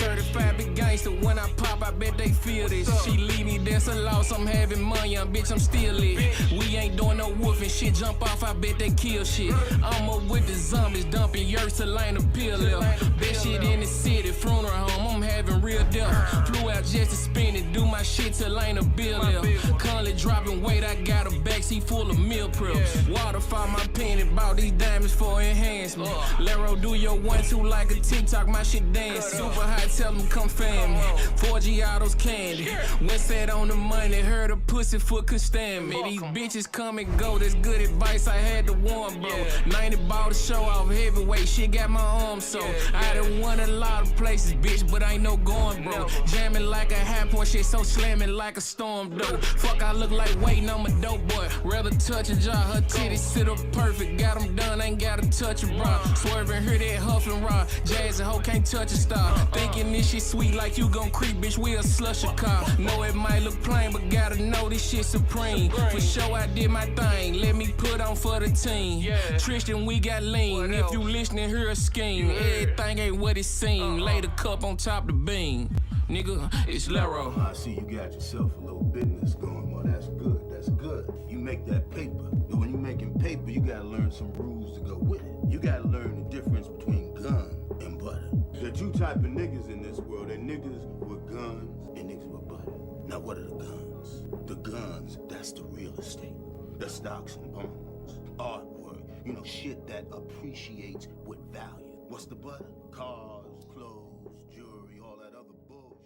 Certified big gangster, when I pop, I bet they feel this. She leave me, that's a loss, I'm having money, bitch, I'm still it. We ain't doing no woofing, shit jump off, I bet they kill shit. I'm up with the zombies, dumping yurts till ain't a pill left. Best shit in the city, funeral home, I'm having real death. Flew out just to spin it, do my shit till ain't a bill left. Currently dropping weight, I got a backseat full of meal preps. Waterfall my penny, bought these diamonds for enhancement. Lero, do your 1-2 like a TikTok, my shit dancing. Super high, tell them come fan me. 4G autos candy. Went set on the money, heard a pussy foot could stand me. These bitches come and go, that's good advice, I had to warn, bro. 90 ball to show off heavyweight, shit got my arms so. I done won a lot of places, bitch, but ain't no going, bro. Jamming like a high point, shit so slamming like a storm, though. Fuck, I look like waiting on my dope boy. Rather touch a jaw, her titties sit up perfect. Got them done, ain't gotta touch a bra. Swerving, hear that huff and raw. Jazz and hoe can't touch a star. Thinking this shit sweet like you gon' creep, bitch, we a slush a car. Know it might look plain, but gotta know this shit supreme. For sure I did my thing, let me put on for the team. Tristan, we got lean, if you listening, hear a scheme. Everything ain't what it seem, lay the cup on top the beam. Nigga, it's Lero. I see you got yourself a little business going. Well, that's good, that's good. You make that paper, but when you making paper, you gotta learn some rules to go with it. You gotta learn the difference between gun and butter. There are two type of niggas in this world. There are niggas with guns and niggas with butter. Now what are the guns? The guns, that's the real estate. The stocks and bonds, artwork, you know, shit that appreciates with value. What's the butter? Cars, clothes, jewelry, all that other bullshit.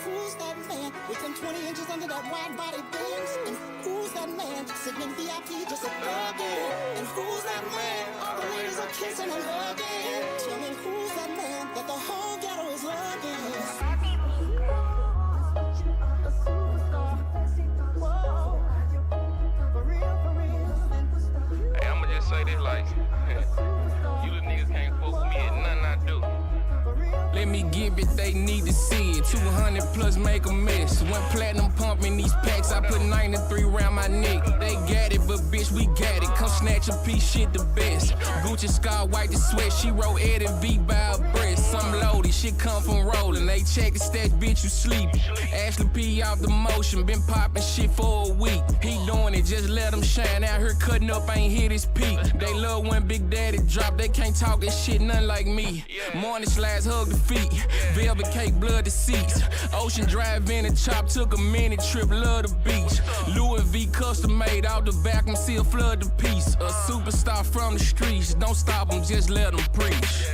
Who's that man with them 20 inches under that wide body Benz? And who's that man sitting in VIP just a thuggin'? And who's that man all the ladies are kissing and hugging? Tell me who's that man that the whole ghetto is loving? Hey, I'ma just say this like, you the niggas can't fuck with me at nothing I do. Let me give it, they need to see it. 200 plus make a mess. Went platinum pumping these packs, I put 93 round my neck. They got it, but bitch, we got it. Come snatch a piece, shit the best. Gucci scar, wipe the sweat. She wrote Eddie V by her breast. Some loaded, shit come from rolling. They check the stats, bitch, you sleepy. Ashley P off the motion, been popping shit for a week. He doing it, just let him shine. Out here cutting up, ain't hit his peak. They love when Big Daddy drop, they can't talk that shit, none like me. Morning slides, hug the feet. Velvet cake, blood the seats. Ocean Drive in a chop, took a minute trip, love the beach. Louis V custom made, out the back, I'm still flood the piece. A superstar from the streets, don't stop them, just let them preach.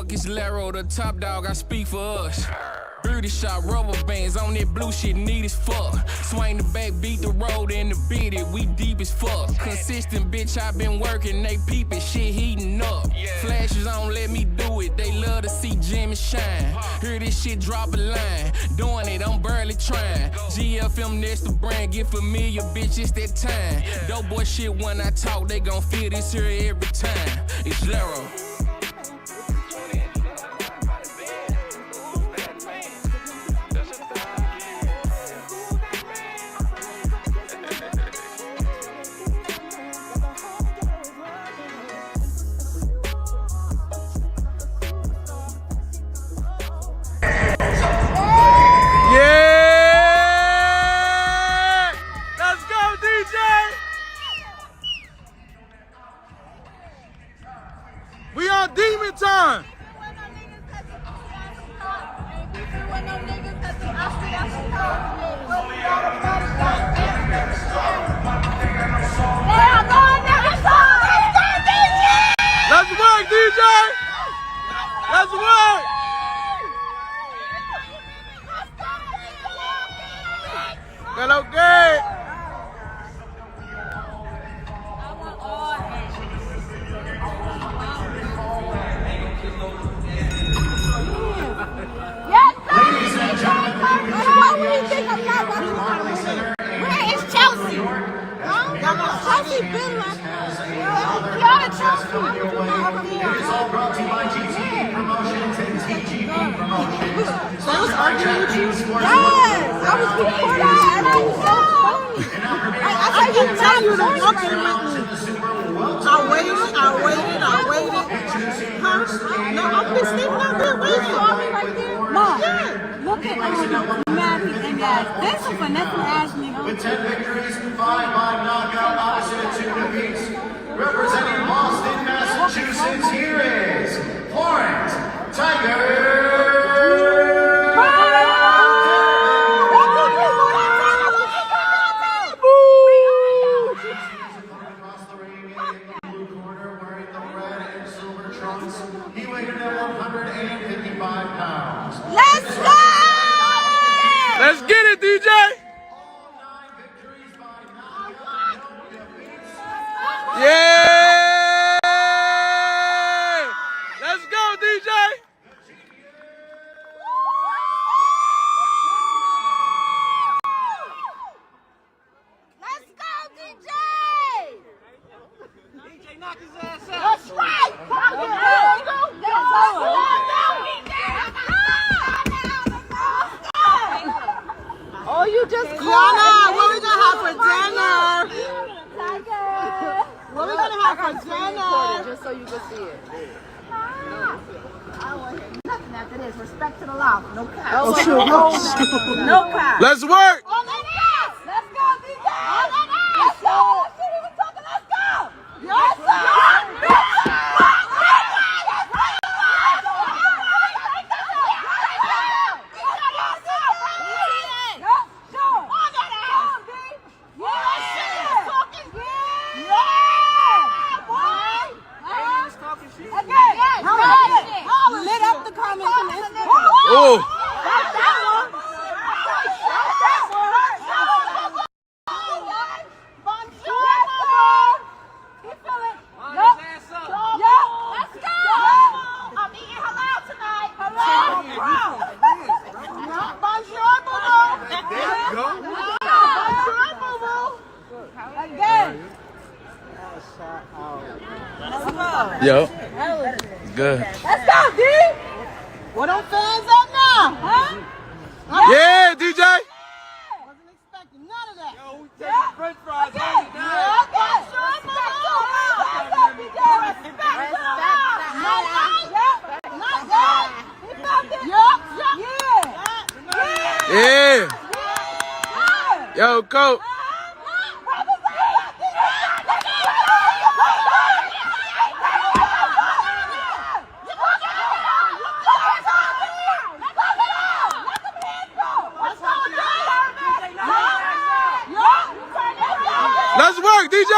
It's Lero, the top dog, I speak for us. Birdie shot, rubber bands on that blue shit, neat as fuck. Swing the back, beat the road in the beat it, we deep as fuck. Consistent bitch, I been working, they peepin', shit heating up. Flashes on, let me do it, they love to see Jimmy shine. Hear this shit drop a line, doing it, I'm barely trying. GFM, that's the brand, get familiar, bitch, it's that time. Dope boy shit, when I talk, they gon' feel this here every time. It's Lero. We on demon time. They are going down the song. that's coming your way. It is all brought to you by GTE Promotions and TGE Promotions. I was arguing with you. Yes, I was before that, and I was so funny. I didn't tell you to walk in with me. I waited. Huh? No, I've been standing out there waiting. You saw me right there? Mom, Yeah. look at Maddie and guys. There's some Vanessa Ashley. With 10 victories, 5 by knockout, opposite of 2 defeats. Representing Boston, Massachusetts, here is Florence Tiger. He weighed in at 155 pounds. Let's go! Let's get it, DJ. All 9 victories by knockout, no defeats. Yeah! Let's go, DJ. Let's go, DJ! DJ knock his ass out. That's right! Oh, you just Kiana, what we gonna have for dinner? What we gonna have for dinner? Just so you can see it. I want to hear nothing after this. Respect to the law. No cap. Oh, shoot. No cap. Let's work. On that ass! Let's go, DJ! On that ass! Let's go! Shit, he was talking, let's go! Yes, sir! Lit up the comments on Instagram. Oh. Yo. Good. Let's go, D! Where them fans at now? Huh? Yeah, DJ. Wasn't expecting none of that. Yo, we taking French fries. Yeah. Yo, coach. Let's work, DJ.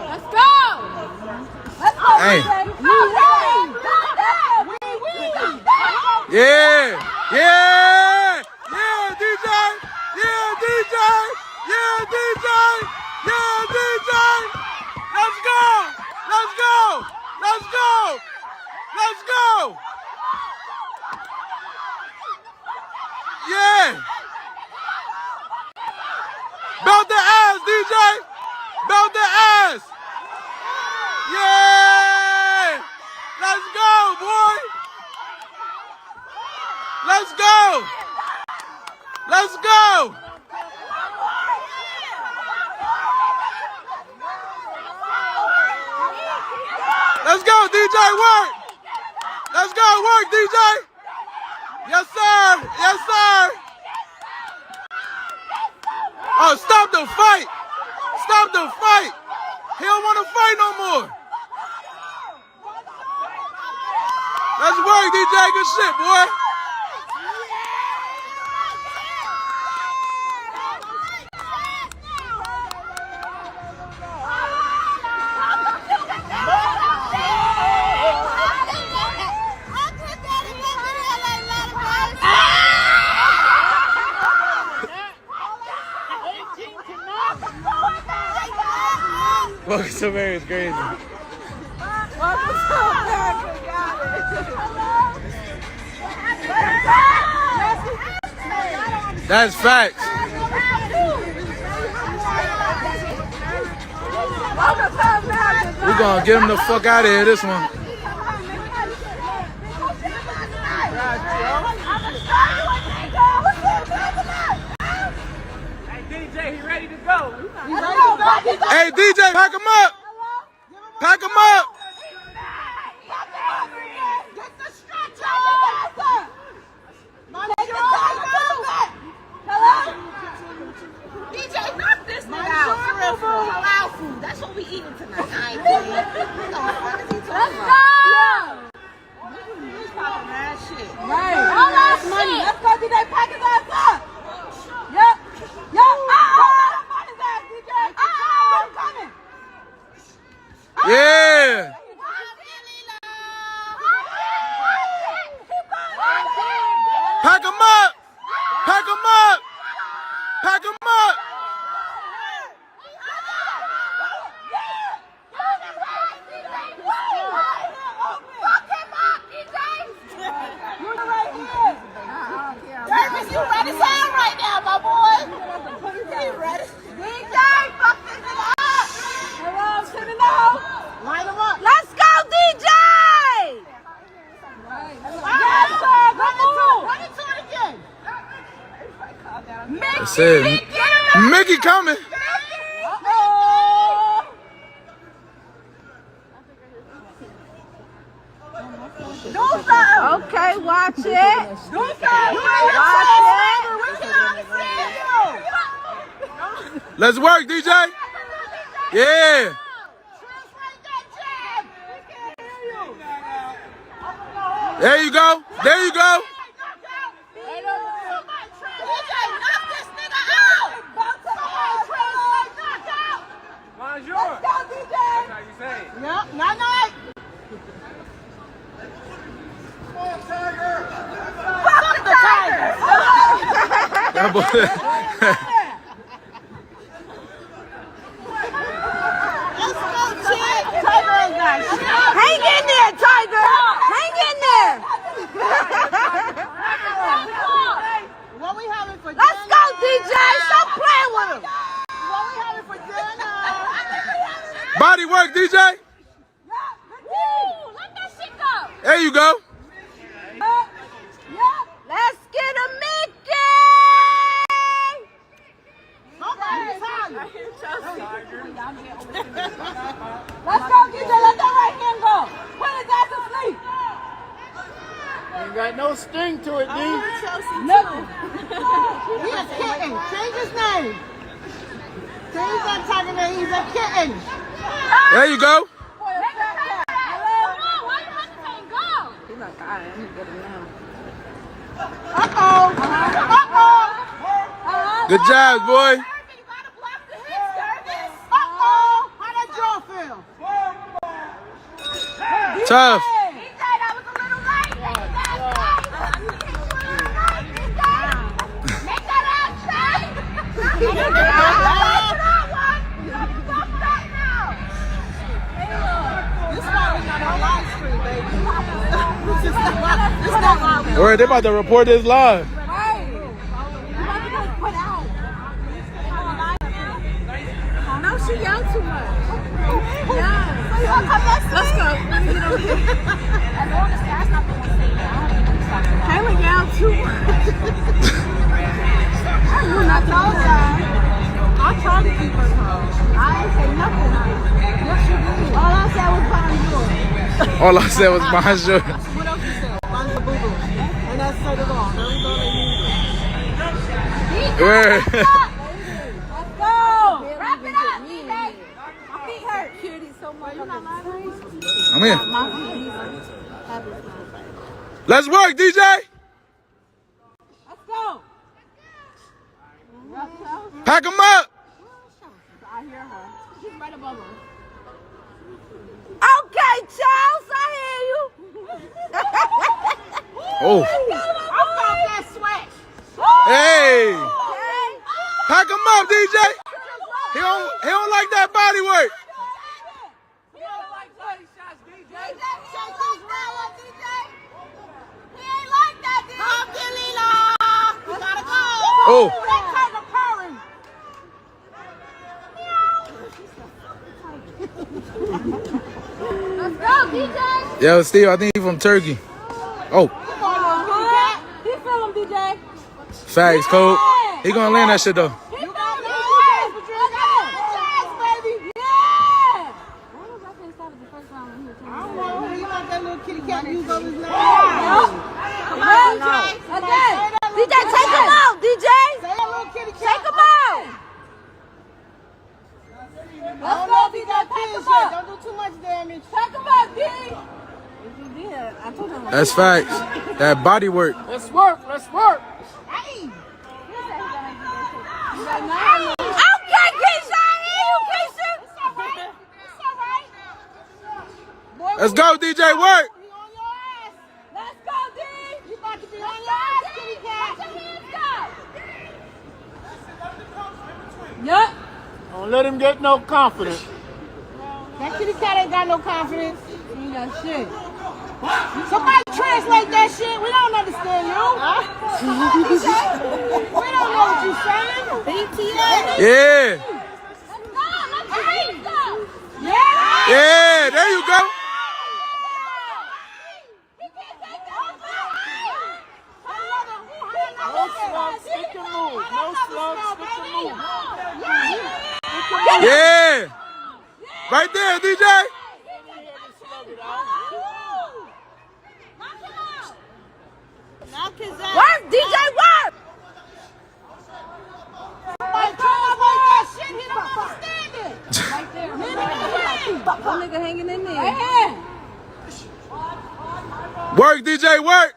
Let's go! Let's go! Hey. Yeah. Yeah. Yeah, DJ. Yeah, DJ. Yeah, DJ. Yeah, DJ. Let's go. Let's go. Let's go. Let's go. Yeah. Belt the ass, DJ. Belt the ass. Yeah. Let's go, boy. Let's go. Let's go. Let's go, DJ, work. Let's go, work, DJ. Yes, sir. Yes, sir. Oh, stop the fight. Stop the fight. He don't want to fight no more. Let's work, DJ. Good shit, boy. Welcome to America is crazy. Welcome to America, got it. That's facts. Welcome to America. We're gonna get him the fuck out of here, this one. Hey, DJ, pack him up. Pack him up. Get the stretch out. Hello? DJ, knock this nigga out. Halal food. That's what we eating tonight. I ain't kidding. Let's go. He's talking mad shit. Right. All that money. Let's go, DJ. Pack his ass up. Yep. Yep. Pack his ass, DJ. I'm coming. Yeah. Pack him up. Pack him up. Pack him up. You ready to sound right now, my boy? You ready? DJ, fuck this nigga up! Hello, send it out! Line him up! Let's go, DJ! Yes, sir! Run into it again! That's it. Mickey coming. Okay, watch it. Watch it. Let's work, DJ. Yeah. There you go. There you go. Mine's yours. Let's go, DJ. That's how you say it. Yep, night. Fuck the Tiger. That boy. Let's go, Chad. Tiger ain't got shit. Hang in there, Tiger. Hang in there. What we having for dinner? Let's go, DJ. Stop playing with him. What we having for dinner? Body work, DJ. Let that shit go. There you go. Let's get a Mickey! Let's go, DJ. Let that right hand go. Put his ass to sleep. Ain't got no sting to it, D. Nothing. He a kitten. Change his name. Change that tiger name. He's a kitten. There you go. Why you have to say go? He's like, all right, I'm going to get him now. Uh-oh. Good job, boy. Uh-oh. How that jaw feel? Tough. Make that ass shake. This one is not on live stream, baby. This is not live. All right, they about to report this live. Right. You about to get put out. No, she yelled too much. Yeah. So you want to come next to Let's go. As long as that's not the one saying that. Kayla yelled too much. I told y'all. I tried to keep her calm. I ain't say nothing. Yes, you did. All I said was behind yours. All I said was behind you. What else you said? Behind the boo-boo. And that said it all. Now we go to you. Where? Let's go. Wrap it up, DJ. My feet hurt. Cutie so much. You're not lying. I'm here. My feet hurt. Let's work, DJ. Let's go. Pack him up. I hear her. She's right above her. Okay, Charles, I hear you. Oh. I felt that sweat. Hey. Okay. Pack him up, DJ. He don't like that body work. Oh. Let's go, DJ. Yo, Steve, I think he's from Turkey. Oh. He feel him, DJ. Facts, Cole. He gonna land that shit though. He feel him, DJ. Baby. Yeah. Why was I finna start the first round when he was I don't know. You got that little kitty cat use on his name. Come on, DJ. Okay. DJ, take him out, DJ. Say that little kitty cat. Take him out. Let's go, DJ. Take him out. Don't do too much damage. Take him out, D. I told him. That's facts. That body work. Let's work. Let's work. Hey. Okay, Keisha. You, Keisha. It's all right. It's all right. Boy, Let's go, DJ. Work. we on your ass. Let's go, D. You about to be on your ass, kitty cat. Let your hands go. Yup. Don't let him get no confidence. That kitty cat ain't got no confidence. He ain't got shit. Somebody translate that shit. We don't understand you. We don't know what you're saying. BTS. Yeah. Let's go. Let's go. Yeah. Yeah, there you go. He can't take that. No slugs, stick and move. No slugs, stick and move. Yeah. Right there, DJ. Knock his ass. Work, DJ, work. Somebody translate that shit. He don't understand it. Right there. Hit him in the ring. That nigga hanging in there. Right here. Work, DJ, work.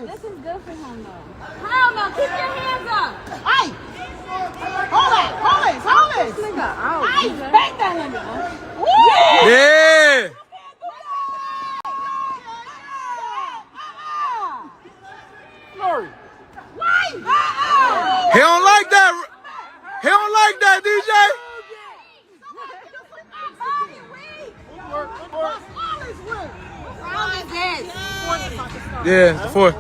This is good for him, though. Hell no, keep your hands up. Hey. Hold it. Hold it. Hold it. Nigga, out. Hey, bang that nigga. Woo. Yeah. Flurry. He don't like that. He don't like that, DJ. Work, work. Yeah, the fourth.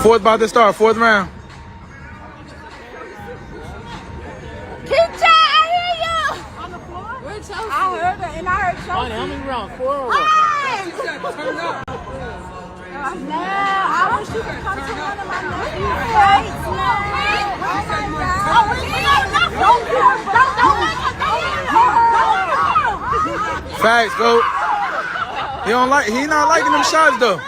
Fourth about to start, fourth round. Keisha, I hear you. On the floor? Where's Chelsea? I heard her, and I heard Chelsea. How many rounds? 4 or what? Now, I wish you could come to one of my nephews' fights, man. Facts, go. He not liking them shots though.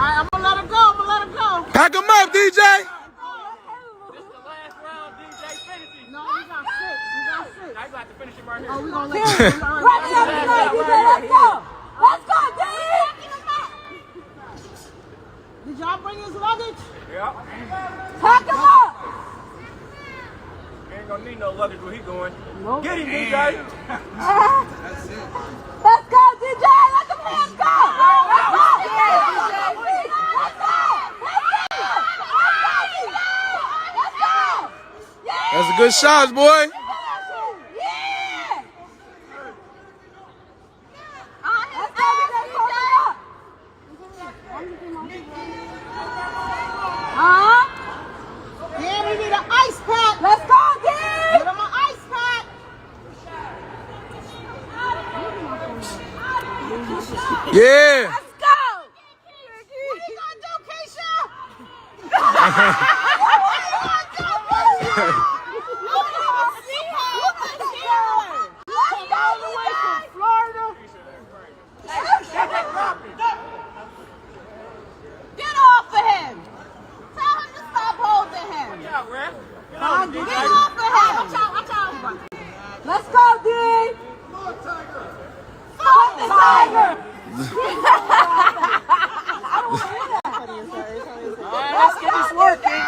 I'm gonna let him go. Pack him up, DJ. This the last round, DJ. Finish it. No, we got 6. Now you got to finish him right here. Oh, we gonna let him. Let's go. Let's go, dude. Did y'all bring his luggage? Yeah. Pack him up. Ain't gonna need no luggage where he going. Get him, DJ. Let's go, DJ. Let the hands go. Let's go. That's a good shots, boy. Yeah, we need an ice pack. Let's go, D. Get him an ice pack. Yeah. Let's go. What are you gonna do, Keisha? Get off of him. Tell him to stop holding him. Get out, Rap. Get Get out, off DJ. of him. Watch out. Let's go, D. Fuck the tiger. All right, let's get this working.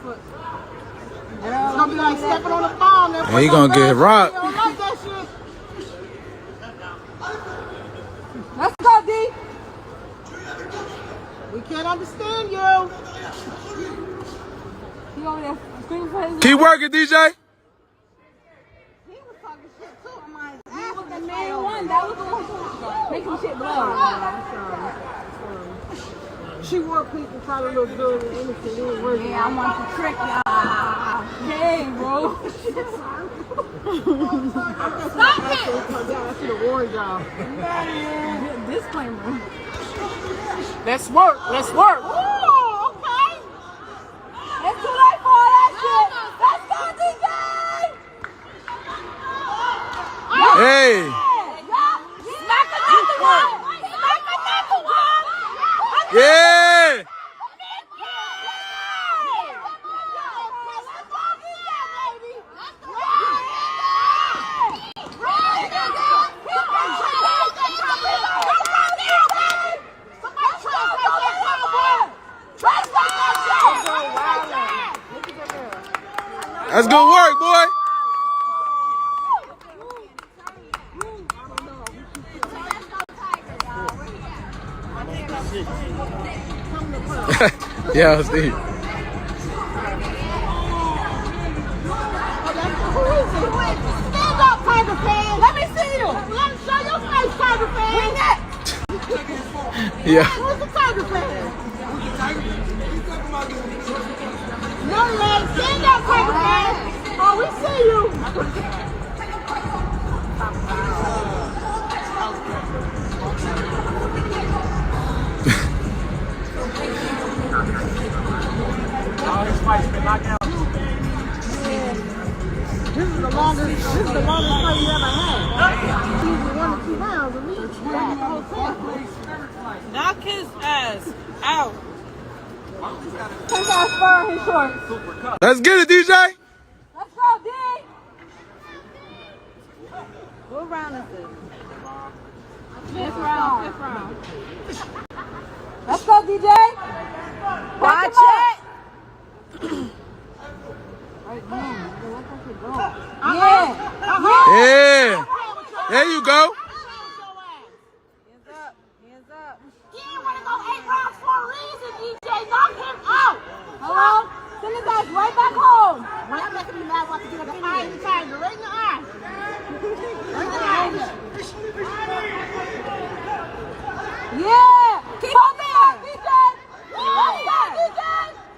Crawford. It's gonna be like stepping on the farm. And he gonna get rocked. I don't like that shit. Let's go, D. We can't understand you. He over there screaming for his Keep working, DJ. He was talking shit too. I'm like, he was the main one. That was the one making shit blow. She want people trying to look good and innocent. Yeah, I want to trick y'all. Hey, bro. Stop it! I should have warned y'all. Disclaimer. Let's work. Let's work. Oh, okay. It's too late for all that shit. Let's go, DJ. Hey. Smack another one. Smack another one. Yeah. That's good work, boy. Yeah, Steve. Stand up, Tiger fan. Let me see you. Let me show your face, Tiger fan. Wing it. Yeah. Who's the Tiger fan? No, man. Stand up, Tiger fan. Oh, we see you. All his fights been knocked out. This is the longest fight we ever had. Easy 1 or 2 rounds at least. Knock his ass out. Take that spur in his shorts. Let's get it, DJ. Let's go, D. What round is this? Fifth round. Let's go, DJ. Watch it. Yeah. Yeah. There you go. Hands up. Hands up. He didn't want to go 8 rounds for a reason, DJ. Knock him out. Hello? Send his ass right back home. When I'm making me mad, I want to get the eye in the tiger. Right in the eye. Right in the eye. Yeah. Keep on there, DJ. Let's go, DJ.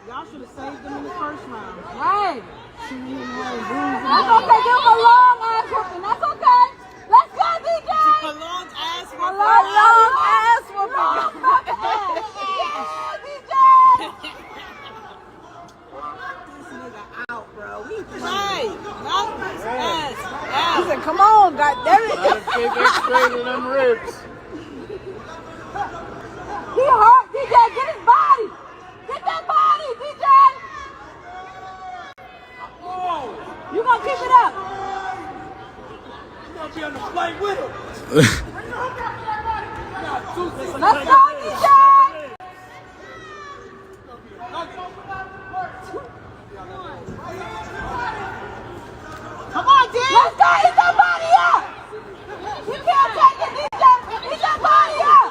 Y'all should have saved them in the first round. Right. That's okay. Give him a long ass whooping. That's okay. Let's go, DJ. A long ass A one. long ass Yeah, DJ. This nigga out, bro. We right. Knock his ass out. He said, come on, goddammit. Gotta take that straight in them ribs. He hurt, DJ. Get his body. Get that body, DJ. You gonna keep it up. You gonna be on the flight with him. Let's go, DJ. Come on, D. Let's go. Eat that body up. You can't take it, DJ. Eat that body up.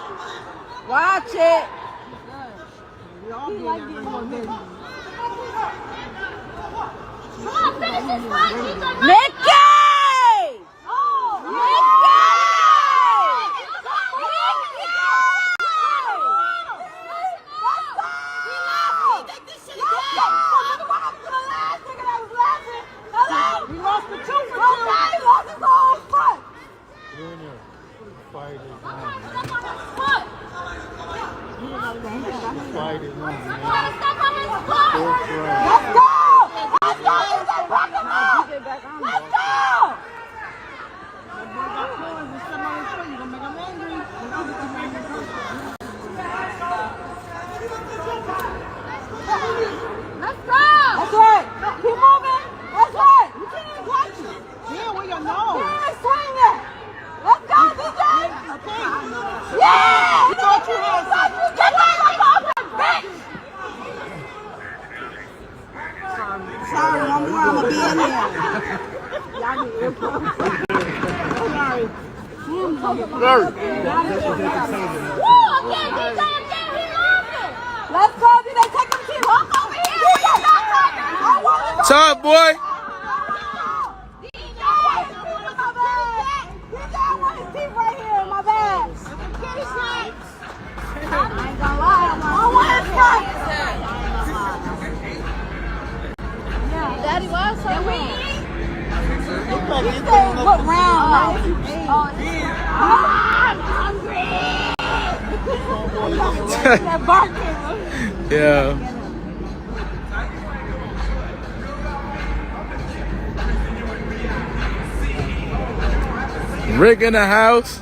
Watch it. He like getting more busy. Come on, finish this fight, DJ. Nikki! Oh, Nikki! Let's go, DJ. Take them teeth. Walk over here. Tough, boy. DJ, I want his teeth right here in my bag. I ain't gonna lie. I want his teeth. Daddy, why so long? You said look round, right? I'm hungry. That barking. Yeah. Rick in the house.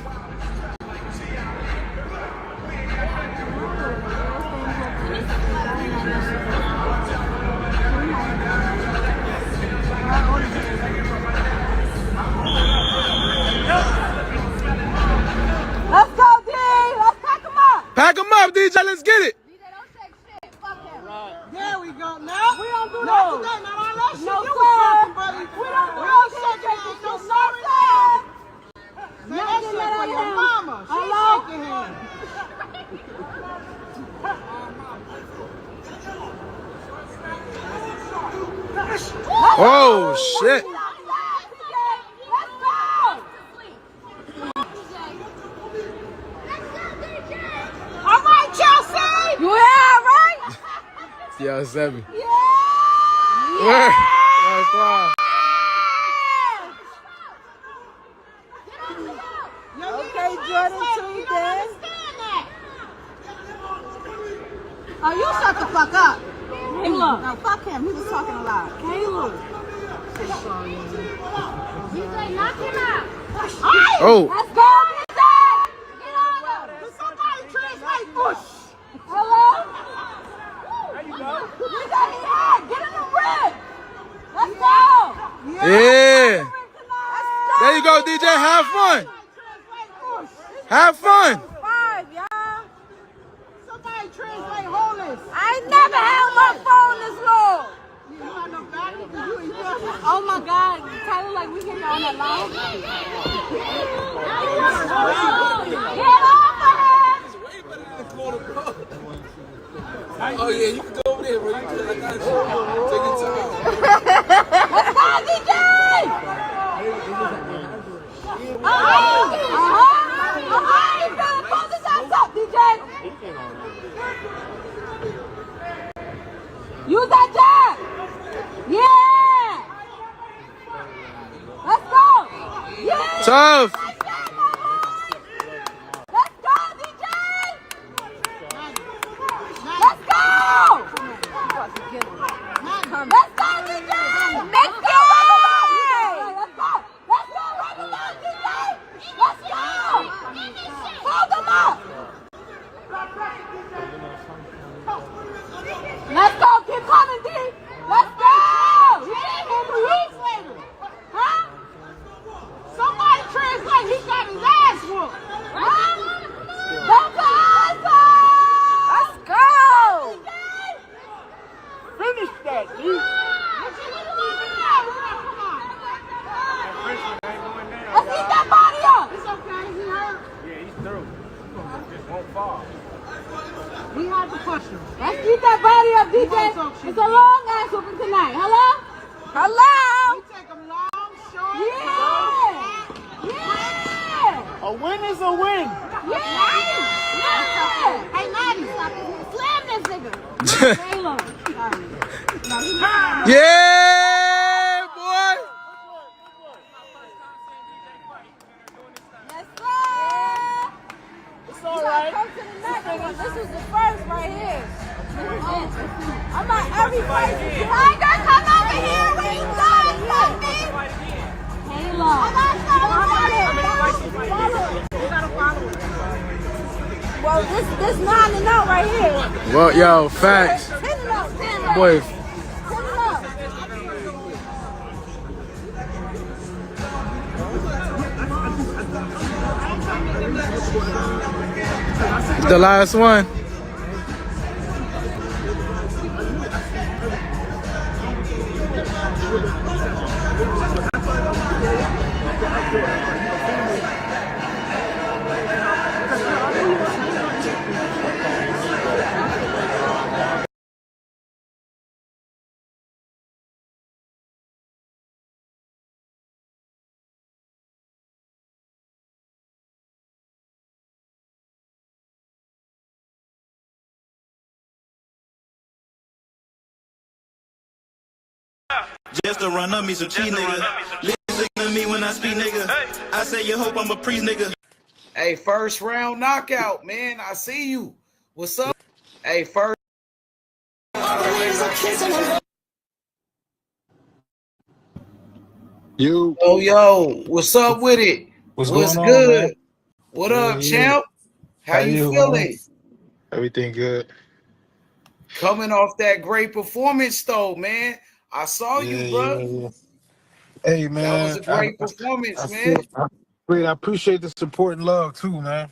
Let's go, D. Let's pack them up. Pack him up, DJ. Let's get it. DJ, don't take shit. Fuck him. There we go. No. We don't do No, those. today. Not all that shit. No, You sir. was talking, buddy. We don't do No those shaking shit. hands. No, No sorry. sir. Say that shit for your mama. She Hello? shaking hands. Oh, shit. All right, Chelsea. You yeah, right? Yeah, 7. Yeah. Where? That's fine. Okay, Jordan, too, then. Oh, you shut the fuck up. Caleb. No, fuck him. He was talking a lot. Caleb. DJ, knock him out. Oh. Let's go, DJ. Get on him. Can somebody translate push? Hello? There you go. DJ, get in the ring. Let's go. Yeah. There you go, DJ. Have fun. Have fun. 5, y'all. Somebody translate wholeness. I ain't never held my phone this long. You got no battery? Oh my God, Tyler, like we can go on that line. Get off of him! Oh yeah, you can go over there, bro. You can, I got you. Take your time. Let's go, DJ! You better close this ass up, DJ! Use that jab! Yeah! Let's go! Yeah! Tough. Let's go, DJ! Let's go! Let's go, DJ! Make it way! Let's go! Let's go! Run them out, DJ! Let's go! Hold them up! Let's go! Keep coming, D! Let's go! He can't handle you! Huh? Somebody translate. He got his ass whooped. Huh? Don't go outside! Let's go! Finish that, dude. Let's eat that body up! It's okay. He hurt. Yeah, he's through. Just won't fall. We had to push him. Let's keep that body up, DJ. It's a long ass whooping tonight. Hello? Hello? We take them long, short. Yeah! Yeah! A win is a win. Yeah! Hey, Maddie, slam this nigga. Caleb. Yeah, boy. Let's go! It's all right. This is the first right here. I'm not every fight. Tiger, come over here when you done, baby. Kayla. Well, this 9-0 right here. Well, yo, facts. 10-0, 10-0. Boy, 10-0. the last one. Just to run up me some cheese, nigga. Listen to me when I speak, nigga. I say you hope I'm a priest, nigga. Hey, first round knockout, man. I see you. What's up? Hey, first. You. Yo, what's up with it? What's What's going on, man? good? What up, champ? How How you you, man? feeling? Everything good. Coming off that great performance, though, man. I saw you, bro. Yeah. Hey, man. That was a great performance, man. I appreciate the support and love too, man.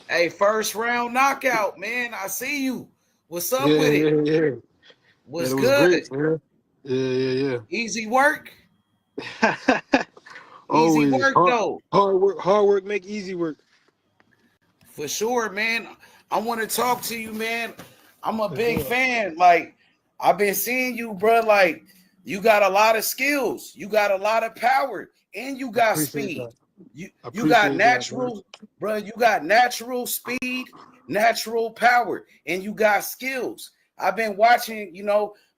Hey, first round knockout, man. I see you. What's up with it? Yeah. What's It was good? great, man. Yeah. Easy work? Always. Easy work, though. Hard work make easy work. For sure, man. I want to talk to you, man. I'm a big fan. Like, I've been seeing you, bro. Like, you got a lot of skills. You got a lot of power. And you got speed. You got natural, bro. You got natural speed, natural power, and you got skills. I've been watching,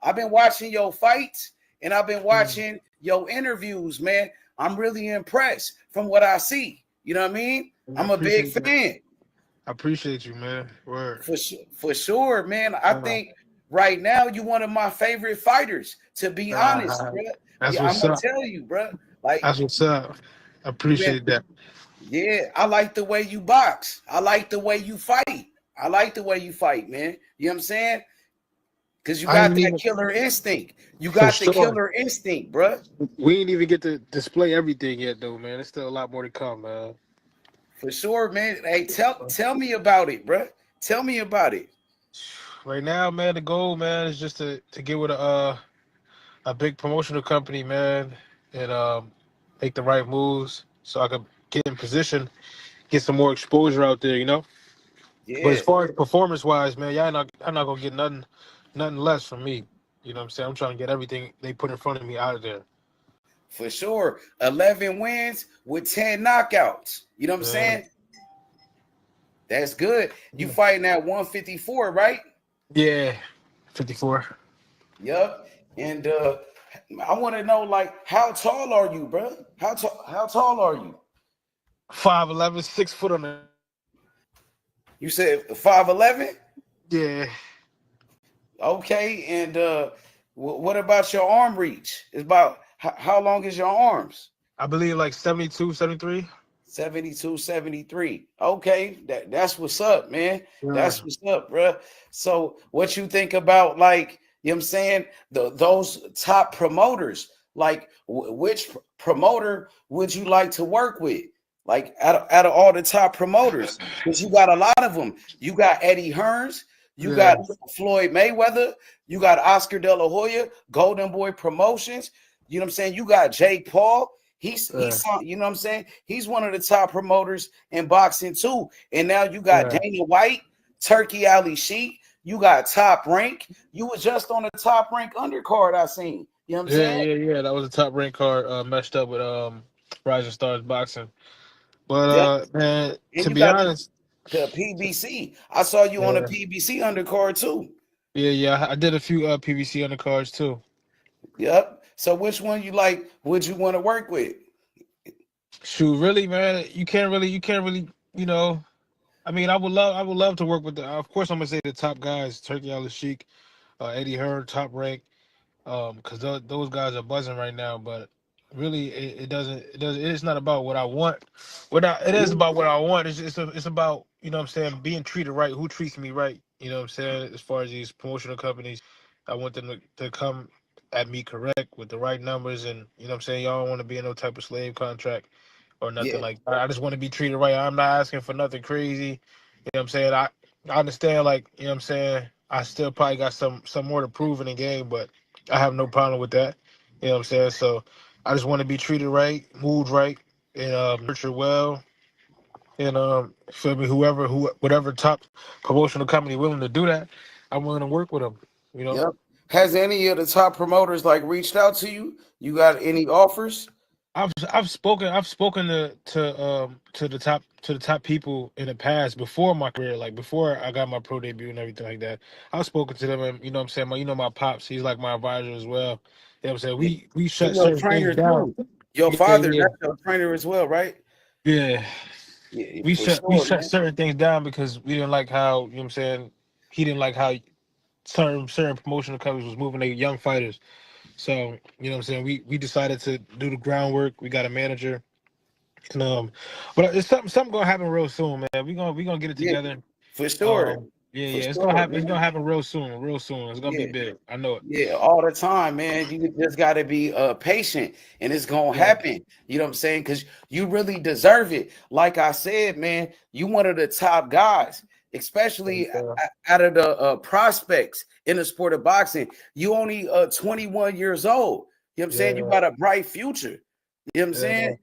I've been watching your fights and I've been watching your interviews, man. I'm really impressed from what I see. You know what I mean? I'm a big fan. I appreciate you, man. Word. For sure, man. I think right now you're one of my favorite fighters, to be honest, bro. That's I'm what's gonna up. tell you, bro. Like, That's what's up. I appreciate that. Yeah, I like the way you box. I like the way you fight. I like the way you fight, man. You know what I'm saying? Because you got that killer instinct. You got the killer instinct, bro. We ain't even get to display everything yet, though, man. There's still a lot more to come, man. For sure, man. Hey, tell me about it, bro. Tell me about it. Right now, man, the goal, man, is just to get with a big promotional company, man, and make the right moves so I can get in position, get some more exposure out there, Yeah. But as far as performance-wise, man, I'm not gonna get nothing less from me. You know what I'm saying? I'm trying to get everything they put in front of me out of there. For sure. 11 wins with 10 knockouts. You know what I'm saying? That's good. You fighting at 154, right? Yeah, 54. Yep. And I want to know, like, how tall are you, bro? How tall are you? 5'11", 6 foot on the. You said 5'11"? Yeah. Okay. And what about your arm reach? It's about how long is your arms? I believe like 72, 73. 72, 73. Okay, that's what's up, man. That's what's up, bro. So what you think about, like, you know what I'm saying, those top promoters? Like, which promoter would you like to work with? Like, out of all the top promoters, because you got a lot of them. You got Eddie Hearns, you got Floyd Mayweather, you got Oscar De La Hoya, Golden Boy Promotions. You know what I'm saying? You got Jake Paul. He's you know what I'm saying? He's one of the top promoters in boxing too. And now you got Dana White, Turkey Ali Sheik. You got Top Rank. You were just on the Top Rank undercard I seen. You know what I'm saying? Yeah. That was a top rank card meshed up with Rising Stars Boxing. But man, And to you be got honest, the PBC. I saw you on the PBC undercard too. Yeah. I did a few PBC undercards too. Yep. So which one would you want to work with? Shoot, really, man, you can't really, I mean, I would love to work with of course, I'm gonna say the top guys, Turkey Ali Sheik, Eddie Hearn, Top Rank, because those guys are buzzing right now. But really, it's not about what I want. It is about what I want. It's about, what I'm saying, being treated right. Who treats me right? You know what I'm saying? As far as these promotional companies, I want them to come at me correct with the right numbers, and you know what I'm saying. Y'all don't want to be in no type of slave contract or nothing like that. I just want to be treated right. I'm not asking for nothing crazy. You know what I'm saying? I understand, like, you know what I'm saying, I still probably got some more to prove in the game, but I have no problem with that. You know what I'm saying? So I just want to be treated right, moved right, and nurtured well. And feel me, whatever top promotional company willing to do that, I'm willing to work with them. Yep. Has any of the top promoters reached out to you? You got any offers? I've spoken to the top people in the past before my career, like before I got my pro debut and everything like that. I've spoken to them, and you know what I'm saying, my pops, he's like my advisor as well. You know what I'm saying? We He shut your certain things trainer down. too. Your Yeah, father, yeah, that's your trainer as well, right? yeah. Yeah, We for shut we sure, shut man. certain things down because we didn't like how, you know what I'm saying, he didn't like how certain promotional companies was moving their young fighters. So, you know what I'm saying, we decided to do the groundwork. We got a manager. And but it's something gonna happen real soon, man. We gonna get it Yeah, together. for sure. Yeah, For yeah, sure, it's man. gonna happen real soon, real soon. It's gonna be Yeah. big. I know it. Yeah, all the time, man. You just got to be patient and it's going to Yeah. happen. You know what I'm saying? Because you really deserve it. Like I said, man, you one of the top guys, especially out of the prospects in the sport of boxing. You only 21 years old. You know what I'm saying? You Yeah, got a bright future. You know what I'm yeah, saying? man.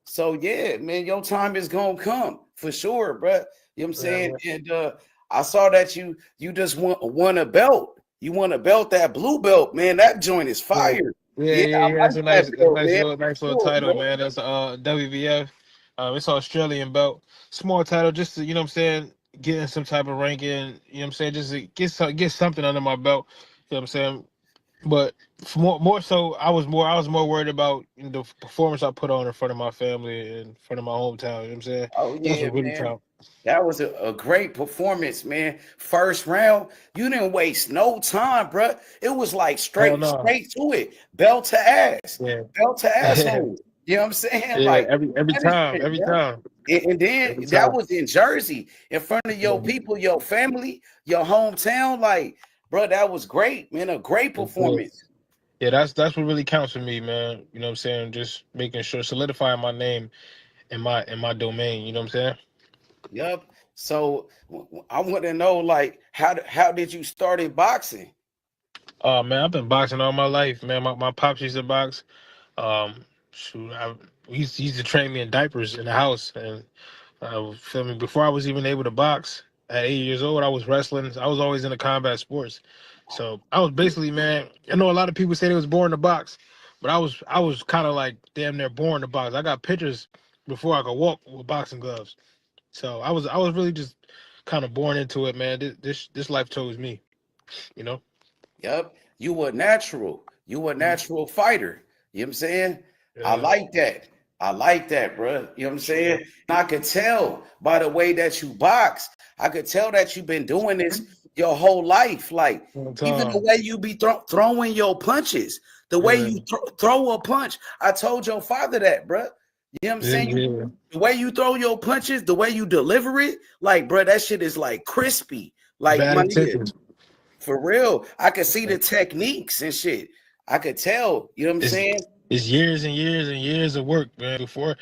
So, yeah, man, your time is going to come for sure, bro. You know what I'm Yeah, saying? man. And I saw that you just won a belt. You want a belt, that blue belt, man. That joint is Yeah, fire. yeah, Yeah, yeah, I yeah. like That's that a belt, man. nice little Sure, title, bro. man. That's WVF. It's an Australian belt, small title, just to, you know what I'm saying, getting some type of ranking. You know what I'm saying, just to get something under my belt. You know what I'm saying. But for more so, I was more worried about, you know, the performance I put on in front of my family and in front of my hometown. You know what I'm saying. Oh That's yeah, what really man. count. That was a great performance, man. First round, you didn't waste no time, bro. It was like Hell no. straight to it, belt to ass, Yeah. belt to Yeah. asshole. You know what I'm saying? Yeah. Like Every time. punishment, Every bro. time. And then Every that time. was in Jersey, in front of your people, your family, your hometown. Like, bro, that was great, man. A great Yeah. performance. Yeah, that's what really counts for me, man. You know what I'm saying? Just making sure solidifying my name in my domain. You know what I'm saying? Yep. So I want to know, like, how did you start in boxing? Oh man, I've been boxing all my life, man. My pops used to box. Shoot, he used to train me in diapers in the house, and feel me, before I was even able to box at 8 years old, I was wrestling. I was always into combat sports, so I was basically, man. I know a lot of people say they was born to box, but I was kind of like damn near born to box. I got pictures before I could walk with boxing gloves. So I was really just kind of born into it, man. This life chose me, you know. Yep. You were natural. You were a natural fighter. You know what I'm saying? I Yeah, like that. I like that, bro. You know what I'm sure. saying? And I could tell by the way that you box. I could tell that you've been doing this your whole life. Like, All the even the time. way you be throwing your punches, the way Yeah, you throw a punch. I told your father that, bro. You know what I'm yeah, saying? yeah. The way you throw your punches, the way you deliver it, like, bro, that shit is like crispy. Like, Bad my nigga, intentions. for real. I could see the techniques and shit. I could tell. You know what I'm It's saying? it's years and years and years of work, man. Before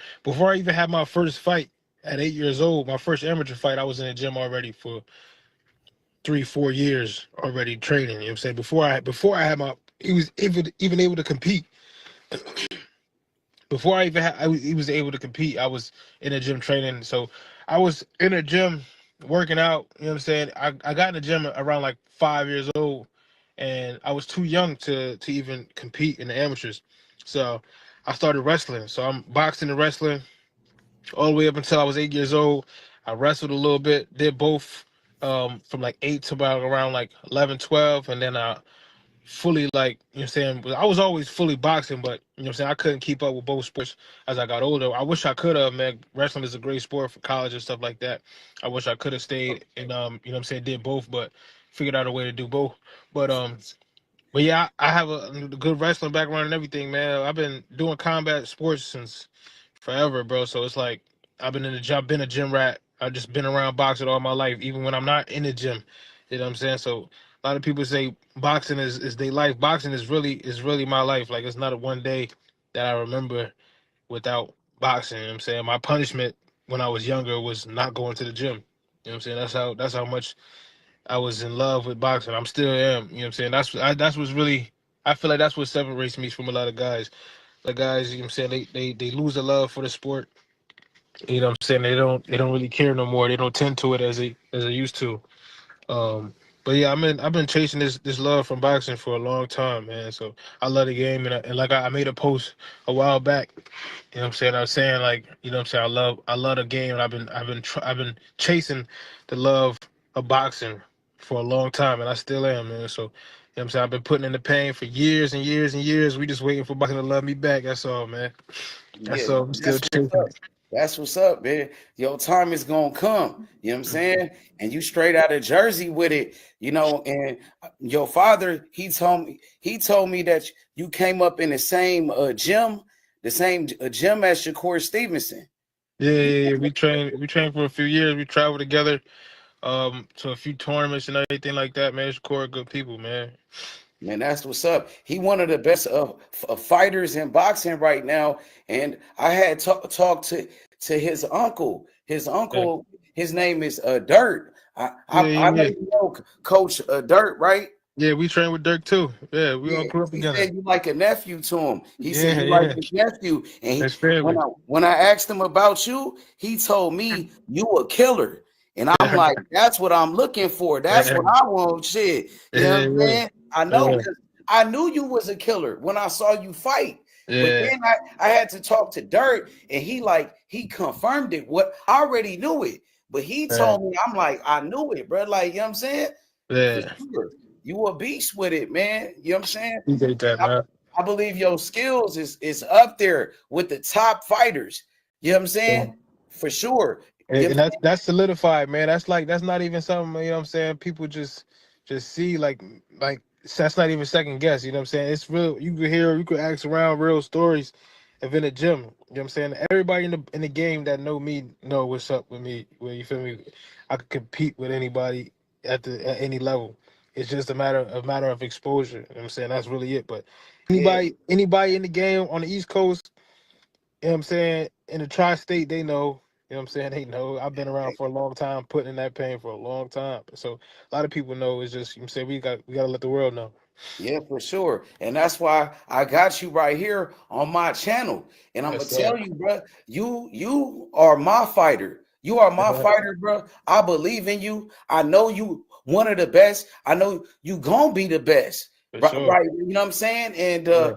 I even had my first fight at 8 years old, my first amateur fight, I was in the gym already for 3 4 years already training. You know what I'm saying? Before I had my he was even able to compete. Before I even had he was able to compete, I was in the gym training. So I was in the gym working out. You know what I'm saying? I got in the gym around like 5 years old, and I was too young to even compete in the amateurs. So I started wrestling. So I'm boxing and wrestling all the way up until I was 8 years old. I wrestled a little bit, did both from like 8 to about around like 11, 12, and then I fully, like, you know what I'm saying, I was always fully boxing, but you know what I'm saying, I couldn't keep up with both sports as I got older. I wish I could have, man. Wrestling is a great sport for college and stuff like that. I wish I could have stayed and you know what I'm saying, did both, but figured out a way to do both. But yeah, I have a good wrestling background and everything, man. I've been doing combat sports since forever, bro. So it's like I've been in the gym, been a gym rat. I've just been around boxing all my life, even when I'm not in the gym. You know what I'm saying? So a lot of people say boxing is their life. Boxing is really my life. Like, it's not a one day that I remember without boxing. You know what I'm saying? My punishment when I was younger was not going to the gym. You know what I'm saying? That's how much I was in love with boxing. I'm still am. You know what I'm saying? That's what's really, I feel like that's what separates me from a lot of guys. The guys, you know what I'm saying, they lose the love for the sport. You know what I'm saying? They don't really care no more. They don't tend to it as they used to. Um, but yeah, I've been chasing this love from boxing for a long time, man. So I love the game, and like I made a post a while back. You know what I'm saying? I was saying, like, you know what I'm saying, I love the game, and I've been chasing the love of boxing for a long time, and I still am, man. So what I'm saying? I've been putting in the pain for years and years and years. We just waiting for boxing to love me back. That's all, man. Yeah, That's all. I'm still that's what's chasing up. it. That's what's up, man. Your time is gonna come. You know what I'm saying? And you straight out of Jersey with it, and your father, he told me that you came up in the same gym, gym as Shakur Stevenson. Yeah. We trained for a few years. We traveled together, to a few tournaments and everything like that, man. It's core good people, man. Man, that's what's up. He one of the best of fighters in boxing right now. And I had talked to his uncle. His Yeah, uncle, his name is Dirt. I know yeah. you know Coach Dirt, right? Yeah, we trained with Dirk too. Yeah, we all Yeah, grew up he together. said you like a nephew to him. He said Yeah, you like yeah. his nephew. And That's when family. I asked him about you, he told me you a killer. And I'm like, that's what I'm looking for. That's what Yeah, I want. Shit. You know what I'm yeah, saying? I know, yeah. because I knew you was a killer when I saw you fight. But Yeah, then I had to talk to Dirt, and he confirmed it. What I already knew it, but he yeah, told me, I'm like, I knew it, bro. Like, you know what I'm saying? For yeah. sure. You a beast with it, man. You know what I'm saying? Appreciate that, I, man. I believe your skills is up there with the top fighters. You know what I'm Yeah. saying? For sure. You know And what that's solidified, man. That's not even something, you know what I'm saying? People just see like that's not even second guess, you know what I'm saying? It's real. You could ask around real stories of in the gym. You know what I'm saying? Everybody in the game that know me know what's up with me. Where you feel me? I could compete with anybody at any level. It's just a matter of exposure. You know what I'm saying? That's really it. But yeah, anybody in the game on the East Coast, you know what I'm saying, in the tri-state, they know. You know what I'm saying? They know. I've been around for a long time, putting in that pain for a long time. So a lot of people know. It's just, you know what I'm saying, we gotta let the world know. yeah, for sure. And that's why I got you right here on my channel. And I'm gonna Yes, sir. tell you, bro, you are my fighter. You are my fighter, bro. I believe in you. I know you one of the best. I know you gonna be the best. For Right, sure. right. You know what I'm saying? And Yeah.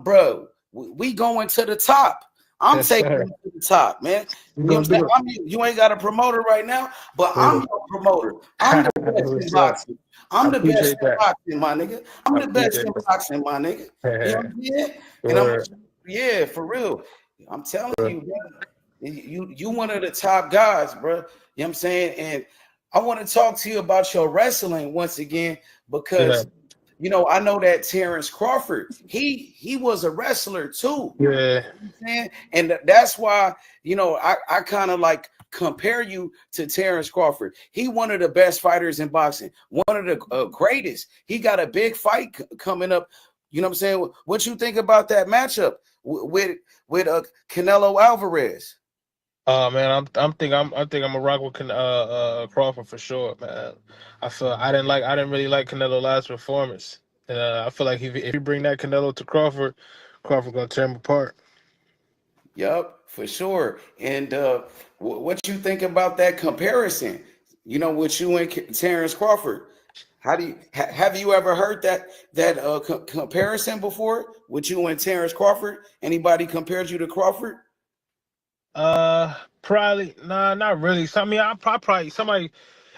bro, we going to the top. I'm Yes, taking sir. you to the top, man. We're You know gonna what I'm saying? do it. You ain't got a promoter right now, but I'm Yeah. your promoter. I'm the best in What's up? boxing. I I'm the best appreciate in that. boxing, my nigga. I'm I the best in appreciate boxing, my nigga. You know what that. I'm saying? And Word. yeah, for real. I'm telling you, bro. You one of the top guys, bro. You know what I'm saying? And I want to talk to you about your wrestling once again Yeah. because I know that Terence Crawford, he was a wrestler too. Yeah. You know what I'm saying? And that's why, I kind of like compare you to Terence Crawford. He one of the best fighters in boxing, one of the greatest. He got a big fight coming up. You know what I'm saying? What you think about that matchup with Canelo Alvarez? Man, I think I'm a rock with Crawford for sure, man. I didn't really like Canelo last performance, and I feel like if you bring that Canelo to Crawford gonna tear him apart. Yup, for sure. And what you think about that comparison? With you and Terence Crawford. How do you have you ever heard that comparison before with you and Terence Crawford? Anybody compared you to Crawford? Probably nah, not really. So I mean, probably somebody.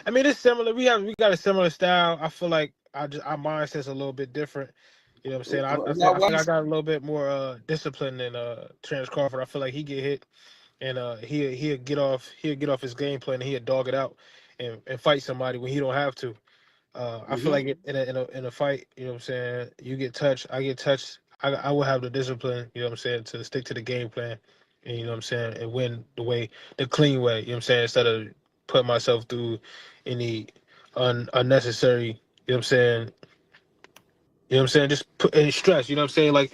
I mean, it's similar. We got a similar style. I feel like our mindset's a little bit different. You know what I'm saying? I feel like I got a little bit more discipline than Terence Crawford. I feel like he get hit and he'll get off his game plan and he'll dog it out and fight somebody when he don't have to. I feel like in a fight, you know what I'm saying, you get touched, I get touched, I will have the discipline, you know what I'm saying, to stick to the game plan and you know what I'm saying, and win the clean way, you know what I'm saying, instead of putting myself through any unnecessary, you know what I'm saying, just put any stress, you know what I'm saying, like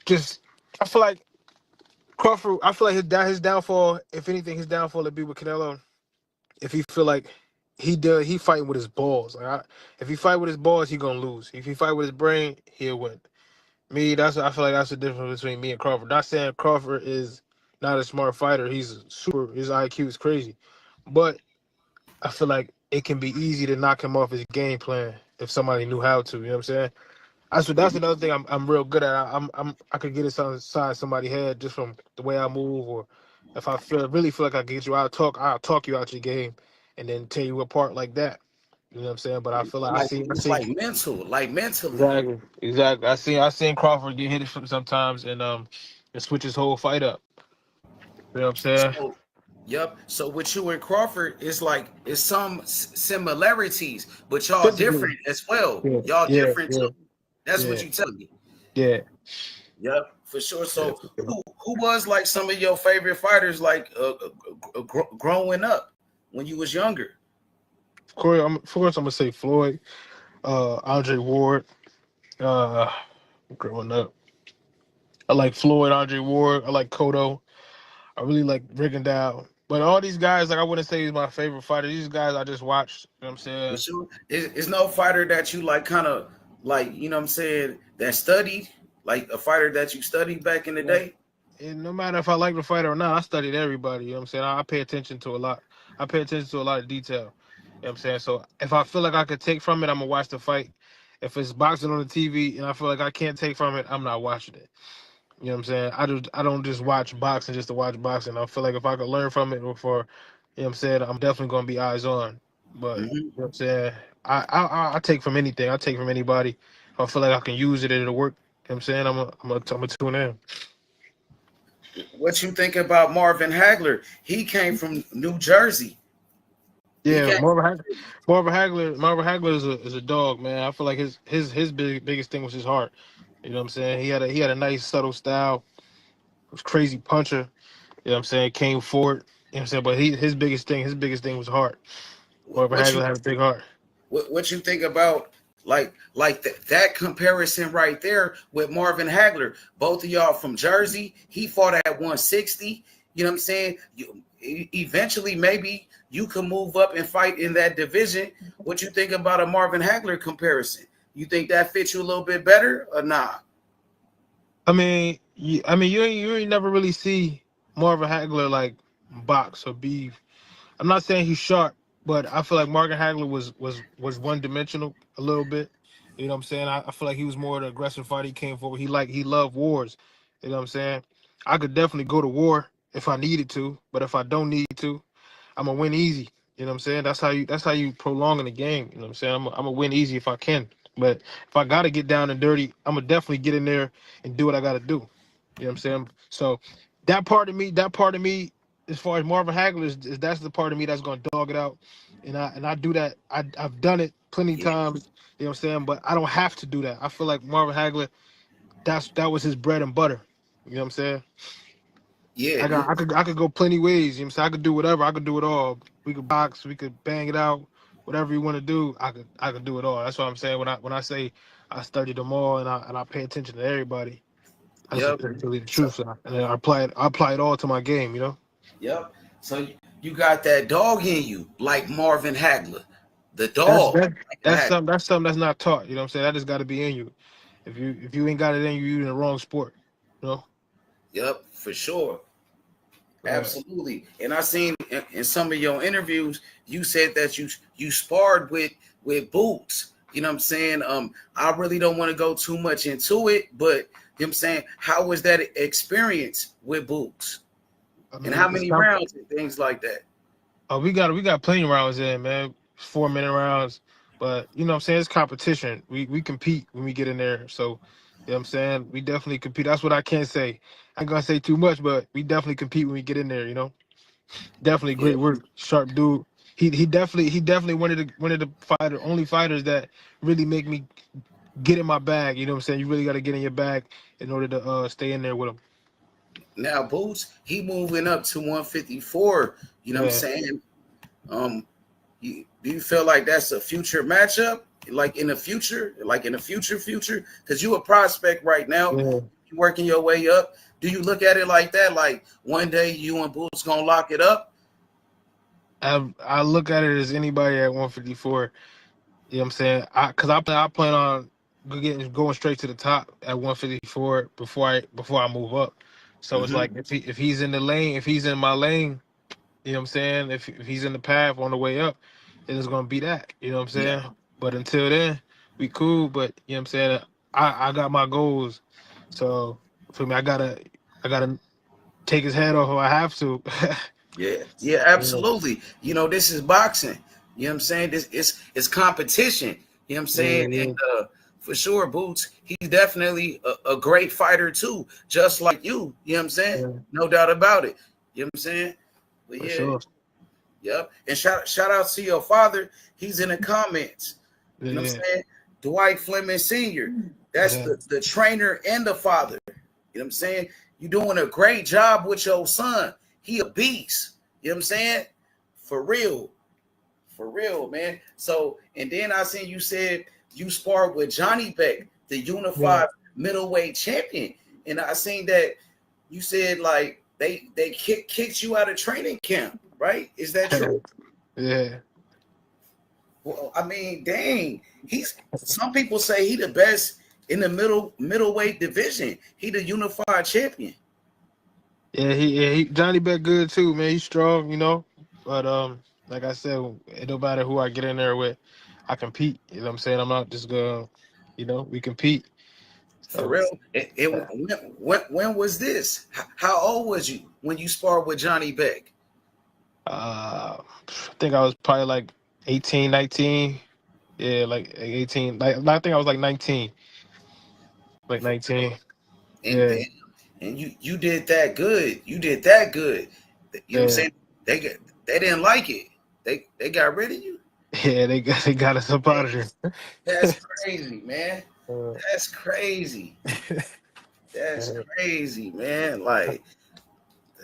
just I feel like Crawford, I feel like his downfall, if anything, his downfall would be with Canelo if he feel like he fighting with his balls. If he fight with his balls, he gonna lose. If he fight with his brain, he'll win. I feel like that's the difference between me and Crawford. Not saying Crawford is not a smart fighter. He's super. His IQ is crazy, but I feel like it can be easy to knock him off his game plan if somebody knew how to. You know what I'm saying? That's another thing I'm real good at. I could get inside somebody's head just from the way I move, or if I really feel like I can get you, I'll talk you out your game, and then tear you apart like that. You know what I'm saying? But I feel like Like I it's see like mental, like mentally. exactly. I seen Crawford get hit sometimes and switch his whole fight up. You know what I'm saying? So, yep. So with you and Crawford, it's like it's some similarities, but y'all Physically. different as well. Yeah, Y'all yeah, different yeah, too. That's what yeah, you tell me. yeah. Yep, for sure. Yeah, So for sure. who was like some of your favorite fighters like growing up when you was younger? Of course, I'm gonna say Floyd, Andre Ward. Uh, growing up, I like Floyd, Andre Ward. I like Cotto. I really like Rigondeaux. But all these guys, like I wouldn't say he's my favorite fighter. These guys I just watched. You know what I'm For saying? sure. Is no fighter that you like kind of like, you know what I'm saying, that studied, like a fighter that you studied back in the Yeah. day? And no matter if I like the fighter or not, I studied everybody. You know what I'm saying? I pay attention to a lot. I pay attention to a lot of detail. You know what I'm saying? So if I feel like I could take from it, I'm gonna watch the fight. If it's boxing on the TV and I feel like I can't take from it, I'm not watching it. You know what I'm saying? I don't just watch boxing just to watch boxing. I feel like if I could learn from it before, you know what I'm saying, I'm definitely gonna be eyes on. But you Hmm. know what I'm saying? I take from anything. I take from anybody. If I feel like I can use it and it'll work, you know what I'm saying? I'm gonna tune in. What you think about Marvin Hagler? He came from New Jersey. He Yeah, came Marvin Hagler is a dog, man. I feel like his biggest thing was his heart. You know what I'm saying? He had a nice subtle style. Was crazy puncher. You know what I'm saying? Came forward. You know what I'm saying? But his biggest thing was heart. Marvin what you Hagler had a big heart. what you think about like that comparison right there with Marvin Hagler? Both of y'all from Jersey. He fought at 160. You know what I'm saying? Eventually, maybe you can move up and fight in that division. What you think about a Marvin Hagler comparison? You think that fits you a little bit better or not? You ain't never really see Marvin Hagler like box or be. I'm not saying he's sharp, but I feel like Marvin Hagler was one dimensional a little bit. You know what I'm saying? I feel like he was more the aggressive fighter. He came forward. He loved wars. You know what I'm saying? I could definitely go to war if I needed to, but if I don't need to, I'm gonna win easy. You know what I'm saying? That's how you prolong in the game. You know what I'm saying? I'm gonna win easy if I can. But if I gotta get down and dirty, I'm gonna definitely get in there and do what I gotta do. You know what I'm saying? So that part of me, as far as Marvin Hagler is that's the part of me that's gonna dog it out. And I do that. I've done it plenty of Yeah, times, you know what I'm saying? But I don't have to do that. I feel like Marvin Hagler, that was his bread and butter. You know what I'm saying? yeah, I could go plenty ways. You know what I'm saying? I could do whatever. I could do it all. We could box. We could bang it out. Whatever you want to do, I could do it all. That's what I'm saying. When I say I studied them all and I pay attention to everybody. That's yep. really the So, truth. And I apply it all to my game. You know. yep. So you got that dog in you, like Marvin Hagler, the That's dog. that Like Hagler. that's something that's not taught. You know what I'm saying? That just got to be in you. If you ain't got it in you, you're in the wrong sport. You know. Yep, for sure. Right. Absolutely. And I seen in some of your interviews, you said that you sparred with Boots. You know what I'm saying? I really don't want to go too much into it, but you know what I'm saying, how was that experience with Boots? I And mean, how many rounds and things like that? we got plenty of rounds in, man. 4 minute rounds. But you know what I'm saying? It's competition. We compete when we get in there. So, you know what I'm saying? We definitely compete. That's what I can't say. I ain't gonna say too much, but we definitely compete when we get in there, you know. Definitely Yeah, great work. Sharp dude. He definitely one of the only fighters that really make me get in my bag. You know what I'm saying? You really gotta get in your bag in order to stay in there with him. now Boots, he moving up to 154. You know what I'm Yeah. saying? Do you feel like that's a future matchup? Like in the future, future? Because you a prospect right now, Yeah. you working your way up. Do you look at it like that? Like one day you and Boots gonna lock it up? I look at it as anybody at 154. You know what I'm saying? I plan on going straight to the top at 154 before I move up. So it's Mm-hmm. like if he's in the lane, if he's in my lane, you know what I'm saying? If he's in the path on the way up, then it's gonna be that. You know what I'm Yeah, saying? But until then, we cool. But you know what I'm saying? I got my goals. So for me, I gotta take his head off if I have to. yeah, Yeah. absolutely. You know, this is boxing. You know what I'm saying? It's competition. You know what I'm saying? Yeah. And for sure, Boots, he's definitely a great fighter too, just like you. You know what I'm saying? Yeah. No doubt about it. You know what I'm saying? But For yeah, sure. yep. And shout out to your father. He's in the comments. You know what I'm saying? Dwyke Flemmings Sr. That's the trainer and the father. You know what I'm saying? You're doing a great job with your son. He a beast. You know what I'm saying? For real. For real, man. So, and then I seen you said you sparred with Johnny Beck, the unified middleweight champion. And I seen that you said like they kicked you out of training camp, right? Is that true? Yeah. Well, I mean, dang, some people say he the best in the middleweight division. He the unified champion. Yeah, he Johnny Beck good too, man. He's strong, you know. But like I said, it don't matter who I get in there with, I compete. You know what I'm saying? I'm not just gonna, we compete. For So real. When was this? How old was you when you sparred with Johnny Beck? I think I was probably like 18, 19. Yeah, like 18. Like I think I was like 19. Like 19. And Yeah. damn, and you did that good. You did that good. You know what I'm Yeah. saying? They didn't like it. They got rid of you. Yeah, they got us up out of there. That's crazy, man. That's crazy. That's crazy, man. Like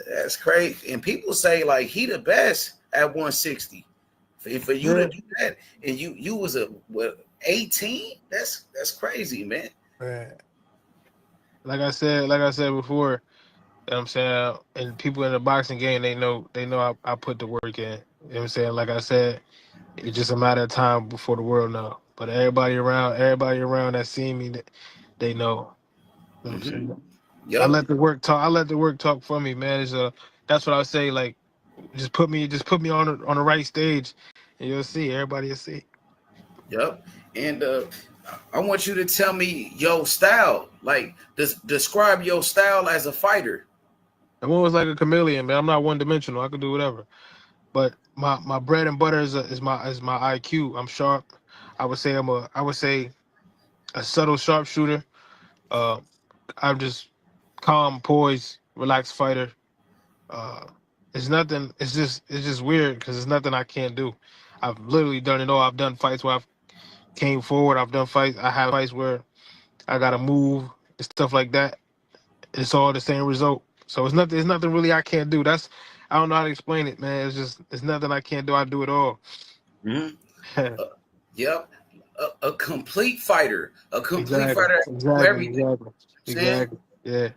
that's crazy. And people say like he the best at 160. For you to do that, and you was a 18. That's crazy, man. Right. Like I said before, you know what I'm saying, and people in the boxing game, they know I put the work in. You know what I'm saying? Like I said, it's just a matter of time before the world know. But everybody around that see me, they know. You know what I'm saying? Yep. I let the work talk for me, man. That's what I say. Like, just put me on the right stage, and you'll see. Everybody will see. Yep. And I want you to tell me your style. Like, describe your style as a fighter. I'm always like a chameleon, man. I'm not one dimensional. I can do whatever. But my bread and butter is my IQ. I'm sharp. I would say a subtle sharpshooter. I'm just calm, poised, relaxed fighter. It's nothing. It's just weird because it's nothing I can't do. I've literally done it all. I've done fights where I've came forward. I've done fights. I have fights where I gotta move and stuff like that. It's all the same result. So it's nothing. It's nothing really I can't do. I don't know how to explain it, man. It's nothing I can't do. I do it all. Mm-hmm. Yep. A complete fighter. A complete Exactly. fighter. Exactly. Everything. Exactly. Yeah.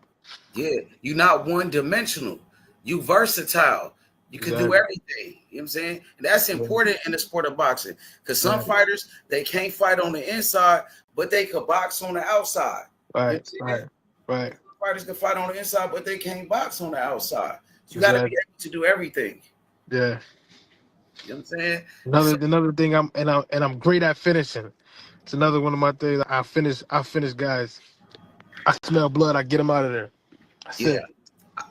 Yeah. You're not one dimensional. You versatile. You can do everything. You know what I'm saying? And that's important in the sport of boxing. Because some fighters, they can't fight on the inside, but they could box on the outside. Right. You know Right. Fighters can fight on the inside, but they can't box on the outside. So you got to be able to do everything. Yeah. You know what I'm saying? Another thing I'm great at finishing. It's another one of my things. I finish guys. I smell blood. I get them out of there. That's it.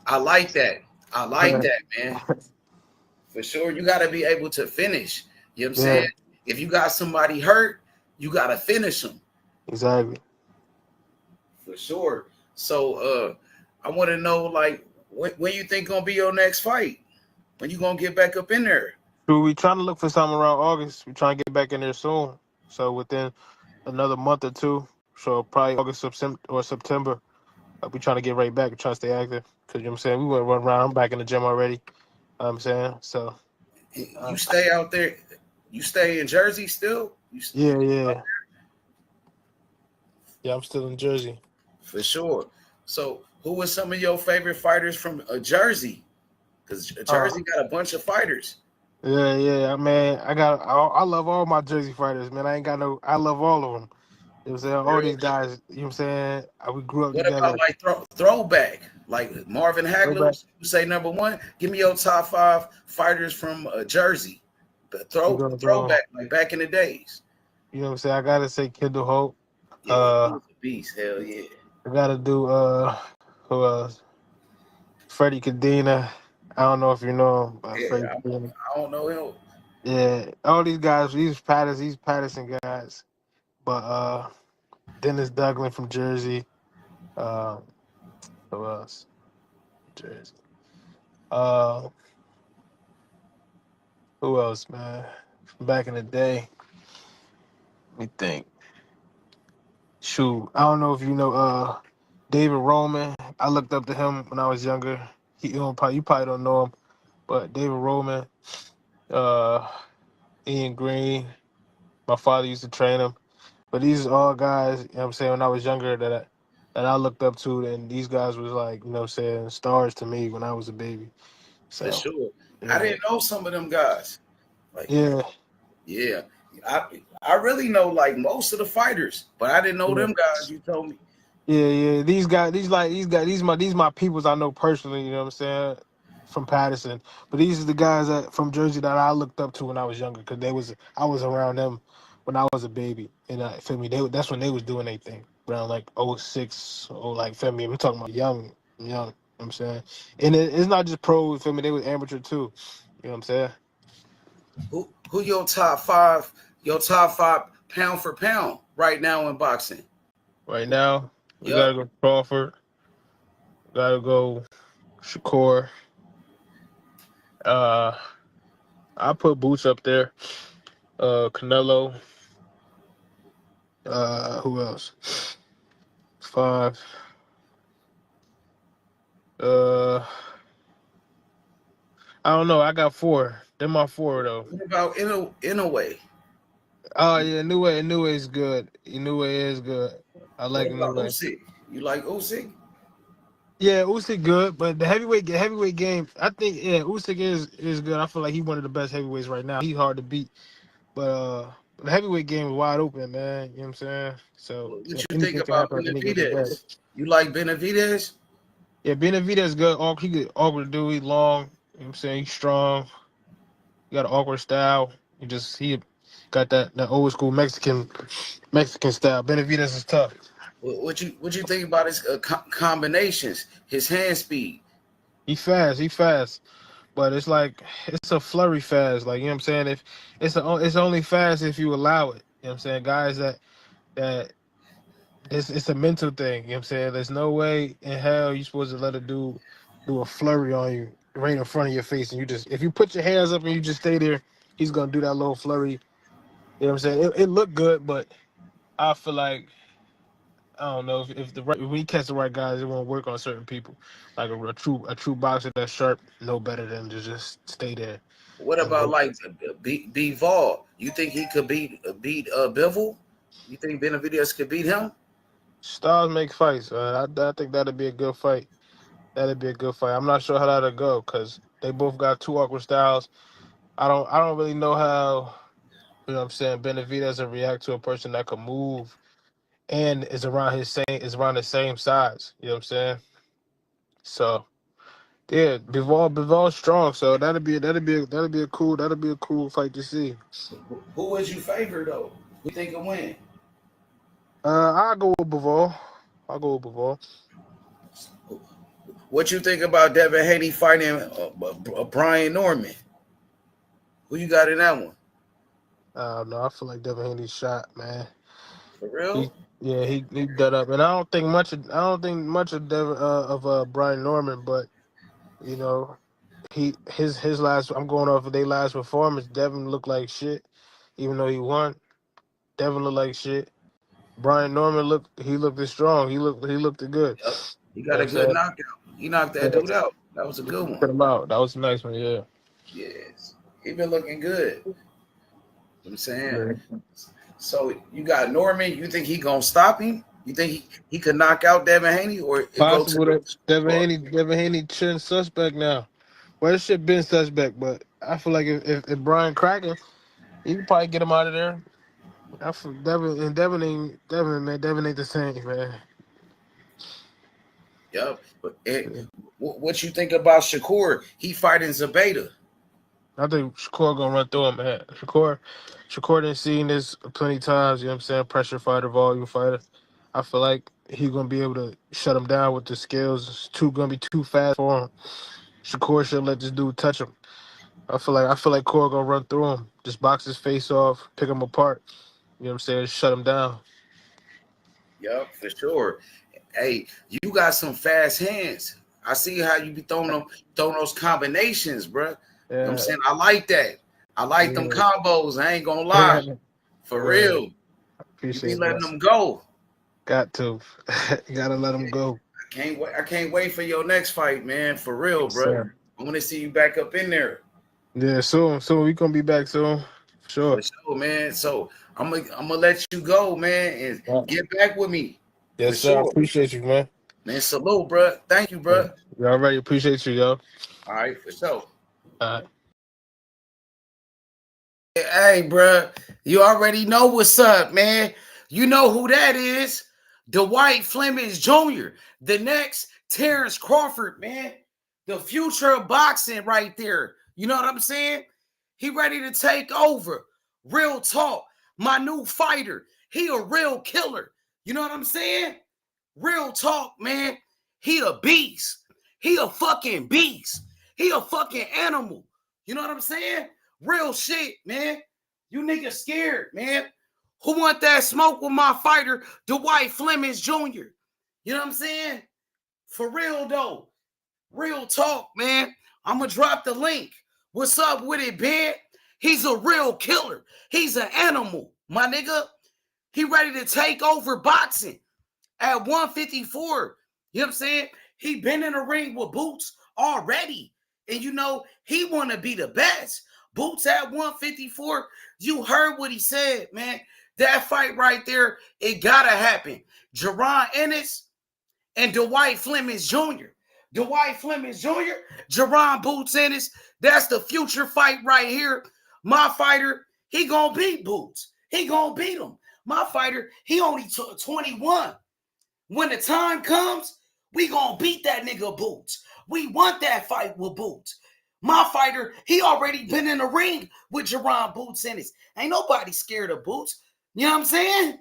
I like that. I like that, man. For sure, you got to be able to finish. You know what I'm saying? If you got somebody hurt, you got to finish them. Exactly. For sure. So, I want to know, like, when you think gonna be your next fight? When you gonna get back up in there? So we trying to look for something around August. We trying to get back in there soon. So within another month or two. So probably August or September. We trying to get right back and try to stay active. Because, you know what I'm saying, we went run around. I'm back in the gym already. You know what I'm saying? So. You stay out there. You stay in Jersey still? Yeah, I'm still in Jersey. For sure. So who was some of your favorite fighters from Jersey? Because Jersey got a bunch of fighters. Yeah, man. I love all my Jersey fighters, man. I love all of them. You know what I'm saying? All these guys, you know what I'm saying? We grew up What together. about like throwback? Like Marvin Hagler, you say number one? Give me your top 5 fighters from Jersey. Throwback, like back in the days. You know what I'm saying? I gotta say Kendall Holt. Yeah, he was a beast. Hell yeah. I gotta do who else? Freddie Cadena. I don't know if you know him. I don't know him. Yeah, all these guys, these Patterson guys. But Dennis Douglas from Jersey. Uh, who else? Jersey. Uh, who else, man? From back in the day. Let me think. Shoot, I don't know if you know David Roman. I looked up to him when I was younger. You probably don't know him, but David Roman, uh, Ian Green. My father used to train him. But these are all guys, you know what I'm saying, when I was younger that I looked up to, and these guys was like, you know what I'm saying, stars to me when I was a baby. For So sure. I yeah. didn't know some of them guys. Like, Yeah. yeah. I really know like most of the fighters, but I didn't know Yeah. them guys you told me. Yeah. These my peoples I know personally, you know what I'm saying, from Patterson. But these are the guys that from Jersey that I looked up to when I was younger, because I was around them when I was a baby. And feel me, that's when they was doing their thing. Around like '06, or like feel me, I'm talking about young, you know what I'm saying? And it's not just pro, feel me, they was amateur too. You know what I'm saying? Who your top five pound for pound right now in boxing? Right now, we Yep. gotta go Crawford, gotta go Shakur. I put Boots up there. Canelo. Who else? Five. Uh, I don't know. I got four. They're my four though. What about in a way? Oh yeah, Inoue is good. Inoue is good. I What like about Inoue. Usyk? You like Usyk? Yeah, Usyk good, but the heavyweight game, I think Usyk is good. I feel like he's one of the best heavyweights right now. He's hard to beat, but the heavyweight game is wide open, man. You know what I'm saying? So What you think anything can about happen on any given day. Benavidez? You like Benavidez? Yeah, Benavidez good. He good awkward dude. He long. You know what I'm saying? He's strong. He got an awkward style. He got that old school Mexican style. Benavidez is tough. What you think about his combinations? His hand speed. He fast. But it's like it's a flurry fast. Like, you know what I'm saying? If it's only fast if you allow it. You know what I'm saying? Guys that it's a mental thing, you know what I'm saying? There's no way in hell you're supposed to let a dude do a flurry on you right in front of your face, and if you put your hands up and you just stay there, he's gonna do that little flurry. You know what I'm saying? It looked good, but I feel like I don't know if we catch the right guys, it won't work on certain people. Like a true boxer that's sharp, no better than to just stay there What and about work. like Bivol? You think he could beat Bivol? You think Benavidez could beat him? Styles make fights. I think that'd be a good fight. That'd be a good fight. I'm not sure how that'll go because they both got two awkward styles. I don't really know how, you know what I'm saying, Benavidez will react to a person that can move and is around the same size. You know what I'm saying? So yeah, Bivol's strong, so that'd be a cool fight to see. Who would you favor though? Who you think will win? I'll go with Bivol. I'll go with Bivol. What you think about Devin Haney fighting Brian Norman? Who you got in that one? I don't know. I feel like Devin Haney's shot, man. For He real? he got up, and I don't think much of Brian Norman, but you know, his last. I'm going off of their last performance. Devin looked like shit, even though he won. Devin looked like shit. Brian Norman looked strong. He looked good. Yep. He You know what got a I'm good saying? knockout. He knocked that Yeah. dude out. That was a good one. Put him out. That was a nice one. Yeah. Yes. He been looking good. You know what I'm saying? Yeah. So you got Norman. You think he gonna stop him? You think he could knock out Devin Haney or it go to Possible the that Devin Haney chin suspect now. Well, this shit been suspect, but I feel like if Brian cracking, he could probably get him out of there. I feel Devin ain't the same, man. Yep. But what you think about Shakur? He fighting Zabeta. I think Shakur gonna run through him, man. Shakur done seen this plenty times, you know what I'm saying? Pressure fighter, volume fighter. I feel like he gonna be able to shut him down with the skills. It's gonna be too fast for him. Shakur should let this dude touch him. I feel like Core gonna run through him, just box his face off, pick him apart. You know what I'm saying? Shut him down. Yep, for sure. Hey, you got some fast hands. I see how you be throwing those combinations, bro. You know what I'm Yeah, saying? I like that. I like them yeah, combos. I ain't gonna lie. For yeah. real. You be Appreciate letting that. them go. Got to. You gotta let him go. I can't wait for your next fight, man. For real, Yes, bro. sir. I want to see you back up in there. Yeah, soon. Soon we gonna be back soon. For For sure. sure, man. So I'm gonna let you go, man, and Yeah. get back with me. For Yes, sir. I sure. appreciate you, man. Man, salute, bro. Thank you, bro. You already appreciate you, yo. All right, for sure. All right. Hey, bro, you already know what's up, man. You know who that is. Dwyke Flemmings Jr., the next Terence Crawford, man. The future of boxing right there. You know what I'm saying? He ready to take over. Real talk. My new fighter. He a real killer. You know what I'm saying? Real talk, man. He a beast. He a fucking beast. He a fucking animal. You know what I'm saying? Real shit, man. You niggas scared, man. Who want that smoke with my fighter, Dwyke Flemmings Jr.? You know what I'm saying? For real, though. Real talk, man. I'm going to drop the link. What's up with it, Ben? He's a real killer. He's an animal, my nigga. He ready to take over boxing at 154. You know what I'm saying? He been in the ring with Boots already. And you know, he want to be the best. Boots at 154. You heard what he said, man. That fight right there, it got to happen. Jerron Ennis and Dwyke Flemmings Jr. Dwyke Flemmings Jr., Jerron Boots Ennis. That's the future fight right here. My fighter, he going to beat Boots. He going to beat him. My fighter, he only took 21. When the time comes, we gonna beat that nigga Boots. We want that fight with Boots. My fighter, he already been in the ring with Jerron Boots Ennis. Ain't nobody scared of Boots. You know what I'm saying?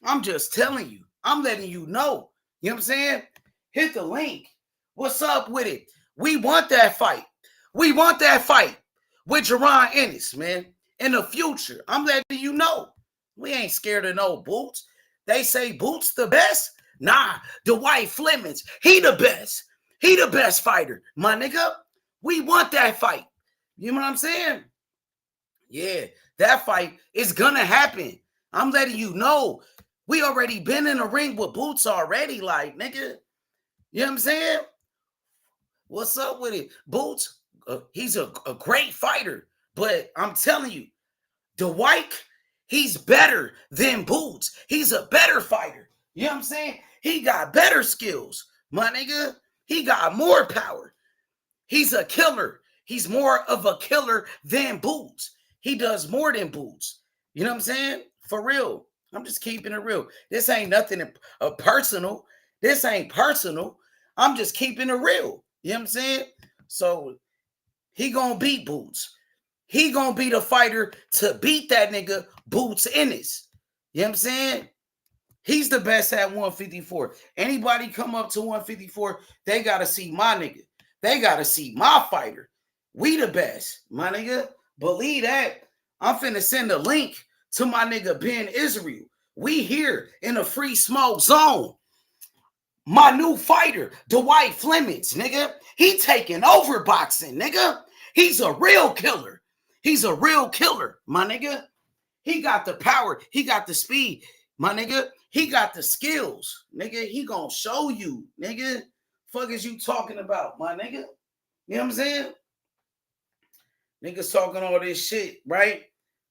I'm just telling you. I'm letting you know. You know what I'm saying? Hit the link. What's up with it? We want that fight. We want that fight with Jerron Ennis, man. In the future, I'm letting you know. We ain't scared of no Boots. They say Boots the best. Nah, Dwyke Flemmings, he the best. He the best fighter, my nigga. We want that fight. You know what I'm saying? Yeah, that fight is gonna happen. I'm letting you know. We already been in the ring with Boots already, like, nigga. You know what I'm saying? What's up with it? Boots, he's a great fighter. But I'm telling you, Dwyke, he's better than Boots. He's a better fighter. You know what I'm saying? He got better skills, my nigga. He got more power. He's a killer. He's more of a killer than Boots. He does more than Boots. You know what I'm saying? For real. I'm just keeping it real. This ain't nothing personal. This ain't personal. I'm just keeping it real. You know what I'm saying? So he gonna beat Boots. He gonna be the fighter to beat that nigga Boots Ennis. You know what I'm saying? He's the best at 154. Anybody come up to 154, they got to see my nigga. They got to see my fighter. We the best, my nigga. Believe that. I'm finna send a link to my nigga Ben Israel. We here in a free smoke zone. My new fighter, Dwyke Flemmings, nigga. He taking over boxing, nigga. He's a real killer. He's a real killer, my nigga. He got the power. He got the speed, my nigga. He got the skills, nigga. He gonna show you, nigga. Fuck is you talking about, my nigga? You know what I'm saying? Niggas talking all this shit, right?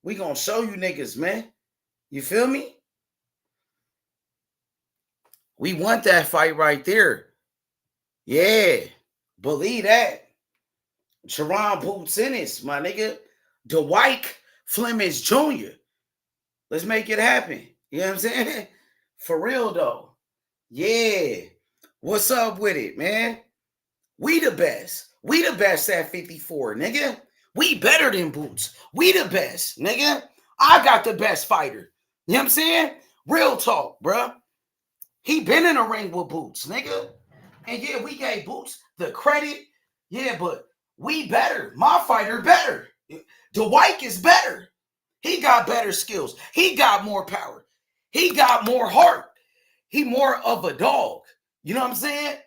We gonna show you niggas, man. You feel me? We want that fight right there. Yeah. Believe that. Jerron Boots Ennis, my nigga. Dwyke Flemmings Jr. Let's make it happen. You know what I'm saying? For real, though. Yeah. What's up with it, man? We the best. We the best at 54, nigga. We better than Boots. We the best, nigga. I got the best fighter. You know what I'm saying? Real talk, bro. He been in a ring with Boots, nigga. And yeah, we gave Boots the credit. Yeah, but We better. My fighter better. Dwyke is better. He got better skills. He got more power. He got more heart. He more of a dog. You know what I'm saying?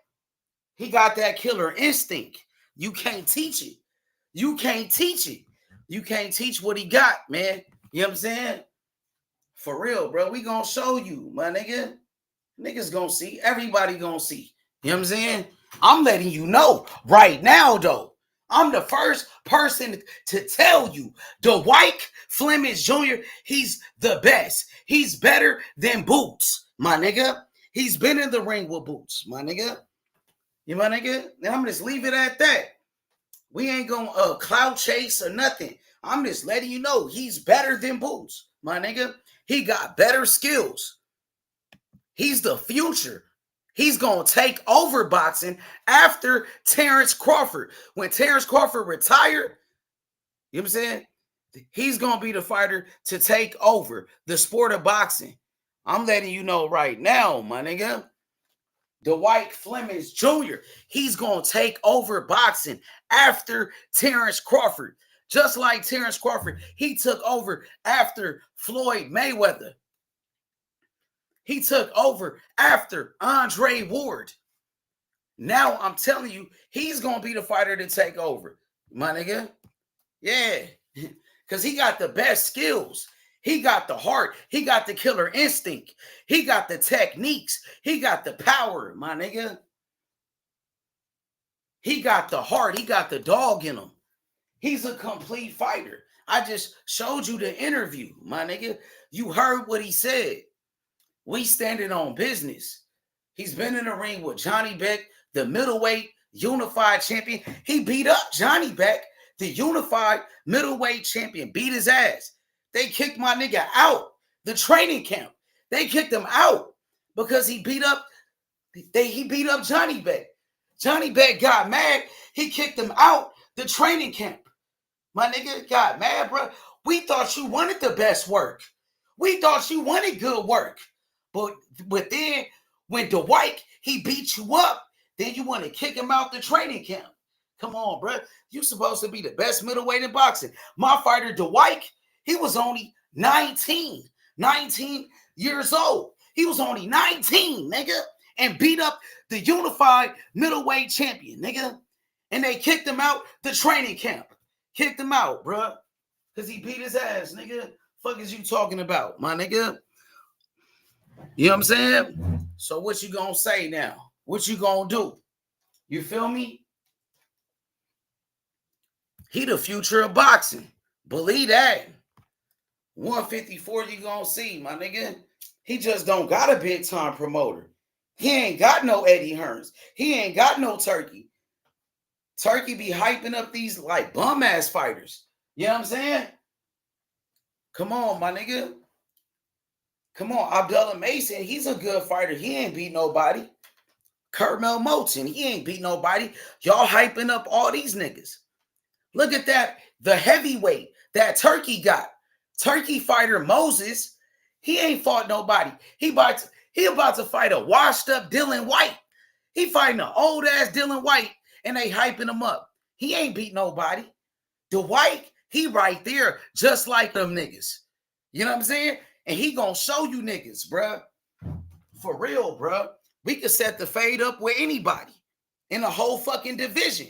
He got that killer instinct. You can't teach it. You can't teach it. You can't teach what he got, man. You know what I'm saying? For real, bro. We gonna show you, my nigga. Niggas gonna see. Everybody gonna see. You know what I'm saying? I'm letting you know right now, though. I'm the first person to tell you, Dwyke Flemmings Jr., he's the best. He's better than Boots, my nigga. He's been in the ring with Boots, my nigga. You my nigga? And I'm just leave it at that. We ain't gonna clout chase or nothing. I'm just letting you know he's better than Boots, my nigga. He got better skills. He's the future. He's going to take over boxing after Terence Crawford. When Terence Crawford retired, you know what I'm saying? He's going to be the fighter to take over the sport of boxing. I'm letting you know right now, my nigga. Dwyke Flemmings Jr., he's going to take over boxing after Terence Crawford. Just like Terence Crawford, he took over after Floyd Mayweather. He took over after Andre Ward. Now I'm telling you, he's going to be the fighter to take over, my nigga. Yeah, because he got the best skills. He got the heart. He got the killer instinct. He got the techniques. He got the power, my nigga. He got the heart. He got the dog in him. He's a complete fighter. I just showed you the interview, my nigga. You heard what he said. We standing on business. He's been in the ring with Johnny Beck, the middleweight unified champion. He beat up Johnny Beck, the unified middleweight champion. Beat his ass. They kicked my nigga out the training camp. They kicked him out because he beat up Johnny Beck. Johnny Beck got mad. He kicked him out the training camp. My nigga got mad, bro. We thought you wanted the best work. We thought you wanted good work. But then when Dwyke, he beat you up, then you want to kick him out the training camp. Come on, bro. You supposed to be the best middleweight in boxing. My fighter, Dwyke, he was only 19 years old. He was only 19, nigga, and beat up the unified middleweight champion, nigga. And they kicked him out the training camp. Kicked him out, bro, because he beat his ass, nigga. Fuck is you talking about, my nigga? You know what I'm saying? So what you gonna say now? What you gonna do? You feel me? He the future of boxing. Believe that. 154 you gonna see, my nigga. He just don't got a big time promoter. He ain't got no Eddie Hearns. He ain't got no Turkey. Turkey be hyping up these like bum ass fighters. You know what I'm saying? Come on, my nigga. Come on, Abdullah Mason, he's a good fighter. He ain't beat nobody. Kermel Moulton, he ain't beat nobody. Y'all hyping up all these niggas. Look at that, the heavyweight that Turkey got. Turkey fighter Moses, he ain't fought nobody. He about to fight a washed up Dylan White. He fighting an old ass Dylan White, and they hyping him up. He ain't beat nobody. Dwyke, he right there, just like them niggas. You know what I'm saying? And he gonna show you niggas, bruh. For real, bruh. We could set the fade up with anybody in the whole fucking division.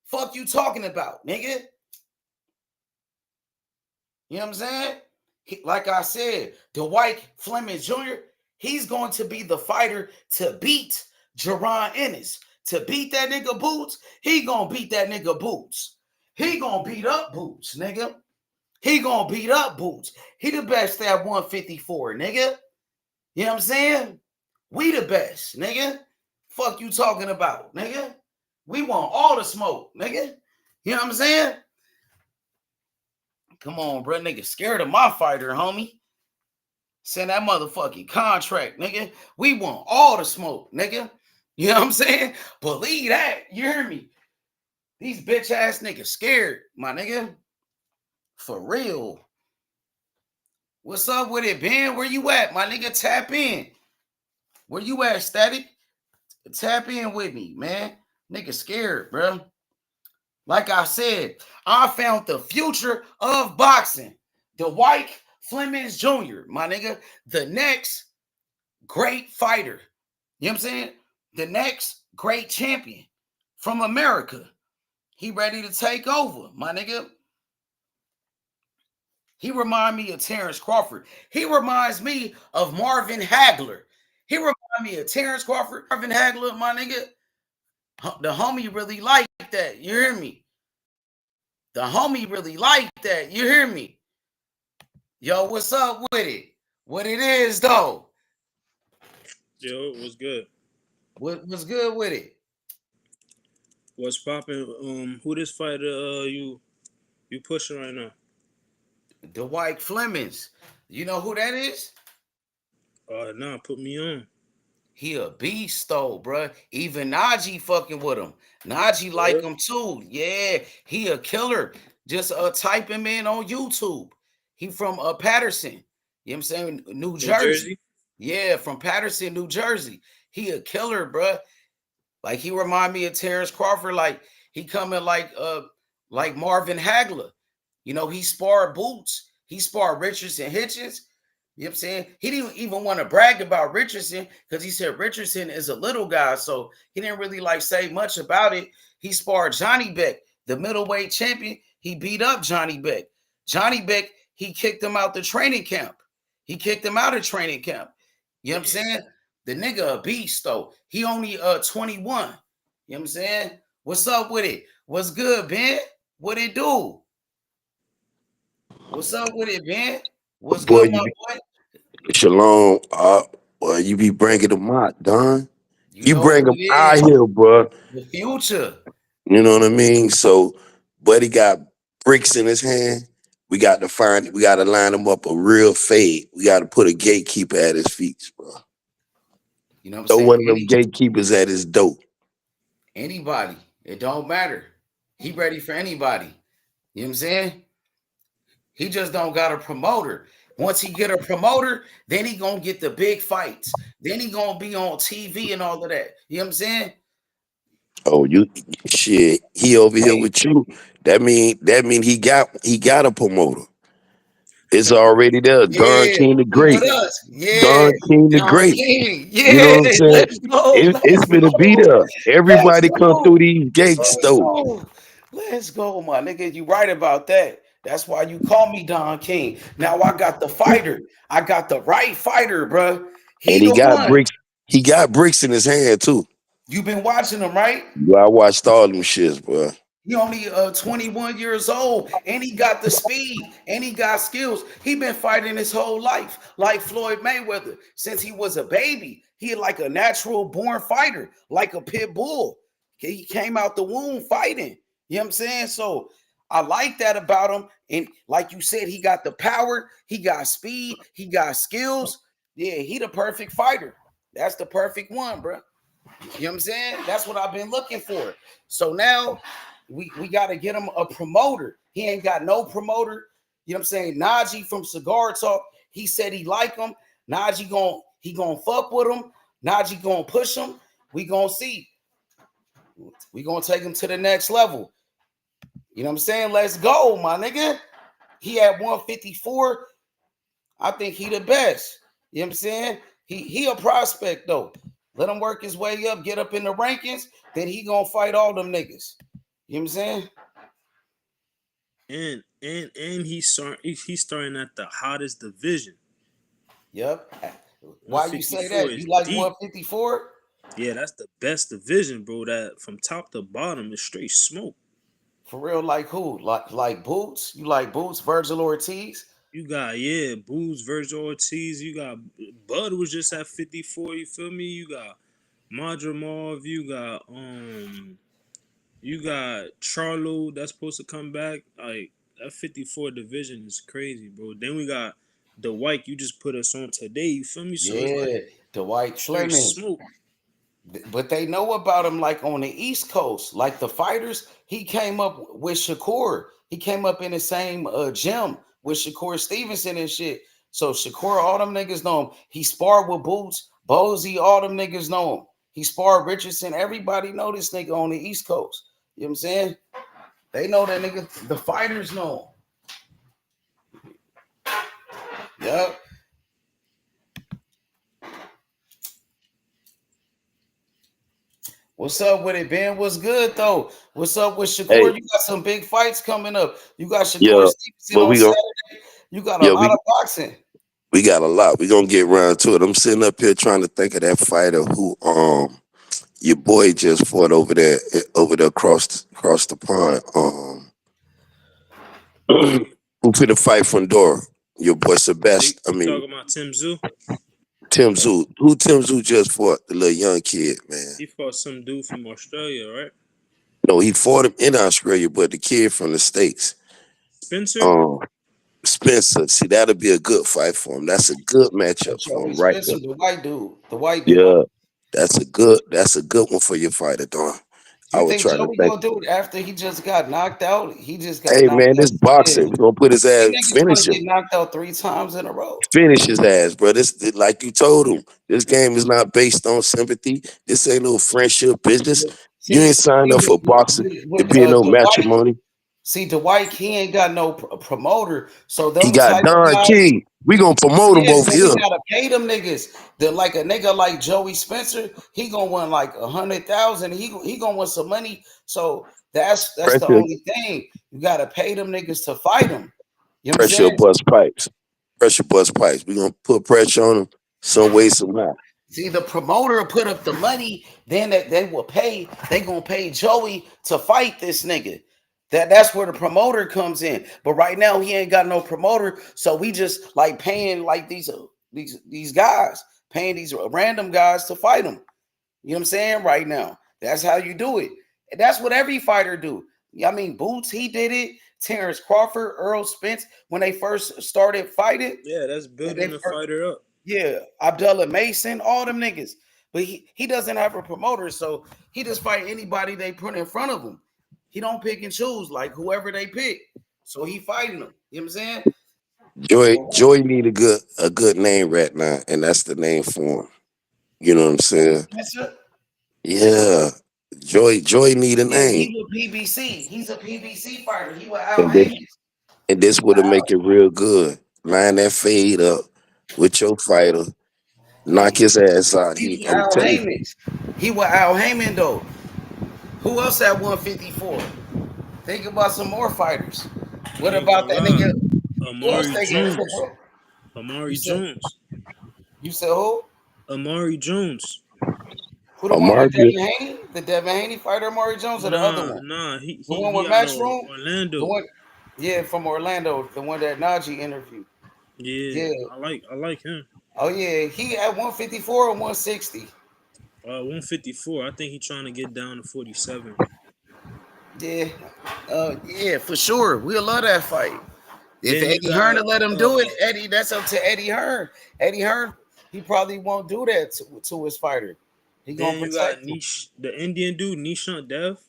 Fuck you talking about, nigga. You know what I'm saying? Like I said, Dwyke Flemmings Jr., he's going to be the fighter to beat Jaron Ennis. To beat that nigga Boots, he gonna beat that nigga Boots. He gonna beat up Boots, nigga. He gonna beat up Boots. He the best at 154, nigga. You know what I'm saying? We the best, nigga. Fuck you talking about, nigga. We want all the smoke, nigga. You know what I'm saying? Come on, bro. Nigga scared of my fighter, homie. Send that motherfucking contract, nigga. We want all the smoke, nigga. You know what I'm saying? Believe that. You hear me? These bitch ass niggas scared, my nigga. For real. What's up with it, Ben? Where you at, my nigga? Tap in. Where you at, Static? Tap in with me, man. Nigga scared, bro. Like I said, I found the future of boxing. Dwyke Flemmings Jr., my nigga, the next great fighter. You know what I'm saying? The next great champion from America. He ready to take over, my nigga. He remind me of Terence Crawford. He reminds me of Marvin Hagler. He remind me of Terence Crawford, Marvin Hagler, my nigga. The homie really like that. You hear me? The homie really like that. You hear me? Yo, what's up with it? What it is, though? Yo, what's good? What's good with it? What's popping? Who this fighter you pushing right now? Dwyke Flemmings. You know who that is? Nah, put me on. He a beast though, bruh. Even Najee fucking with him. Najee like him too. Yeah, he a killer. Just type him in on YouTube. He from Patterson. You know what I'm saying? New Jersey. Yeah, from Patterson, New Jersey. He a killer, bruh. Like he remind me of Terence Crawford. Like he coming like Marvin Hagler. You know, he sparred Boots. He sparred Richardson Hitchens. You know what I'm saying? He didn't even want to brag about Richardson because he said Richardson is a little guy. So he didn't really like say much about it. He sparred Johnny Beck, the middleweight champion. He beat up Johnny Beck. Johnny Beck, he kicked him out the training camp. He kicked him out of training camp. You know what I'm saying? The nigga a beast though. He only 21. You know what I'm saying? What's up with it? What's good, Ben? What it do? What's up with it, Ben? What's Boy, good, my boy? Shalom. Boy, you be bringing them out, Don. You You know bring who them it out is. here, bro. The future. You know what I mean? So, buddy got bricks in his hand. We got to line him up a real fade. We got to put a gatekeeper at his feet, bro. You know what I'm Throw saying? one of them gatekeepers at his door. Anybody. It don't matter. He ready for anybody. You know what I'm saying? He just don't got a promoter. Once he get a promoter, then he gonna get the big fights. Then he gonna be on TV and all of that. You know what I'm saying? Oh, you shit. He over here Hey, with you. That mean he got a promoter. It's already there. Don yeah, King the he with Great. us. Yeah, Don King the Don Great. King. You know Yeah, what I'm saying? let's go. It's Let's been a beat go. up. Let's Everybody come go. through these gates Let's though. go. Let's go, my nigga. You right about that. That's why you call me Don King. Now I got the fighter. I got the right fighter, bro. He And he the got one. bricks. He got bricks in his hand too. You been watching him, right? Bro, I watched all them shits, bro. He only 21 years old, and he got the speed, and he got skills. He been fighting his whole life, like Floyd Mayweather, since he was a baby. He like a natural born fighter, like a pit bull. He came out the womb fighting. You know what I'm saying? So I like that about him. And like you said, he got the power, he got speed, he got skills. Yeah, he the perfect fighter. That's the perfect one, bro. You know what I'm saying? That's what I've been looking for. So now we got to get him a promoter. He ain't got no promoter. You know what I'm saying? Najee from Cigar Talk, he said he like him. Najee gonna fuck with him. Najee gonna push him. We gonna see. We gonna take him to the next level. You know what I'm saying? Let's go, my nigga. He at 154. I think he the best. You know what I'm saying? He a prospect though. Let him work his way up, get up in the rankings, then he gonna fight all them niggas. You know what I'm saying? And he's starting at the hottest division. Yep. Why you say 154 that? You is like deep. 154? Yeah, that's the best division, bro. That from top to bottom is straight smoke. For real, like who? Like Boots? You like Boots, Virgil Ortiz? You got Boots, Virgil Ortiz. You got Bud was just at 54. You feel me? You got Madrimov. You got Charlo that's supposed to come back. Like that 54 division is crazy, bro. Then we got Dwyke. You just put us on today. You feel me? So it's Yeah, like Dwyke straight Flemmings. smoke. But they know about him like on the East Coast. Like the fighters, he came up with Shakur. He came up in the same gym with Shakur Stevenson and shit. So Shakur, all them niggas know him. He sparred with Boots, Bozy, all them niggas know him. He sparred Richardson. Everybody know this nigga on the East Coast. You know what I'm saying? They know that nigga. The fighters know. Yep. What's up with it, Ben? What's good though? What's up with Hey, Shakur? You got some big fights coming up. You got Shakur yeah, Stevenson but on we gon' Saturday. You got a yeah lot of boxing. we got a lot. We gonna get around to it. I'm sitting up here trying to think of that fighter who your boy just fought over there across the pond. Who fit a fight from Dora? Your boy Sebastian. I You mean talking about Tim Zoo? Tim Zoo. Who Tim Zoo just fought? The little young kid, man. He fought some dude from Australia, right? No, he fought him in Australia, but the kid from the States. Spencer? Um Spencer. See, that'll be a good fight for him. That's a good matchup for Joey him right Spencer, there. the white dude. The white dude. Yeah. That's a good one for your fighter, Don. I You would think try to Joey think. gonna do it after he just got knocked out? He just got Hey knocked man, out. this Yeah. boxing. We're gonna put his See, ass, niggas want finish to him. get knocked out 3 times in a row. Finish his ass, bro. This like you told him. This game is not based on sympathy. This ain't no friendship business. You ain't signed up for boxing to be in no Dwight, matrimony. see, Dwight, he ain't got no promoter. So He them got type of Don guys, King. We gonna promote him yeah, over so he here. gotta pay them niggas. Like a nigga like Joey Spencer, he gonna win like 100,000. He gonna win some money. So that's the Pressure, only thing. You gotta pay them niggas to fight him. You know what I'm pressure saying? bust pipes. Pressure bust pipes. We gonna put pressure on him some way, somehow. See, the promoter will put up the money, then they will pay. They gonna pay Joey to fight this nigga. That's where the promoter comes in. But right now he ain't got no promoter, so we just like paying like these guys, paying these random guys to fight him. You know what I'm saying? Right now, that's how you do it. And that's what every fighter do. I mean, Boots, he did it. Terence Crawford, Earl Spence, when they first started fighting, Yeah, that's building the fighter up. yeah, Abdullah Mason, all them niggas. But he doesn't have a promoter, so he just fight anybody they put in front of him. He don't pick and choose, like whoever they pick. So he fighting them. You know what I'm saying? Joy need a good name right now, and that's the name for him. You know what I'm saying? Spencer? Yeah. Joy need a Yeah, name. he's a PBC. He's a PBC fighter. He was Al And this Haynes. and this would have make it real good. Line that fade up with your fighter. Knock his ass out. He was I'm Al telling you, Heyman. He was Al Heyman though. Who else at 154? Think about some more fighters. What I ain't about gonna that lie. nigga? Who else Amari taking it? Jones. You Amari said Jones. you said who? Amari Jones. Who the one Omar with good. Devin Haney? The Devin Haney fighter, Amari Jones, or the other one? Nah. The one He with out of Matchroom? The Orlando. one, yeah, from Orlando. The one that Najee interviewed. Yeah, Yeah. I like him. Oh yeah, he at 154 or 160. 154. I think he's trying to get down to 47. Yeah. Yeah, for sure. We'll love that fight. If Then you Eddie Hearn got to let him do it, Eddie, that's up to Eddie Hearn. Eddie Hearn, he probably won't do that to his fighter. He gonna then you got protect him. the Indian dude, Nishant Dev.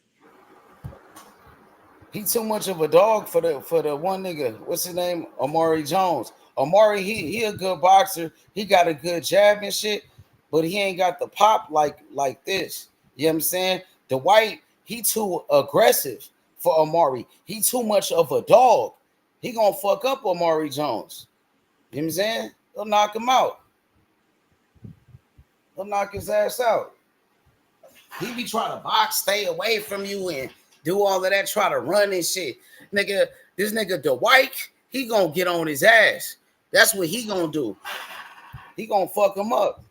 He too much of a dog for the one nigga. What's his name? Amari Jones. Amari, he a good boxer. He got a good jab and shit, but he ain't got the pop like this. You know what I'm saying? The white, he too aggressive for Amari. He too much of a dog. He gonna fuck up Amari Jones. You know what I'm saying? He'll knock him out. He'll knock his ass out. He be trying to box, stay away from you, and do all of that, try to run and shit. Nigga, this nigga Dwyke, he gonna get on his ass. That's what he gonna do. He gonna fuck him up.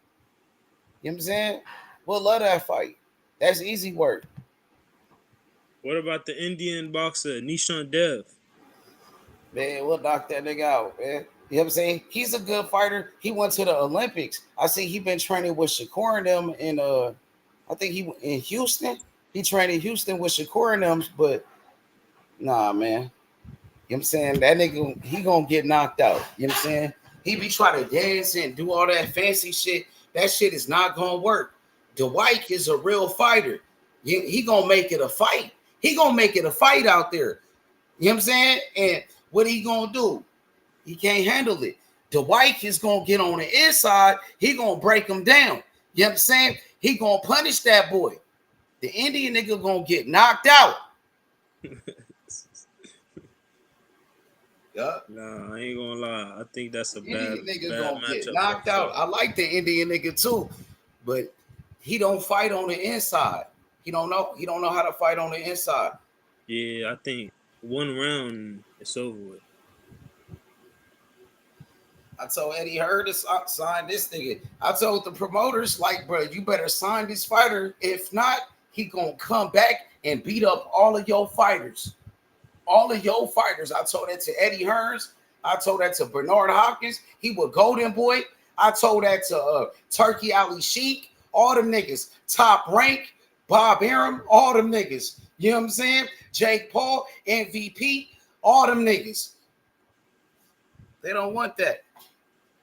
You know what I'm saying? We'll love that fight. That's easy work. What about the Indian boxer, Nishant Dev? Man, we'll knock that nigga out, man. You know what I'm saying? He's a good fighter. He went to the Olympics. I see he been training with Shakur and them in I think he in Houston. He trained in Houston with Shakur and them, but nah, man. You know what I'm saying? That nigga, he gonna get knocked out. You know what I'm saying? He be trying to dance and do all that fancy shit. That shit is not gonna work. Dwight is a real fighter. He gonna make it a fight. He gonna make it a fight out there. You know what I'm saying? And what he gonna do? He can't handle it. Dwight is gonna get on the inside. He gonna break him down. You know what I'm saying? He gonna punish that boy. The Indian nigga gonna get knocked out. Yup. Nah, I ain't gonna lie. I think that's a Indian nigga bad gonna get matchup for knocked out. fight. I like the Indian nigga too, but he don't fight on the inside. He don't know. He don't know how to fight on the inside. Yeah, I think one round it's over with. I told Eddie Heard to sign this nigga. I told the promoters, like, bro, you better sign this fighter. If not, he gonna come back and beat up all of your fighters. All of your fighters. I told that to Eddie Hearns. I told that to Bernard Hopkins. He was Golden Boy. I told that to Turkey Ali Sheik. All them niggas. Top Rank, Bob Arum, all them niggas. You know what I'm saying? Jake Paul, MVP, all them niggas. They don't want that.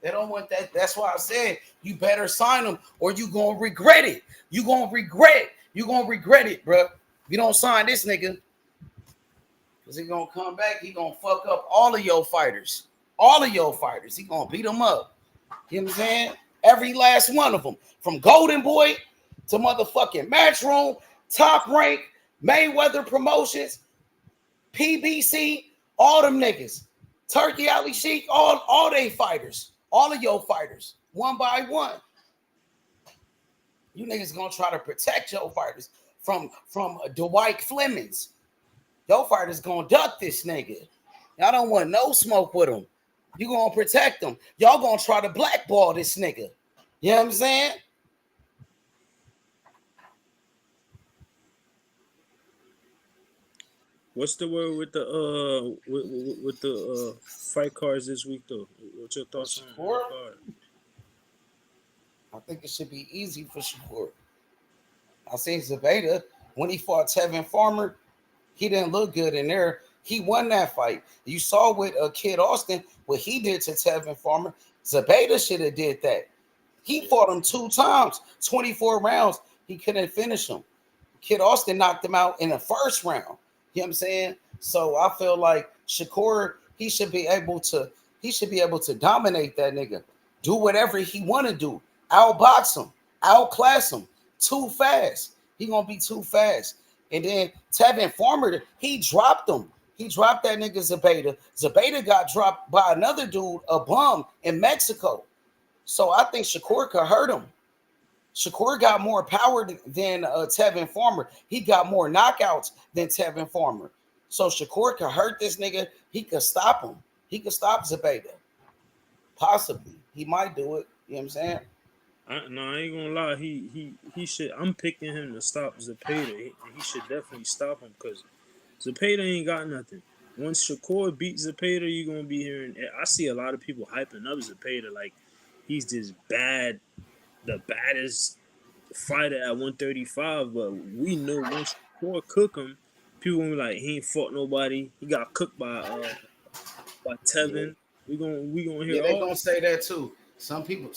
They don't want that. That's why I said you better sign them or you gonna regret it. You gonna regret it. You gonna regret it, bro. If you don't sign this nigga, because he gonna come back, he gonna fuck up all of your fighters. All of your fighters. He gonna beat them up. You know what I'm saying? Every last one of them. From Golden Boy to motherfucking Matchroom, Top Rank, Mayweather Promotions, PBC, all them niggas. Turkey Ali Sheik, all they fighters. All of your fighters, one by one. You niggas gonna try to protect your fighters from Dwyke Flemmings. Your fighters gonna duck this nigga. Y'all don't want no smoke with him. You gonna protect them. Y'all gonna try to blackball this nigga. You know what I'm saying? What's the word with the with the fight cards this week though? What's your thoughts on the card? I think it should be easy for Shakur. I seen Zabeda when he fought Tevin Farmer, he didn't look good in there. He won that fight. You saw with Kid Austin what he did to Tevin Farmer. Zabeda should have did that. He fought him 2 times, 24 rounds. He couldn't finish him. Kid Austin knocked him out in the first round. You know what I'm saying? So I feel like Shakur, he should be able to dominate that nigga. Do whatever he want to do. Outbox him, outclass him. Too fast. He gonna be too fast. And then Tevin Farmer, he dropped him. He dropped that nigga Zabeda. Zabeda got dropped by another dude, a bum in Mexico. So I think Shakur could hurt him. Shakur got more power than Tevin Farmer. He got more knockouts than Tevin Farmer. So Shakur could hurt this nigga. He could stop him. He could stop Zabeda. Possibly. He might do it. You know what I'm saying? No, I ain't gonna lie. He should. I'm picking him to stop Zepeda. He should definitely stop him because Zepeda ain't got nothing. Once Shakur beats Zepeda, you're gonna be hearing. I see a lot of people hyping up Zepeda like he's this bad, the baddest fighter at 135. But we know once Shakur cook him, people gonna be like he ain't fought nobody. He got cooked by Tevin. Yeah. We gonna hear. Yeah, they gonna say that too. Some people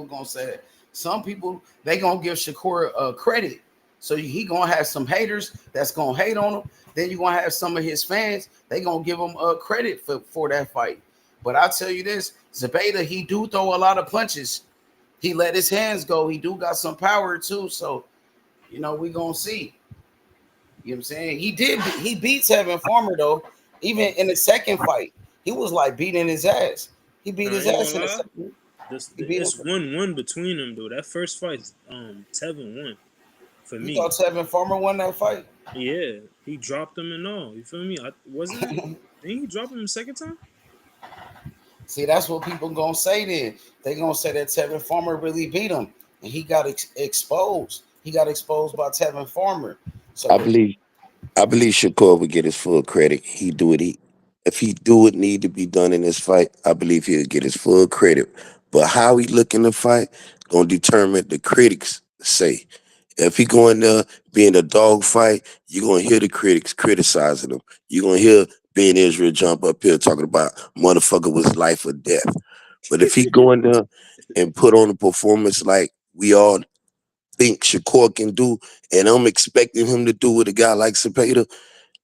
gonna say that. Some people they gonna give Shakur credit. So he gonna have some haters that's gonna hate on him. Then you gonna have some of his fans. They gonna give him credit for that fight. But I tell you this, Zabeda, he do throw a lot of punches. He let his hands go. He do got some power too. So you know we gonna see. You know what I'm saying? He beat Tevin Farmer though. Even in the second fight, he was like beating his ass. He beat his ass in the second. It's 1-1 between them though. That first fight, Tevin won. For me, you thought Tevin Farmer won that fight? Yeah, he dropped him and all. You feel me? Didn't he drop him the second time? See, that's what people gonna say. Then they gonna say that Tevin Farmer really beat him, and he got exposed. He got exposed by Tevin Farmer. So I believe Shakur would get his full credit. He do it. If he do what need to be done in this fight, I believe he'll get his full credit. But how he look in the fight gonna determine the critics say. If he going there being a dog fight, you're gonna hear the critics criticizing him. You're gonna hear Ben Israel jump up here talking about motherfucker was life or death. But if he going there and put on a performance like we all think Shakur can do, and I'm expecting him to do with a guy like Cepeda,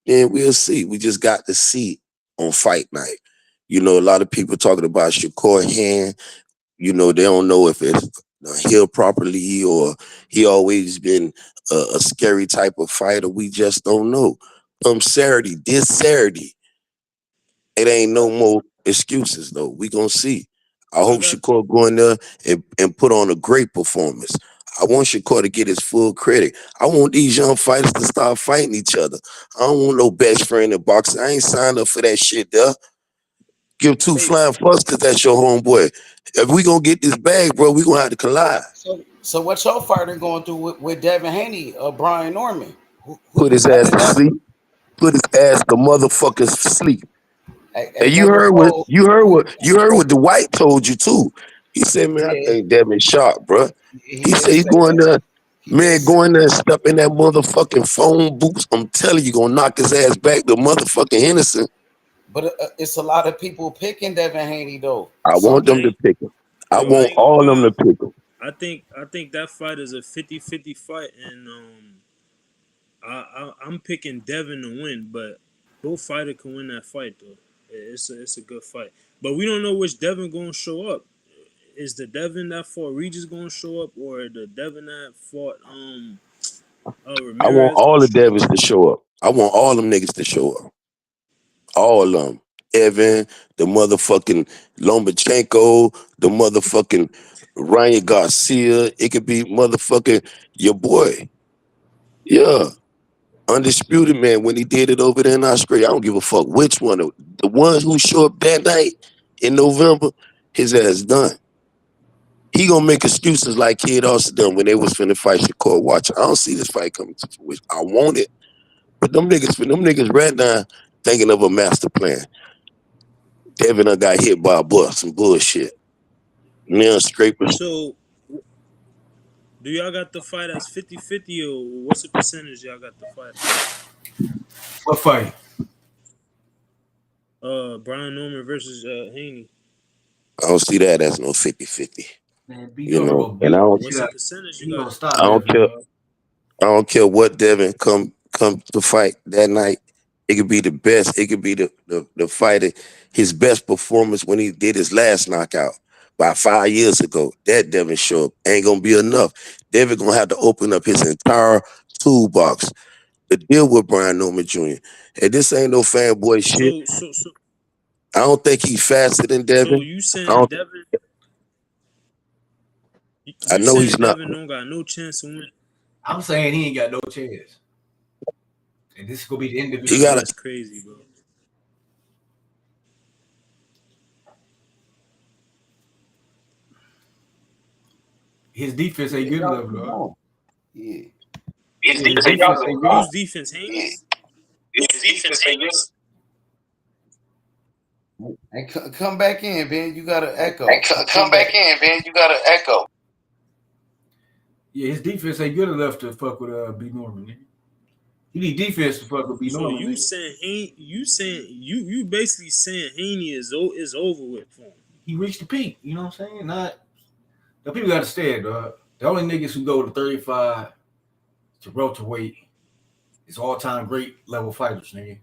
then we'll see. We just got to see on fight night. You know, a lot of people talking about Shakur hand. You know, they don't know if it's healed properly or he always been a scary type of fighter. We just don't know. This Saturday, It ain't no more excuses though. We gonna see. I I hope got Shakur go in there and put on a great performance. I want Shakur to get his full credit. I want these young fighters to start fighting each other. I don't want no best friend in boxing. I ain't signed up for that shit there. Give two hey, flying fucks because that's your homeboy. If we gonna get this bag, bro, we gonna have to collide. So what's your fighter going through with Devin Haney or Brian Norman? Put his ass to sleep. Put his ass to motherfuckers sleep. Hey, And you Devin heard what Foe, Dwight told you too. He said, man, I yeah, think Devin sharp, bro. he He said did he say going that. there, He did man, say going there and step in that motherfucking phone booth. I'm telling you, gonna knock his ass back to motherfucking Henderson. But it's a lot of people picking Devin Haney though. I Some want them I people. to ain't, pick him. I yo, I want ain't gonna all of them lie. to pick him. I think that fight is a 50-50 fight, and I'm picking Devin to win, but both fighter can win that fight though. It's a good fight, but we don't know which Devin gonna show up. Is the Devin that fought Regis gonna show up, or the Devin that fought I want Ramirez gonna all the show up? Devils to show up. I want all them niggas to show up. All of them. Evan, the motherfucking Lomachenko, the motherfucking Ryan Garcia. It could be motherfucking your boy. Yeah. Undisputed man when he did it over there in Australia. I don't give a fuck which one. The ones who show up that night in November, his ass done. He gonna make excuses like Kid Austin done when they was finna fight Shakur. Watch, I don't see this fight coming to fruition. I want it, but them niggas right now thinking of a master plan. Devin done got hit by a bus, some bullshit. Now scrapers. So, do y'all got the fight as 50-50, or what's the percentage y'all got the fight What fight? at? Brian Norman versus Haney. I don't see that as no 50-50. Man, B You Norman know, gonna and beat the What's shit the out. percentage you He got gonna it? stop I don't Devin, care. dog. I don't care what Devin come to fight that night. It could be the best. It could be the fighter, his best performance when he did his last knockout about 5 years ago. That Devin show up ain't gonna be enough. Devin gonna have to open up his entire toolbox to deal with Brian Norman Jr. And this ain't no fanboy shit. So I don't think he's faster than so Devin. you I saying don't. Devin? I You know saying he's not. Devin don't got no chance to win? I'm saying he ain't got no chance. And this is gonna be the end of his He Nah, got. career. that's crazy, bro. His defense ain't good enough, dog. Yeah. Yeah, his defense ain't good. Whose defense? Haney's? Hey, come back in, Ben. You got an Hey, echo. come Come back back. in, man. You got an echo. Yeah, his defense ain't good enough to fuck with B Norman. Nigga. He need defense to fuck with B So Norman, you nigga. saying you basically saying Haney is over with for him? He reached the peak. You know what I'm saying? Not the people gotta stand, dog. The only niggas who go to 35 to welterweight is all time great level fighters, nigga.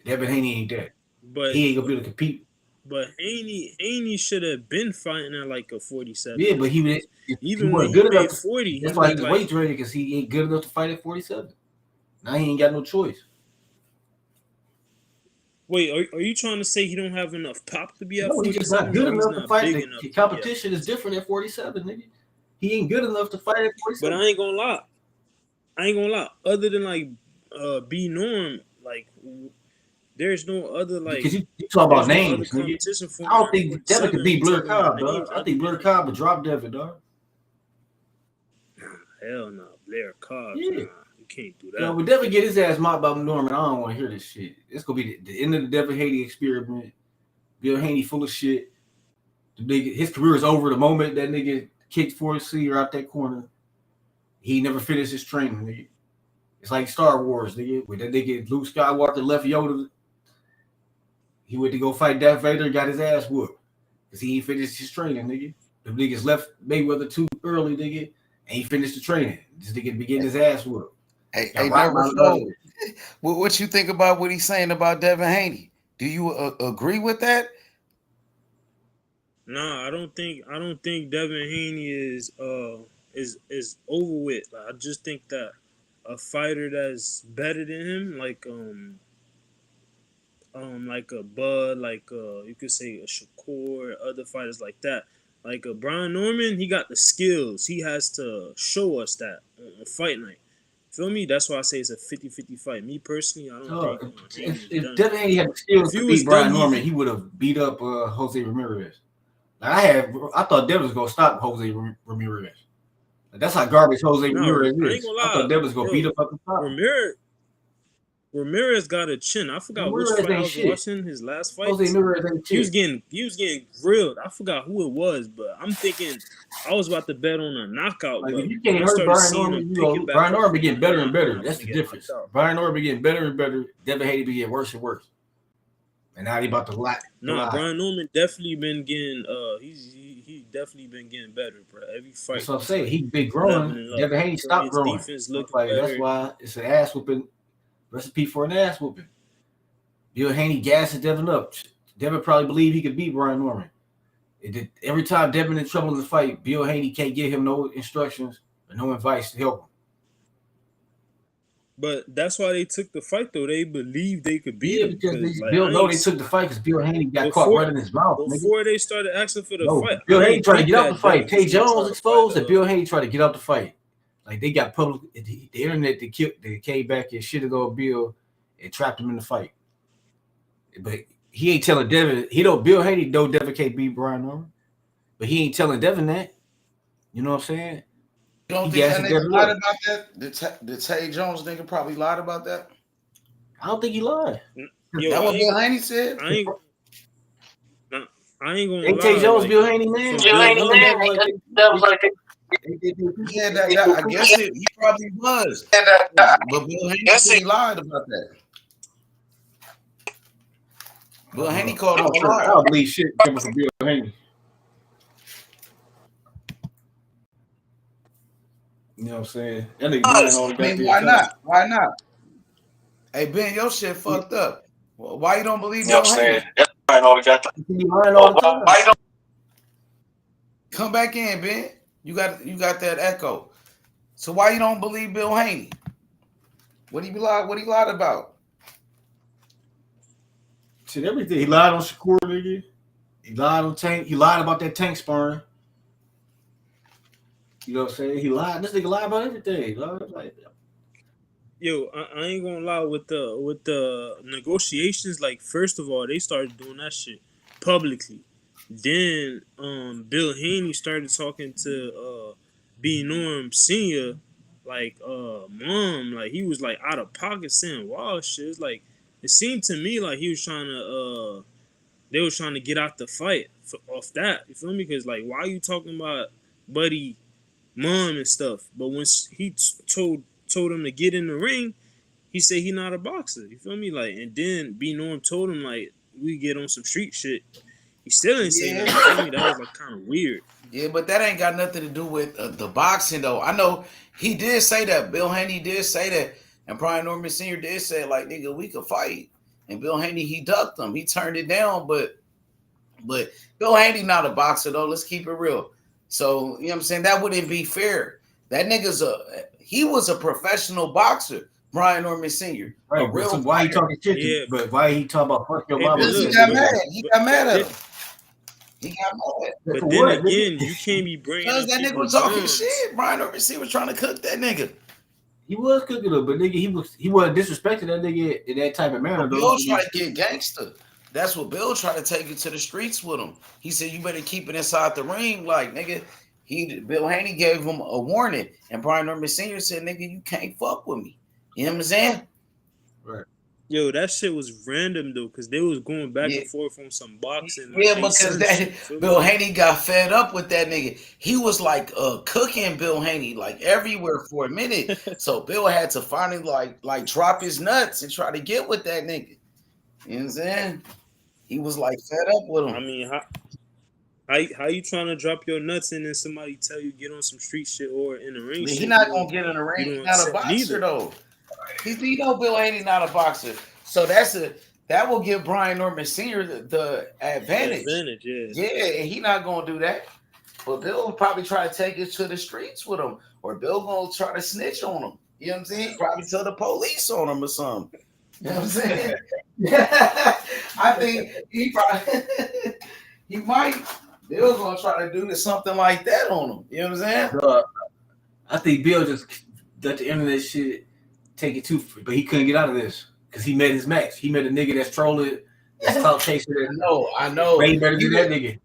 Devin Haney ain't that. But He ain't gonna be able to compete. but Haney should have been fighting at like a 47 Yeah, but because he even when wasn't he good enough. made 40, That's he why looked he's like. weight training because he ain't good enough to fight at 47. Now he ain't got no choice. Wait, are you trying to say he don't have enough pop to be at No, he's just not 47, good or he's enough to not fight. big The enough to be at competition is 47? different at 47, nigga. He ain't good enough to fight at But 47. I ain't gonna lie. Other than like B Norm, like there's no other Because you talk about there's no other names, nigga. competition for I him don't at think Devin 47 could when beat you Blur talking about Cobb, names dog. I other think Blur than Cobb would drop Devin, dog. hell no, Blair Cobb, nah, Yeah. you can't do Yo, that. when Devin get his ass mopped by Norman, I don't want to hear this shit. It's gonna be the end of the Devin Haney experiment. Bill Haney full of shit. The nigga, his career is over the moment that nigga kicked Forrest Sear out that corner. He never finished his training, nigga. It's like Star Wars, nigga. When that nigga Luke Skywalker left Yoda, he went to go fight Darth Vader, got his ass whooped. Because he ain't finished his training, nigga. The niggas left Mayweather too early, nigga, and he finished the training. This nigga be getting his ass whooped. Hey, Got rocked never by the flow. What you think about what he's saying about Devin Haney? Do you agree with that? Nah, I don't think Devin Haney is over with. Like, I just think that a fighter that's better than him, like like a Bud, like you could say a Shakur, other fighters like that. Like Brian Norman, he got the skills. He has to show us that on fight night. Feel me? That's why I say it's a 50-50 fight. Me personally, I don't think Haney is If done. Devin Haney had the skills If he to was beat Brian done, Norman, he would have beat up Jose Ramirez. Like I thought Devin was gonna stop Jose Ramirez. Like, that's how garbage Jose Ramirez I ain't is. gonna I thought lie, Devin was gonna bro. beat up the top. Ramirez got a chin. I forgot which Ramirez fight I ain't was shit. watching. His last fight. Jose Ramirez ain't shit. He was getting grilled. I forgot who it was, but I'm thinking I was about to bet on a knockout. Like but if you when can't I hurt started Brian seeing Norman, him you pick know it back Brian up, Norman be getting better I'm and like, better. I'm That's finna the get difference. knocked out. Brian Norman be getting better and better. Devin Haney be getting worse and worse. And now he about to lie. Nah, Brian Norman definitely been getting he definitely been getting better, bro. Every fight. That's what I'm he's saying. like He's been leveling growing. up. Devin Haney stopped His growing. defense looking Like better. that's why it's an ass whooping recipe for an ass whooping. Bill Haney gassing Devin up. Devin probably believed he could beat Brian Norman. Every time Devin in trouble in the fight, Bill Haney can't give him no instructions or no advice to help him. But that's why they took the fight, though. They believed they could beat him. Because Bill know they took the fight because Bill Haney got caught running his mouth. Before they started asking for the fight, Bill Haney tried to get out the fight. Tay Jones was exposed that Bill Haney tried to get out the fight. Like they got public, the internet they came back and shitted on Bill and trapped him in the fight. But he ain't telling Devin. Bill Haney know Devin can't beat Brian Norman, but he ain't telling Devin that. You know what I'm saying? You don't think that nigga lied about that? The Tay Jones nigga probably lied about that? I don't think he lied. That what Bill Haney said? I ain't gonna lie. Tay Jones, Bill Haney, man. Bill Haney, man. That was like yeah, I guess he probably was. But Bill Haney said he lied about that. Bill Haney called him a liar. I don't believe shit coming from Bill Haney. You know what I'm saying? That nigga why not? Why not? Hey Ben, your shit fucked up. Why you don't believe Bill Haney? Come back in, Ben. You got that echo. So why you don't believe Bill Haney? What he lied about? Shit, everything. He lied on Shakur, nigga. He lied on Tank. He lied about that Tank sparring. You know what I'm saying? He lied. This nigga lied about everything. Yo, I ain't gonna lie with the negotiations. Like, first of all, they started doing that shit publicly. Then Bill Haney started talking to B. Norm Sr. like mom, like he was like out of pocket saying wild shit. It's like it seemed to me like he was trying to they was trying to get out the fight off that. You feel me? Because like, why are you talking about Buddy mom and stuff? But when he told him to get in the ring, he said he not a boxer. You feel me? Like, and then B. Norm told him like we get on some street shit. He still ain't say nothing. You feel me? That was like kind of weird. Yeah, but that ain't got nothing to do with the boxing though. I know he did say that. Bill Haney did say that, and Brian Norman Sr. did say like, nigga, we could fight. And Bill Haney, he ducked him. He turned it down, but Bill Haney not a boxer though. Let's keep it real. So, you know what I'm saying? That wouldn't be fair. That nigga's he was a professional boxer, Brian Norman Sr. Right, a real so why he talking shit? Yeah. But why he talking about fuck your mama? He got mad. He got mad at him. He got mad. But then again, you can't be bringing because that nigga was talking shit. Brian Norman Sr. was trying to cook that nigga. He was cooking him, but nigga, he wasn't disrespecting that nigga in that type of manner. Bill tried to get gangster. That's what Bill tried to take it to the streets with him. He said, you better keep it inside the ring. Like, nigga, Bill Haney gave him a warning. And Brian Norman Sr. said, nigga, you can't fuck with me. You know what I'm saying? Right. Yo, that shit was random though, because they was going back and forth on some boxing. Yeah, because Bill Haney got fed up with that nigga. He was like cooking Bill Haney like everywhere for a minute. So Bill had to finally like drop his nuts and try to get with that nigga. You know what I'm saying? He was like fed up with him. I mean, how you trying to drop your nuts and then somebody tell you get on some street shit or in the ring? He's not gonna get in the ring. He's not a boxer though. You know Bill Haney not a boxer, so that will give Brian Norman Sr. the advantage. Yeah, and he not gonna do that. But Bill will probably try to take it to the streets with him, or Bill gonna try to snitch on him. You know what I'm saying? Probably tell the police on him or something. You know what I'm saying? I think he probably he might. They was gonna try to do something like that on him. You know what I'm saying? I think Bill just let the internet shit take it too, but he couldn't get out of this because he met his match. He met a nigga that's trolling, that's clout chasing. I know. Way better than that nigga.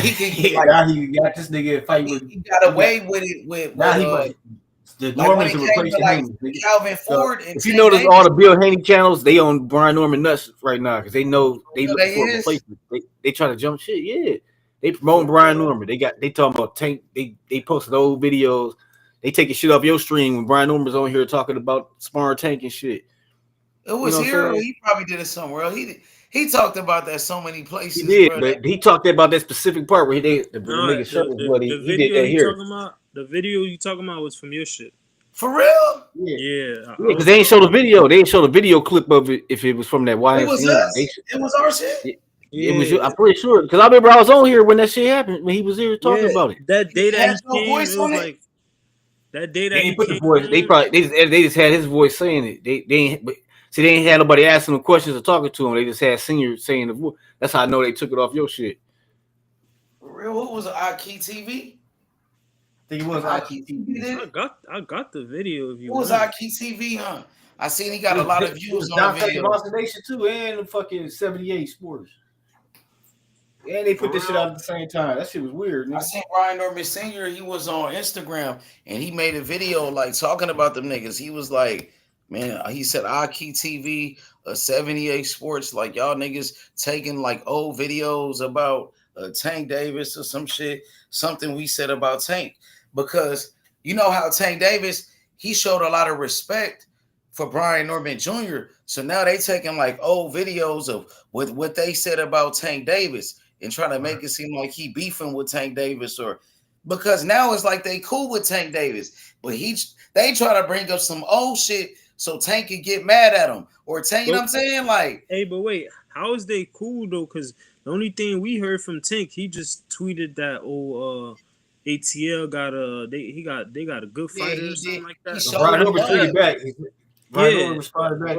He can like, now he got this nigga a fight with. He got away with it with. Now the Norman to replace Haney. Calvin Ford. If you notice, all the Bill Haney channels, they on Brian Norman nuts right now because they know they looking for a replacement. They try to jump shit. Yeah, they promoting Brian Norman. They talking about Tank. They posted old videos. They taking shit off your stream when Brian Norman's on here talking about sparring Tank and shit. It was here. He probably did it somewhere else. He talked about that so many places. He did, but he talked about that specific part where the nigga shirt was bloody. He did that here. The video you talking about was from your shit. For real? Yeah. Because they didn't show the video. They didn't show the video clip of it if it was from that YMCA. It was us. It was our shit. It was. I'm pretty sure because I remember I was on here when that shit happened when he was here talking about it. That day that he came, it was like that day that they he put came. The voice. They just had his voice saying it. They ain't had nobody asking them questions or talking to him. They just had Senior saying the voice. That's how I know they took it off your shit. For real? Who was it? Aki TV? I think it was Aki TV. I got the video of you. Who was Aki TV, huh? I seen he got a lot of views on the video. Boston Nation too, and the fucking 78 Sports. And they put this shit out at the same time. That shit was weird. I seen Brian Norman Sr. He was on Instagram and he made a video like talking about them niggas. He was like, man, he said Aki TV, 78 Sports, like y'all niggas taking like old videos about Tank Davis or some shit, something we said about Tank. Because you know how Tank Davis, he showed a lot of respect for Brian Norman Jr. So now they taking like old videos of what they said about Tank Davis and trying to make it seem like he beefing with Tank Davis, or because now it's like they cool with Tank Davis, but they try to bring up some old shit so Tank could get mad at him or Tank. You know what I'm saying? Like, hey, but wait, how is they cool though? Because the only thing we heard from Tank, he just tweeted that ATL got they got a good fighter or something like that. Brian Norman tweeted back. Brian Norman responded back.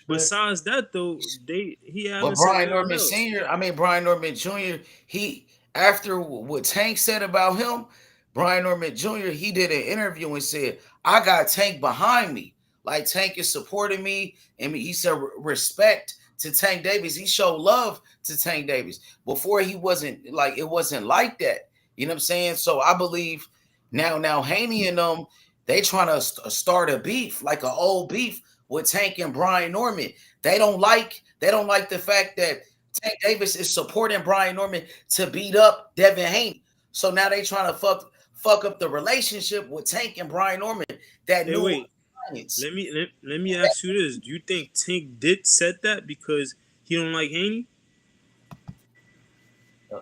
Besides that, though, he had. But Brian Norman Sr., Brian Norman Jr., he, after what Tank said about him, Brian Norman Jr., he did an interview and said, I got Tank behind me. Like, Tank is supporting me. And he said, respect to Tank Davis. He showed love to Tank Davis. Before it wasn't like that. You know what I'm saying? So I believe now Haney and them, they trying to start a beef, like an old beef with Tank and Brian Norman. They don't like the fact that Tank Davis is supporting Brian Norman to beat up Devin Haney. So now they trying to fuck up the relationship with Tank and Brian Norman. Let me ask you this: do you think Tank did set that because he don't like Haney?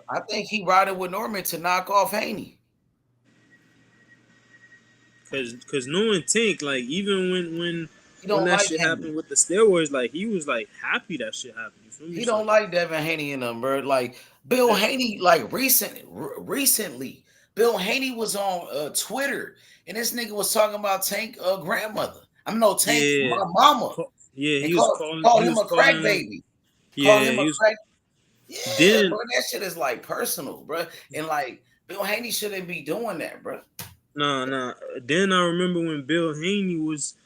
I think he riding with Norman to knock off Haney. Cause knowing Tank, like even when that shit happened with the steroids, like he was like happy that shit happened. You feel me? He don't like Devin Haney and them, bro. Like Bill Haney, like recently, Bill Haney was on Twitter and this nigga was talking about Tank grandmother. Tank my mama. Yeah, he called him a crack baby. Yeah, him a crack. Yeah, then, bro, that shit is like personal, bro. And like Bill Haney shouldn't be doing that, bro. Nah. Then I remember when Bill Haney was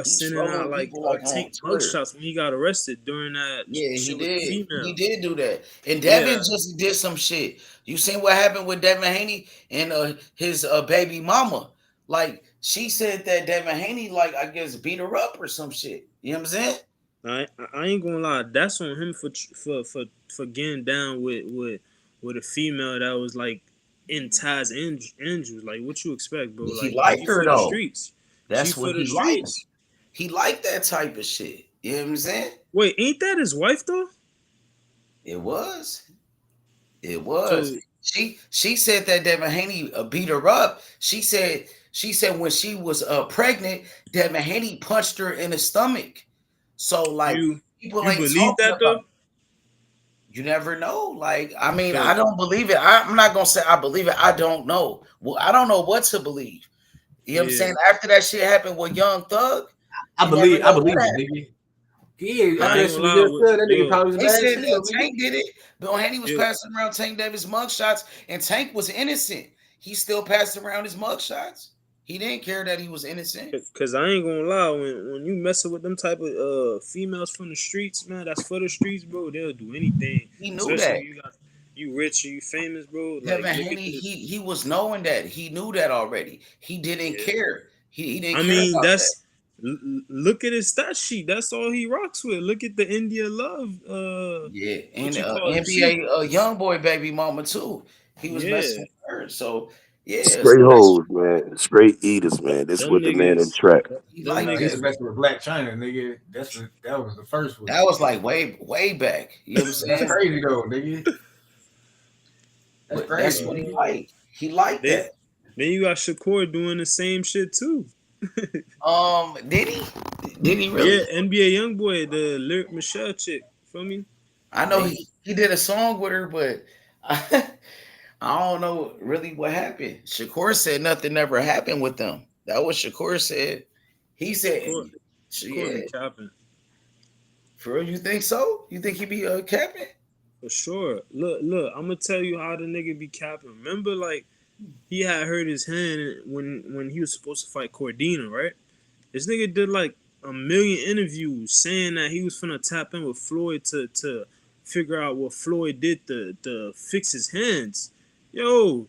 sending out like Tank mugshots when he got arrested during that. Yeah, he did. He did do that. And Devin just did some shit. You seen what happened with Devin Haney and his baby mama? Like she said that Devin Haney, like I guess, beat her up or some shit. You know what I'm saying? I ain't gonna lie. That's on him for getting down with a female that was like in ties injuries. Like what you expect, bro? He liked her though. Streets. That's what he likes. He liked that type of shit. You know what I'm saying? Wait, ain't that his wife though? It was. So, she said that Devin Haney beat her up. She said when she was pregnant, Devin Haney punched her in the stomach. So like people ain't believe that though. You never know. Like I don't believe it. I'm not gonna say I believe it. I don't know. Well, I don't know what to believe. You know what I'm saying? After that shit happened with Young Thug, I believe it, nigga. Yeah, I after that ain't shit gonna was lie just with said, that nigga yo, probably was a They bad said shit. Tank did it. Bill Haney was yo, passing around Tank Davis mugshots, and Tank was innocent. He still passed around his mugshots. He didn't care that he was innocent. cause I ain't gonna lie, when you messing with them type of females from the streets, man, that's for the streets, bro. They'll do anything, He knew especially that. when you rich or you famous, bro. Like Devin look at Haney, the he was knowing that. He knew that already. He didn't yeah. care. He didn't I care mean, about that. look at his stat sheet. That's all he rocks with. Look at the India Love. Yeah, What and you call it? She, NBA young boy baby mama too. He was messing yeah. with her. So yeah, Straight so that's hoes, man. Straight eaters, man. This Them what the man in niggas, track. he them liked Nah, he was that. niggas, messing with Black China, nigga. That was the first one. That was like way back. You know what I'm That's saying? crazy though, nigga. That's But that's crazy, what he nigga. liked. He liked they that. then you got Shakur doing the same shit too. Did he? Did he Yeah, really? NBA YoungBoy, the Lyric Michelle chick. Feel me? I know They he did a song with her, but I don't know really what happened. Shakur said nothing ever happened with them. That was Shakur said. He said, Shakur, Shakur be yeah, capping for real, you think so? You think he be capping? for sure. Look, I'm gonna tell you how the nigga be capping. Remember, like he had hurt his hand when he was supposed to fight Cordina, right? This nigga did like a million interviews saying that he was finna tap in with Floyd to figure out what Floyd did to fix his hands. Yo,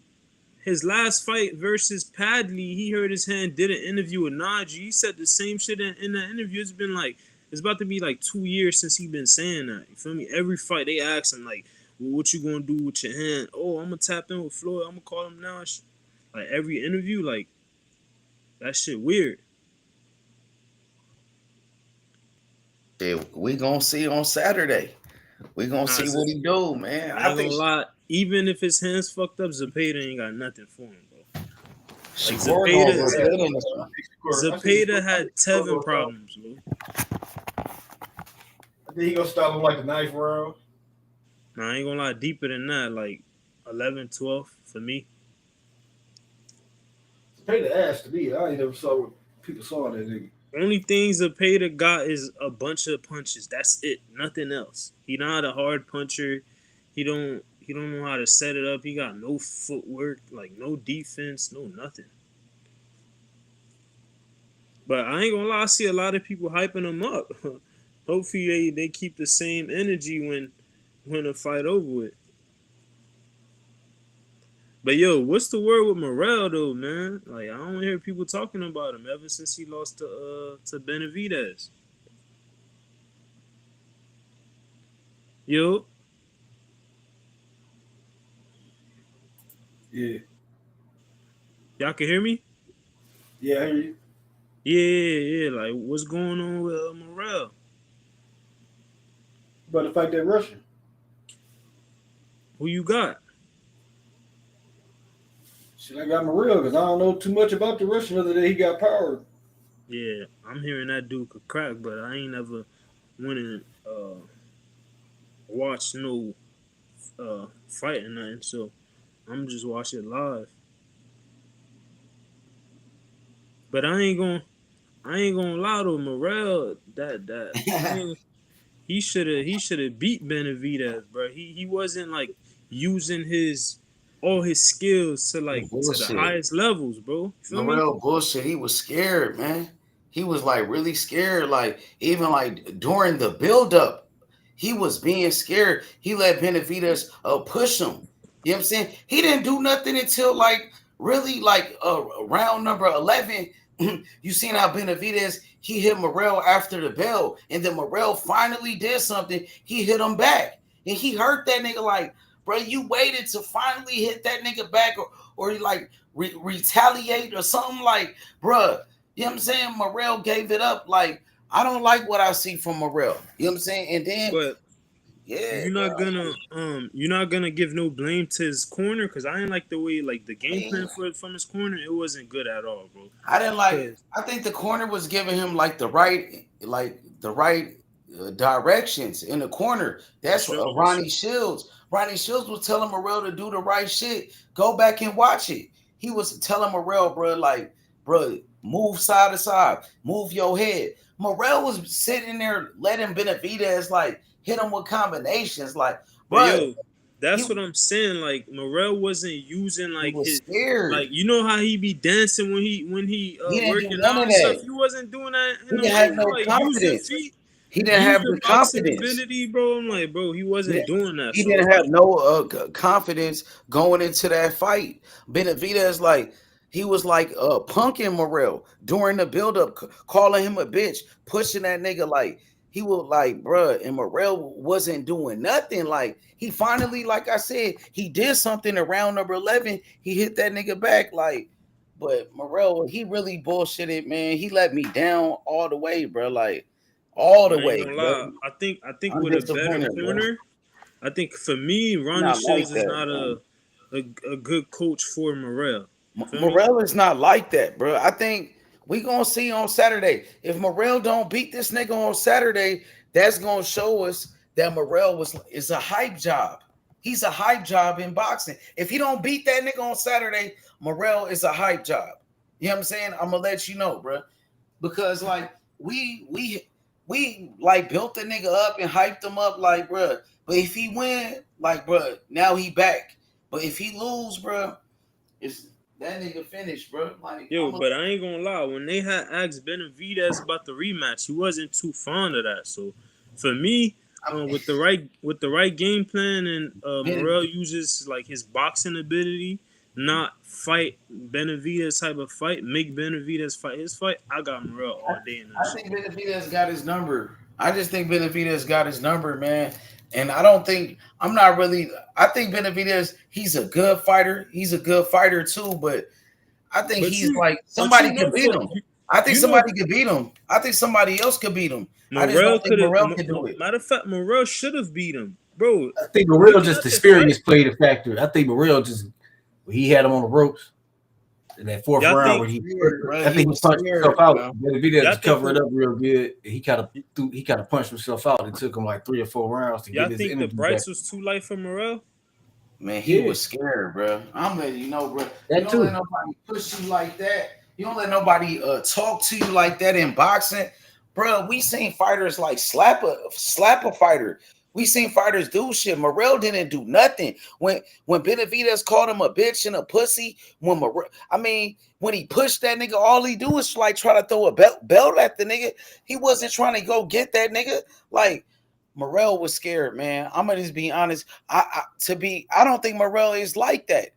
his last fight versus Padley, he hurt his hand, did an interview with Najee. He said the same shit in that interview. It's been like, it's about to be like 2 years since he been saying that. You feel me? Every fight they ask him like, well, what you gonna do with your hand? Oh, I'm gonna tap in with Floyd. I'm gonna call him now. Like every interview, like that shit weird. Yeah, we gonna see on Saturday. We gonna Nah, see what he do, man. I I ain't gonna think lie. Even if his hands fucked up, Zapata ain't got nothing for him, bro. Like Shakur gonna look good in this one. Zapata had Tevin problems, bro. I think he gonna stop him like the ninth round. Nah, I ain't gonna lie. Deeper than that, like 11, 12 for me. Pay the ass to me. I ain't never saw what people saw that nigga. Only thing Zapata got is a bunch of punches. That's it. Nothing else. He not a hard puncher. He don't know how to set it up. He got no footwork, like no defense, no nothing. But I ain't gonna lie, I see a lot of people hyping him up. Hopefully they keep the same energy when the fight over with. But yo, what's the word with Morrell though, man? Like I don't hear people talking about him ever since he lost to Benavidez. Yo, Yeah. y'all can hear me? Yeah, I hear you. Yeah. Like what's going on with Morrell? About to fight that Russian. Who you got? Shit, I got Morrell because I don't know too much about the Russian other than he got power. Yeah, I'm hearing that dude could crack, but I ain't never went and watched no fight or nothing, so I'm just watching it live. But I ain't gonna lie to Morrell that he should have beat Benavidez, bro. He wasn't like using all his skills to the highest levels, bro. Feel me? Morrell bullshit. He was scared, man. He was like really scared. Like even like during the buildup, he was being scared. He let Benavidez push him. You know what I'm saying? He didn't do nothing until like really like round number 11. You seen how Benavidez he hit Morrell after the bell, and then Morrell finally did something. He hit him back, and he hurt that nigga. Like, bro, you waited to finally hit that nigga back, or like retaliate or something. Like, bro, you know what I'm saying? Morrell gave it up. Like, I don't like what I see from Morrell. You know what I'm saying? And then, But yeah, you're not gonna give no blame to his corner because I didn't like the way like the game plan from his corner. It wasn't good at all, bro. I didn't like. I think the corner was giving him like the right directions in the corner. That's what Ronnie Shields. Ronnie Shields was telling Morrell to do the right shit. Go back and watch it. He was telling Morrell, bro, like, bro, Move side to side. Move your head. Morrell was sitting there letting Benavidez like hit him with combinations. Like, But bro, yo, that's he, what I'm saying. Like Morrell wasn't using he like was his scared. like you know how he be dancing when he He didn't do working none out of and stuff. that. He wasn't doing that in He the didn't ring. have no Like use your confidence. feet, He didn't use have your the boxing confidence. ability, bro. I'm like, bro, he wasn't doing that. He So didn't it's have like, no confidence going into that fight. Benavidez, like, he was like punking Morrell during the buildup, calling him a bitch, pushing that nigga. Like, he was like, bruh, and Morrell wasn't doing nothing. Like, he finally, like I said, he did something around number 11. He hit that nigga back. Like, but Morrell, he really bullshitted, man. He let me down all the way, bro. Like, all the I ain't way, gonna bro. lie. I think I'm with a better disappointed, bro. corner, I think for me, Ronnie Not like Shields is that, not man. a good coach for Morrell. Feel me? Morrell is not like that, bro. I think we gonna see on Saturday. If Morrell don't beat this nigga on Saturday, that's gonna show us that Morrell is a hype job. He's a hype job in boxing. If he don't beat that nigga on Saturday, Morrell is a hype job. You know what I'm saying? I'm gonna let you know, bro. Because like we like built the nigga up and hyped him up, like, bro. But if he win, like, bro, now he back. But if he lose, bro, it's that nigga finished, bro. Like, Yo, but I ain't gonna lie. When they had asked Benavidez about the rematch, he wasn't too fond of that. So, for me, with the right game plan and Morrell uses like his boxing ability, not fight Benavidez type of fight, make Benavidez fight his fight. I got Morrell all day in that I shit. think Benavidez got his number. I just think Benavidez got his number, man. And I don't think I'm not really. I think Benavidez, he's a good fighter. He's a good fighter too, but I think But he's you, like but you somebody know, could beat for him. I think you know, somebody could beat him. I think somebody else could beat him. I just Morrell don't think could have. Morrell could do it. Matter of fact, Morrell should have beat him, bro. I think Morrell Looking just at the fight, experience played a factor. I think Morrell just he had him on the ropes in that fourth y'all round think when he Bro, I he think he was punched himself scared, out. bro. Benavidez y'all to think cover it up real good. He kind of punched himself out. It took him like 3 or 4 rounds to y'all get his think the energy back. price was too light for Morrell? Man, he Yeah, was scared, bro. I'm letting you know, bro. You that don't let too. nobody push you like that. You don't let nobody talk to you like that in boxing, bro. We seen fighters like slap a fighter. We seen fighters do shit. Morrell didn't do nothing when Benavidez called him a bitch and a pussy. When he pushed that nigga, all he do is like try to throw a belt at the nigga. He wasn't trying to go get that nigga. Like, Morrell was scared, man. I'm gonna just be honest. I don't think Morrell is like that.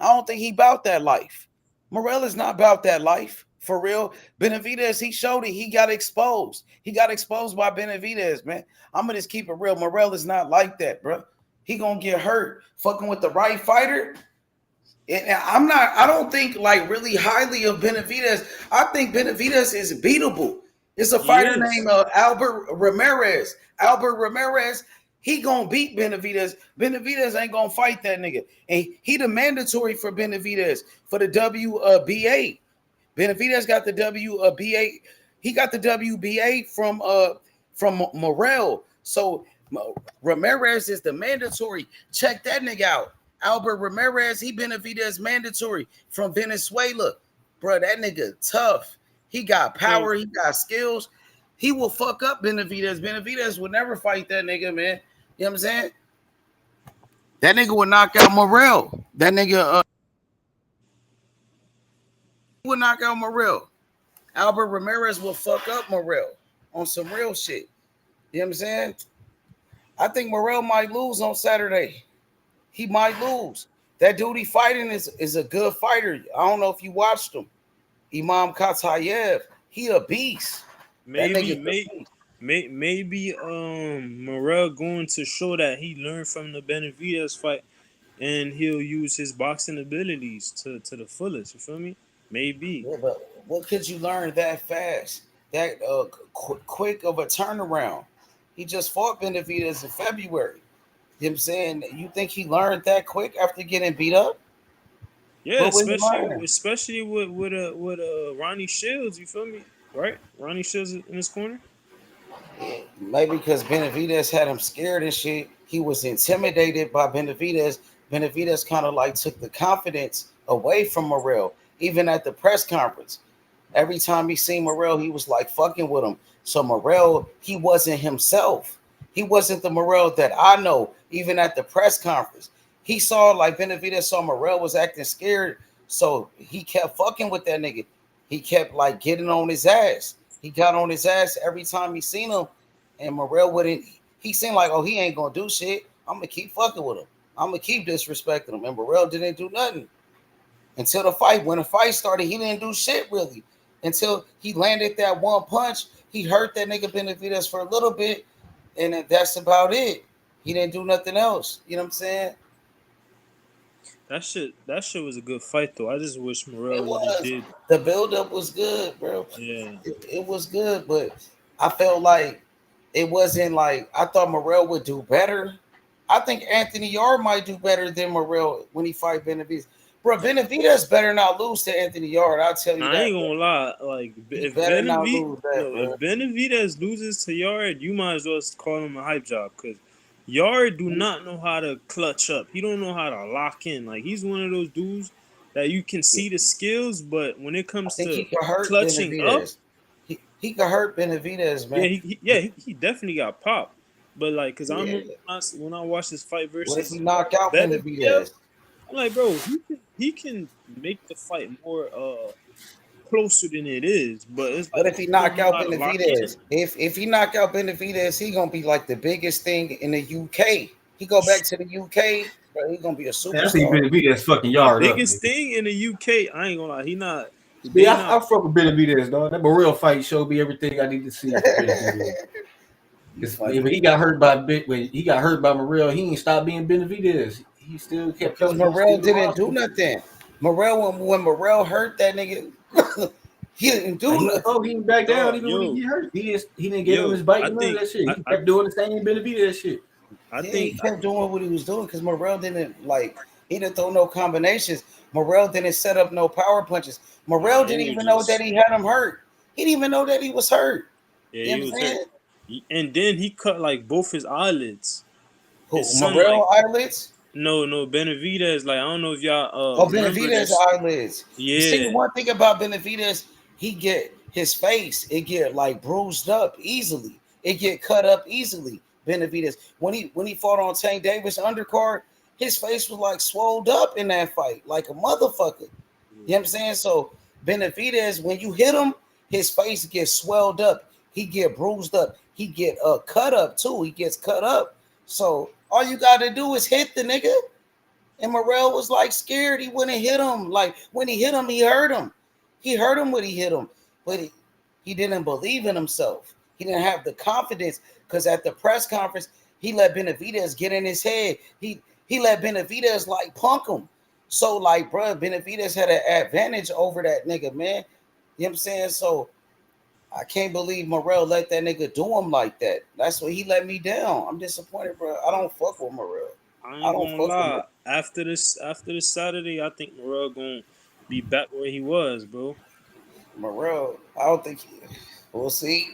I don't think he about that life. Morrell is not about that life for real. Benavidez, he showed it. He got exposed. He got exposed by Benavidez, man. I'm gonna just keep it real. Morrell is not like that, bro. He gonna get hurt fucking with the right fighter. And I don't think like really highly of Benavidez. I think Benavidez is beatable. It's a He fighter is. named Albert Ramirez. Albert Ramirez, he gonna beat Benavidez. Benavidez ain't gonna fight that nigga. And he the mandatory for Benavidez for the WBA. Benavidez got the WBA. He got the WBA from Morrell. So Ramirez is the mandatory. Check that nigga out. Albert Ramirez, he Benavidez mandatory from Venezuela. Bro, that nigga tough. He got So power. He got skills. He will fuck up Benavidez. Benavidez would never fight that nigga, man. You know what I'm saying? That nigga would knock out Morrell. That nigga would knock out Morrell. Albert Ramirez will fuck up Morrell on some real shit. You know what I'm saying? I think Morrell might lose on Saturday. He might lose. That dude he fighting is a good fighter. I don't know if you watched him. Imam Katayev. He a beast. That maybe, nigga's a beast. maybe Morrell going to show that he learned from the Benavidez fight, and he'll use his boxing abilities to the fullest. You feel me? Maybe. Yeah, but what could you learn that fast? That quick of a turnaround. He just fought Benavidez in February. You know what I'm saying? You think he learned that quick after getting beat up? Yeah, What was he learning? especially with Ronnie Shields. You feel me? Right? Ronnie Shields in his corner. Maybe because Benavidez had him scared and shit. He was intimidated by Benavidez. Benavidez kind of like took the confidence away from Morrell, even at the press conference. Every time he seen Morrell, he was like fucking with him. So Morrell, he wasn't himself. He wasn't the Morrell that I know. Even at the press conference, he saw like Benavidez saw Morrell was acting scared, so he kept fucking with that nigga. He kept like getting on his ass. He got on his ass every time he seen him, and Morrell wouldn't. He seemed like, oh, he ain't gonna do shit. I'm gonna keep fucking with him. I'm gonna keep disrespecting him. And Morrell didn't do nothing until the fight. When the fight started, he didn't do shit really until he landed that one punch. He hurt that nigga Benavidez for a little bit, and that's about it. He didn't do nothing else. You know what I'm saying? That shit was a good fight though. I just wish It Morrell would have was. did. The buildup was good, bro. Yeah. It was good, but I felt like it wasn't like I thought Morrell would do better. I think Anthony Yarde might do better than Morrell when he fight Benavidez. Bro, Benavidez better not lose to Anthony Yarde. I'll tell you I that. ain't gonna lie. Like He better not lose that, bro. If Benavidez loses to Yard, you might as well call him a hype job because Yard do not know how to clutch up. He don't know how to lock in. Like he's one of those dudes that you can see the skills, but when it I comes think he to could hurt clutching up, Benavidez. He could hurt Benavidez, man. he definitely got popped. But like, cause I Yeah. remember when I watched this fight What if versus he knock out Benavidez, Benavidez? I'm like, bro, he can make the fight more closer than it is, but it's What like if he he don't knock know out how to lock in. Benavidez? If he knock out Benavidez, he gonna be like the biggest thing in the UK. He go back to the UK, bro. He gonna be a Man, I think superstar. Benavidez fucking The Yard up, biggest nigga. thing in the UK, I ain't gonna lie, he not. Yeah, They not. I fuck with Benavidez, dog. That real fight showed me everything I need to see for Benavidez. When he got hurt by Morrell, he ain't stopped being Benavidez. He still kept Because coming. He Morrell still didn't lost. do nothing. Morrell, when Morrell hurt that nigga, he didn't do He nothing. didn't back down Dog, even when he get hurt. He didn't get on yo, his bike I and none of think, that shit. He I kept doing the same Benavidez shit. Yeah, he kept doing what he was doing because Morrell didn't like. He didn't throw no combinations. Morrell didn't set up no power punches. Morrell didn't he was even know that just, he had him hurt. He didn't even know that he was hurt. yeah, You he know what was I'm hurt, saying? and then he cut like both his eyelids. His Who, son, like, Morrell eyelids? no, Benavidez, like, I don't know if y'all Oh, remember Benavidez this. eyelids. You see, Yeah, one thing about Benavidez, he get his face, it get like bruised up easily. It get cut up easily. Benavidez, when he fought on Tank Davis undercard, his face was like swolled up in that fight, like a motherfucker. You know what I'm saying? So Benavidez, when you hit him, his face gets swelled up. He get bruised up. He get cut up too. He gets cut up. So all you got to do is hit the nigga. And Morrell was like scared. He wouldn't hit him. Like when he hit him, he hurt him. He hurt him when he hit him, but he didn't believe in himself. He didn't have the confidence because at the press conference, he let Benavidez get in his head. He let Benavidez like punk him. So like, bro, Benavidez had an advantage over that nigga, man. You know what I'm saying? So I can't believe Morrell let that nigga do him like that. That's what he let me down. I'm disappointed, bro. I don't fuck with Morrell. I I ain't don't gonna fuck with him. lie. After this Saturday, I think Morrell gonna be back where he was, bro. Morrell, I don't think we'll see.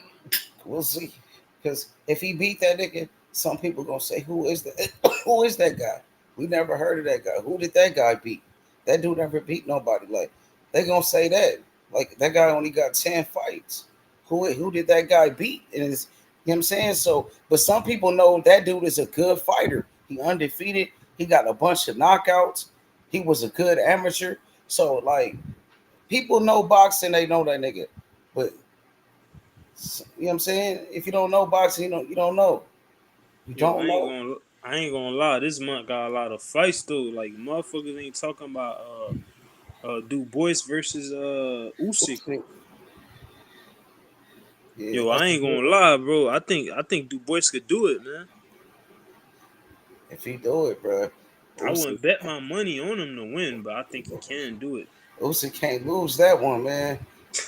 We'll see. Because if he beat that nigga, some people gonna say, "Who is that? Who is that guy? We never heard of that guy. Who did that guy beat? That dude never beat nobody." Like they gonna say that. Like that guy only got 10 fights. Who did that guy beat? And it's, you know what I'm saying? So, but some people know that dude is a good fighter. He undefeated. He got a bunch of knockouts. He was a good amateur. So like people know boxing, they know that nigga. But you know what I'm saying? If you don't know boxing, you don't know. You Yo, don't know. I ain't gonna lie. This month got a lot of fights though. Like motherfuckers ain't talking about Du Bois versus Usyk. Yeah, Yo, that's I a ain't good gonna one. lie, bro. I think Du Bois could do it, man. If he do it, bro. I Usyk, wouldn't bet my money on him to win, but I think he can do it. Usyk can't lose that one, man.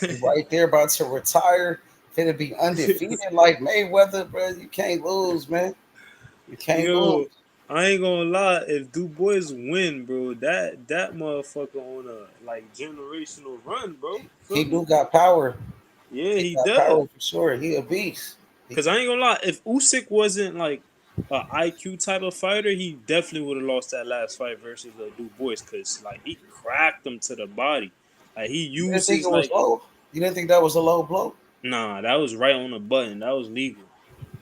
He right there about to retire. Finna be undefeated like Mayweather, bro. You can't lose, man. You can't lose. Yo, I ain't gonna lie. If Du Bois win, bro, that motherfucker on a like generational run, bro. He Feel me? do got power. Yeah, He he got does. power for sure. He a beast. Cause I ain't gonna lie. If Usyk wasn't like a IQ type of fighter, he definitely would have lost that last fight versus Du Bois. Cause like he cracked him to the body. Like he You didn't used think it his was like low? You didn't think that was a low blow? Nah, that was right on the button. That was legal.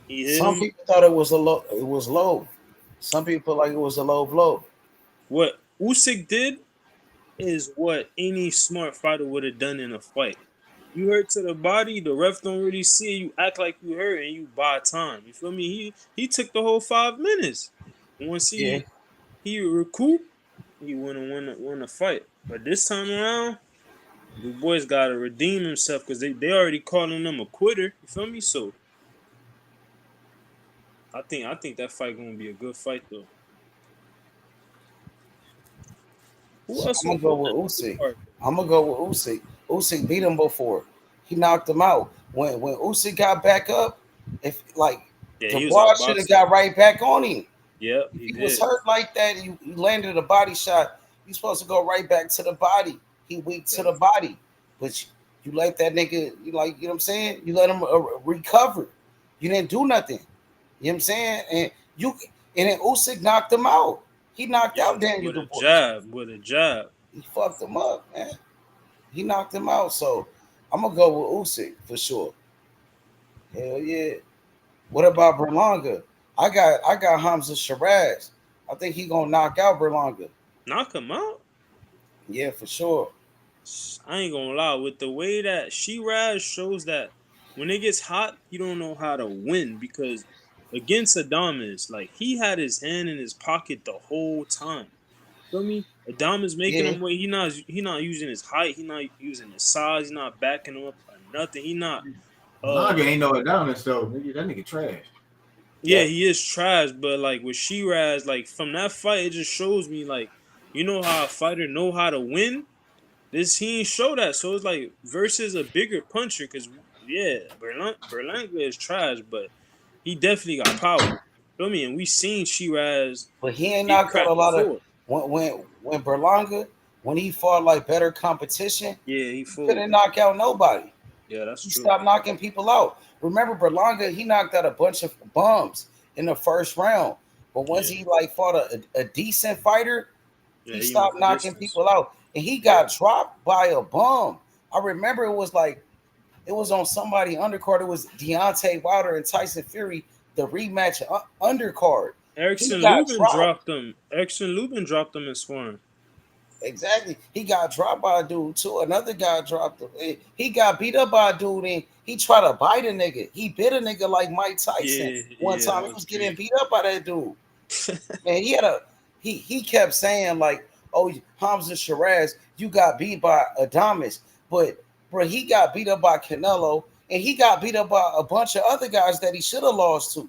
He hit Some him. people thought it was a low. It was low. Some people like it was a low blow. What Usyk did is what any smart fighter would have done in a fight. You hurt to the body, the ref don't really see it. You act like you hurt and you buy time. You feel me? He took the whole 5 minutes. Once Yeah. he recouped, he won the fight. But this time around, the boys gotta redeem himself because they already calling him a quitter. You feel me? So I think that fight gonna be a good fight though. Who So else I'm on gonna go that with other Usyk. card? I'm gonna go with Usyk. Usyk beat him before. He knocked him out. When Usyk got back up, if like Yeah, he was Dubois out should have boxing. got right back on him. Yep, If he he was did. hurt like that, you landed a body shot. You supposed to go right back to the body. He weak to the body, but you let that nigga. You like, you know what I'm saying? You let him recover. You didn't do nothing. You know what I'm saying? And then Usyk knocked him out. He knocked Yeah, out Daniel with a Dubois. jab, with a jab. He fucked him up, man. He knocked him out. So I'm gonna go with Usyk for sure. Hell yeah. What about Berlanga? I got Hamza Shiraz. I think he gonna knock out Berlanga. Knock him out? Yeah, for sure. I ain't gonna lie. With the way that Shiraz shows that when it gets hot, he don't know how to win because against Adamas, like he had his hand in his pocket the whole time. Feel me? Adamas making Yeah. him wait. He not using his height. He not using his size. He not backing him up or nothing. He not. Malanga ain't no Adonis though. Nigga, that nigga trash. Yeah, he is trash, but like with Shiraz, like from that fight, it just shows me like you know how a fighter know how to win. This he ain't show that, so it's like versus a bigger puncher. Because yeah, Berlanga is trash, but he definitely got power. Feel me? And we seen Shiraz But he ain't get knocked out a cracked lot of before. when Berlanga, when he fought like better competition, Yeah, he he fooled. couldn't knock out nobody. Yeah, that's He true. stopped knocking people out. Remember Berlanga, he knocked out a bunch of bums in the first round. But once Yeah, he like fought a decent fighter, yeah, he he went stopped the knocking distance. people out. And he got dropped by a bum. I remember it was on somebody undercard. It was Deontay Wilder and Tyson Fury, the rematch undercard. He Erickson got Lubin dropped. dropped him. Erickson Lubin dropped him in sparring. Exactly. He got dropped by a dude too. Another guy dropped him. He got beat up by a dude and he tried to bite a nigga. He bit a nigga like Mike Tyson. Yeah, One yeah, that time he was was getting crazy. beat up by that dude. Man, he kept saying like, "Oh, Hamza Shiraz, you got beat by Adamas," but bro, he got beat up by Canelo, and he got beat up by a bunch of other guys that he should have lost to.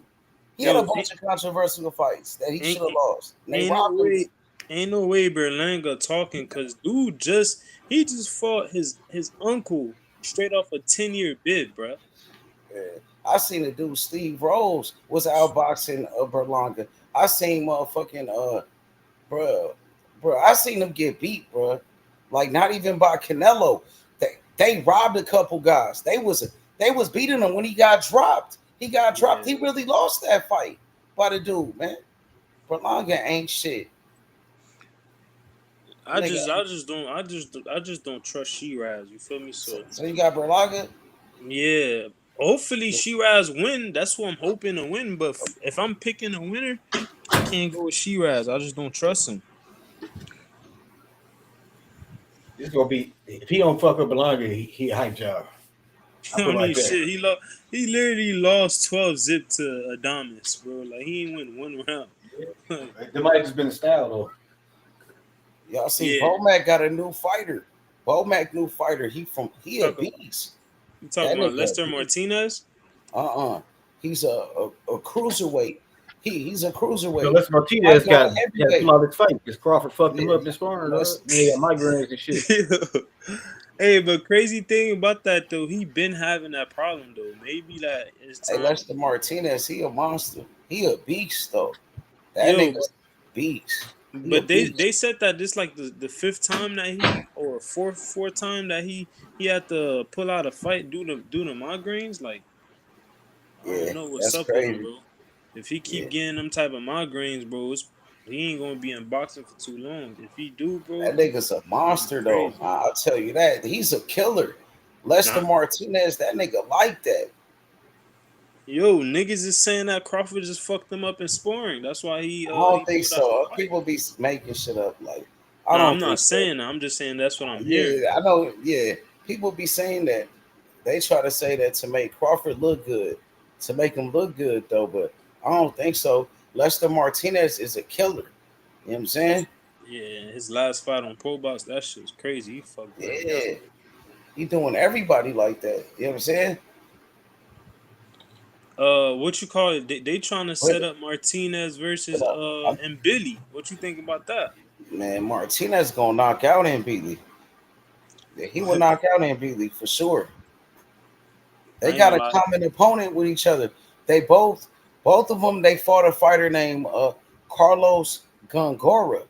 He had a Yo, bunch of controversial fights that he should ain't, have lost. And they ain't no robbed him. way, ain't no way Berlanga talking because dude just fought his uncle straight off a 10-year bid, bruh. Yeah. I seen a dude, Steve Rose, was outboxing Berlanga. I seen motherfucking bro, I seen them get beat, bro. Like not even by Canelo. They robbed a couple guys. They was beating him when he got dropped. He got dropped. Yeah, He really lost that fight by the dude, man. Berlanga ain't shit. I Nigga. just I just don't I just don't trust Shiraz. You feel me? So So you got Berlanga. yeah, hopefully Shiraz win. That's what I'm hoping to win. But if I'm picking a winner, I can't go with Shiraz. I just don't trust him. This gonna be if he don't fuck with Malanga, he a hype job. I I put it mean, like that. shit. He literally lost 12 zip to Adamas, bro. Like he ain't win one round. There might have just been a style though. Y'all see, Yeah, Vomac got a new fighter. Vomac new fighter. He a talking beast. you talking That about nigga Lester a beast. Martinez? He's a cruiserweight. He's a So cruiserweight. Les Right Martinez now, got come heavyweight. out of this fight because Crawford fucked him Yeah, up in sparring. let's, He got migraines and shit. Hey, but crazy thing about that though, he been having that problem though. Maybe that it's hey, time. Lester Martinez. He a monster. He a beast though. That Yo, nigga's a beast. He a but they beast. said that this like the fifth time that he or fourth time that he had to pull out a fight due to migraines. Like I don't Yeah, know what's that's up with him, crazy. bro. If he Yeah, keep getting them type of migraines, bro, he ain't gonna be in boxing for too long. If he do, bro, that nigga's a it's gonna be monster though. crazy. I'll tell you that. He's a killer. Lester Nah. Martinez, that nigga like that. Yo, niggas is saying that Crawford just fucked him up in sparring. That's why I don't he think pulled out the so. fight. People be making shit up. Like, I No, don't I'm not think so. saying that. I'm just saying that's what I'm hearing. Yeah, I know. Yeah, people be saying that. They try to say that to make Crawford look good, to make him look good though. But I don't think so. Lester Martinez is a killer. You know what I'm saying? Yeah, his last fight on Pro Box, that shit was crazy. He fucked Buddy up. Yeah, he doing everybody like that. You know what I'm saying? What you call it? They trying to But, set up Martinez versus but and Billy. What you think about that? man, Martinez gonna knock out Beasley. Yeah, he will knock out Beasley for sure. They I ain't got gonna a lie. common opponent with each other. They both of them, they fought a fighter named Carlos Gongora.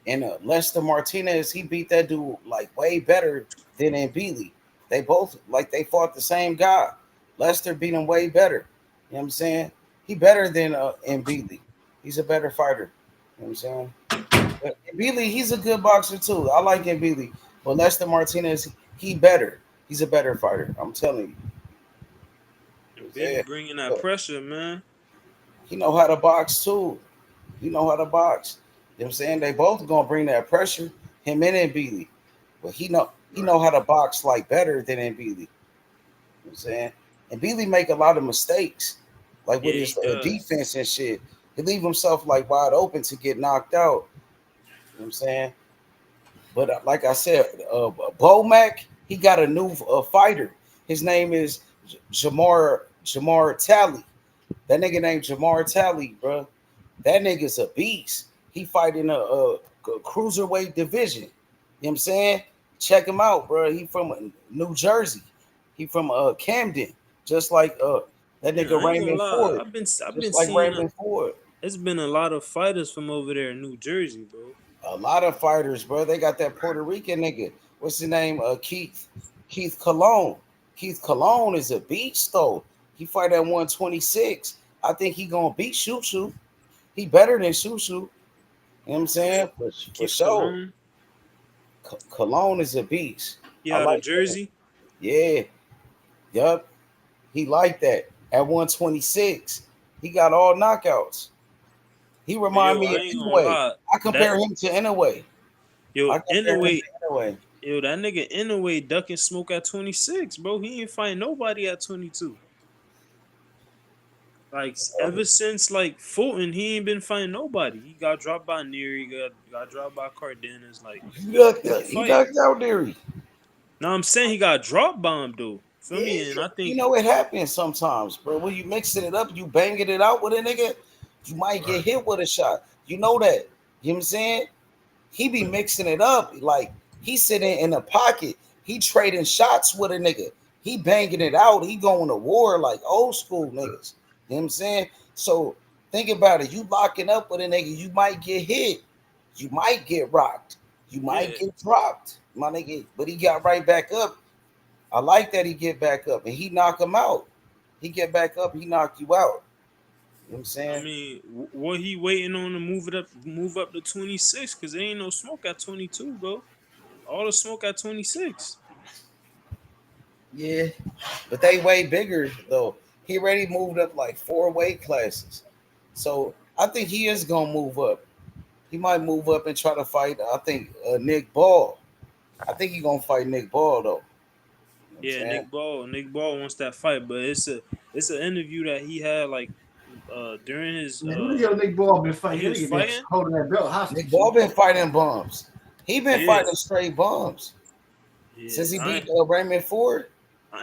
And Lester Martinez, he beat that dude like way better than Beasley. They both like they fought the same guy. Lester beat him way better. You know what I'm saying? He better than Beasley. He's a better fighter. You know what I'm saying? But Beasley, he's a good boxer too. I like Beasley. But Lester Martinez, he better. He's a better fighter. I'm telling you. Billy Yeah. bringing that But pressure, man. he know how to box too. He know how to box. You know what I'm saying? They both gonna bring that pressure, him and Beasley. But he know how to box like better than Beasley. You know what I'm saying? And Beasley make a lot of mistakes, like with Yeah, his he does. defense and shit. He leave himself like wide open to get knocked out. You know what I'm saying? But like I said, Bomac, he got a new fighter. His name is Jamar Talley. That nigga named Jamar Talley, bro. That nigga's a beast. He fight in a cruiserweight division. You know what I'm saying? Check him out, bro. He from New Jersey. He from Camden, just like that Yeah, nigga I ain't gonna Raymond lie. Ford. I've been Just like seeing Raymond Ford. it's been a lot of fighters from over there in New Jersey, bro. A lot of fighters, bro. They got that Puerto Rican nigga. What's his name? Keith Cologne. Keith Cologne is a beast though. He fight at 126. I think he gonna beat Shushu. He better than Shushu. You know what I'm saying? For Keith sure. Cologne. Cologne is a beast. He I out of like that. Jersey. Yeah. Yup. He like that. At 126. He got all knockouts. He But remind yo, me I of ain't gonna Inoue. lie. I That compare him to Inoue. yo I compare him Inoue, to Inoue. yo that nigga Inoue ducking smoke at 26, bro. He ain't fighting nobody at 22. Like ever since like Fulton, he ain't been fighting nobody. He got dropped by Neary, got dropped by Cardenas. Like he ain't He fighting. knocked out Derry. Now I'm saying he got dropped by him though. Feel Yeah, me? And I you think know it happens sometimes, bro. When you mixing it up, you banging it out with a nigga, you might get hit with a shot. You know that. You know what I'm saying? He be mixing it up. Like he sitting in the pocket. He trading shots with a nigga. He banging it out. He going to war like old school niggas. You know what I'm saying? So think about it. You locking up with a nigga, you might get hit. You might get rocked. You might yeah. get dropped. My nigga, but he got right back up. I like that he get back up and he knock him out. He get back up, he knock you out. You know what I'm I saying? mean, what he waiting on to move up to 26? Cause there ain't no smoke at 22, bro. All the smoke at 26. Yeah, but they way bigger though. He already moved up like 4 weight classes, so I think he is gonna move up. He might move up and try to fight. I think Nick Ball. I think he gonna fight Nick Ball though. You know what I'm Yeah, saying? Nick Ball wants that fight, but it's an interview that he had like during his Man, who the hell Nick Ball been when fighting? he That was nigga been fighting. holding that belt Nick hostage. Ball been fighting bums. He been Yeah, fighting straight bums yeah. since he beat Raymond Ford.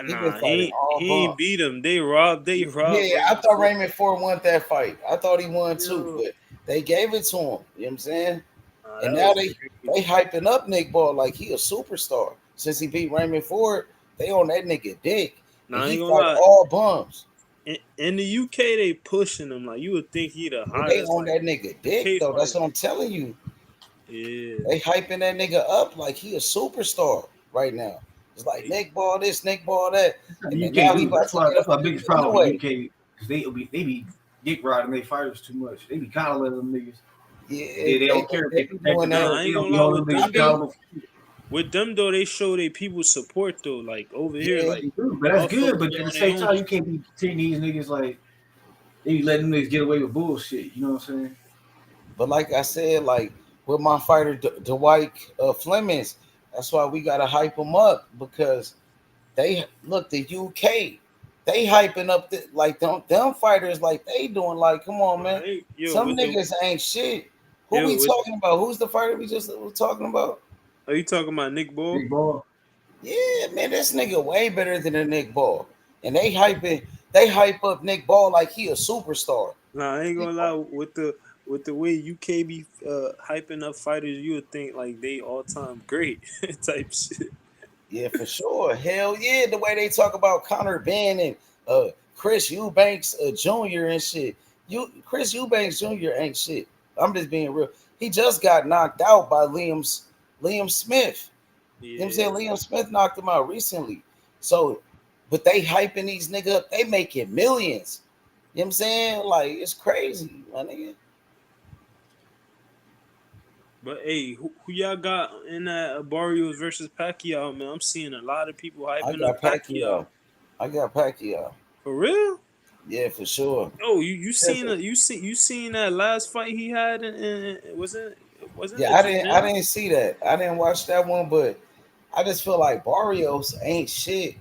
He been Nah, fighting all he ain't bums. beat him. They robbed Yeah, I Raymond thought Ford. Raymond Ford won that fight. I thought he won too, Yo, but they gave it to him. You know what I'm saying? And that now was they crazy. hyping up Nick Ball like he a superstar. Since he beat Raymond Ford, they on that nigga dick. And Nah, I he ain't gonna fight lie. all bums. In the UK, they pushing him like you would think he the Yeah, they hottest on like that nigga dick UK though. That's fighter. what I'm telling you. Yeah, They hyping that nigga up like he a superstar right now. It's like they, Nick Ball this, Nick Ball that. The And then UK now he do. about That's to why get my a biggest problem with anyway. UK because they be dick riding their fighters too much. They be coddling them niggas. Yeah, They don't care if they they be protect doing the nah, that. belt. I They ain't don't gonna be lie holding with them niggas I them though. be accountable for shit. With them though, they show they people support though. Like over here, Yeah, like they do, but that's good. motherfuckers But be at the on their same own time, you shit. can't be treating these niggas like they be letting niggas get away with bullshit. You know what I'm saying? But like I said, like with my fighter Dwyke Flemmings, that's why we gotta hype them up because they look the UK, they hyping up the like them fighters like they doing like come on man, Hey, yo, some with the niggas ain't shit. Who yo, we with talking about? Who's the fighter we just was talking about? are you talking about Nick Ball? Big ball. Yeah, man, this nigga way better than a Nick Ball, and they hype up Nick Ball like he a superstar. Nah, I ain't gonna lie. With the way UK be hyping up fighters, you would think like they all time great type shit. Yeah, for sure. Hell yeah. The way they talk about Conor Ben and Chris Eubanks Jr. and shit. Chris Eubanks Jr. ain't shit. I'm just being real. He just got knocked out by Liam Smith. You know what I'm saying? Yeah, Liam Smith knocked him out recently. So, but they hyping these niggas up. They making millions. You know what I'm saying? Like, it's crazy, my nigga. but hey, who y'all got in that Barrios versus Pacquiao? Man, I'm seeing a lot of people I hyping up got Pacquiao. Pacquiao. I got Pacquiao. For real? Yeah, for sure. Oh, you Yes, seen you seen that last fight he had in wasn't yeah, it I Japan? didn't see that. I didn't watch that one, but I just feel like Barrios ain't shit.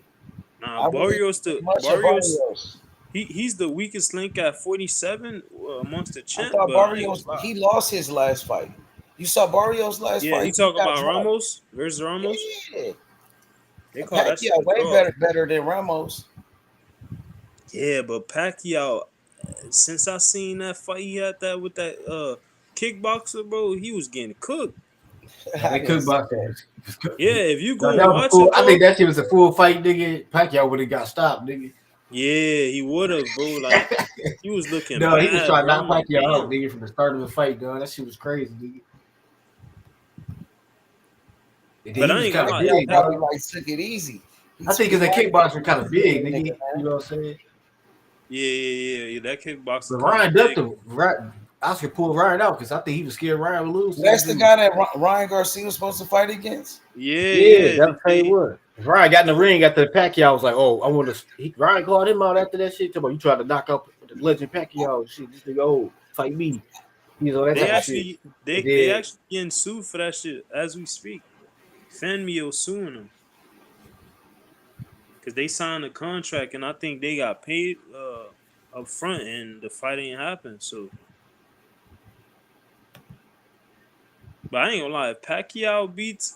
Nah, I really Barrios think the much of Barrios Barrios. he's the weakest link at 47 amongst the I champ, thought but I ain't gonna Barrios lie. he lost his last fight. You saw Barrios last Yeah, fight? you He talk got about dropped. Ramos versus Ramos. Yeah, They call that shit Pacquiao a way draw. better than Ramos. Yeah, but Pacquiao, since I seen that fight he had that with that kickboxer, bro, he was getting cooked. Now I they didn't could see box that. that. Yeah, if you Now, go that and was a watch full. it, I think bro. that shit was a full fight, nigga. Pacquiao would have got stopped, nigga. Yeah, he would have, bro. Like he was looking No, he was bad, trying to bro. knock I'm like, Pacquiao out, damn. nigga, from the start of the fight, dog. That shit was crazy, nigga. And then But he I was ain't gonna kind of lie, Pacquiao big, Pac- probably dog. like took it easy. He I think took because it that light. kickboxer kind of big, Nigga, nigga. You man. know what I'm saying? yeah. That kickboxer But kind of Ryan ducked big. him. Right, Oscar pulled Ryan out because I think he was scared Ryan would lose to that That's the dude. guy that Ryan Garcia was supposed to fight against. Yeah, Yeah. that's how he was. Ryan got in the ring after the Pacquiao was like, "Oh, I want to." Ryan called him out after that shit. Talking about you tried to knock out the legend Pacquiao and shit. This nigga, oh, fight me. He's all that They type of shit. actually And they then actually getting sued for that shit as we speak. Fanmio suing them because they signed a contract and I think they got paid up front and the fight ain't happened. So, but I ain't gonna lie, if Pacquiao beats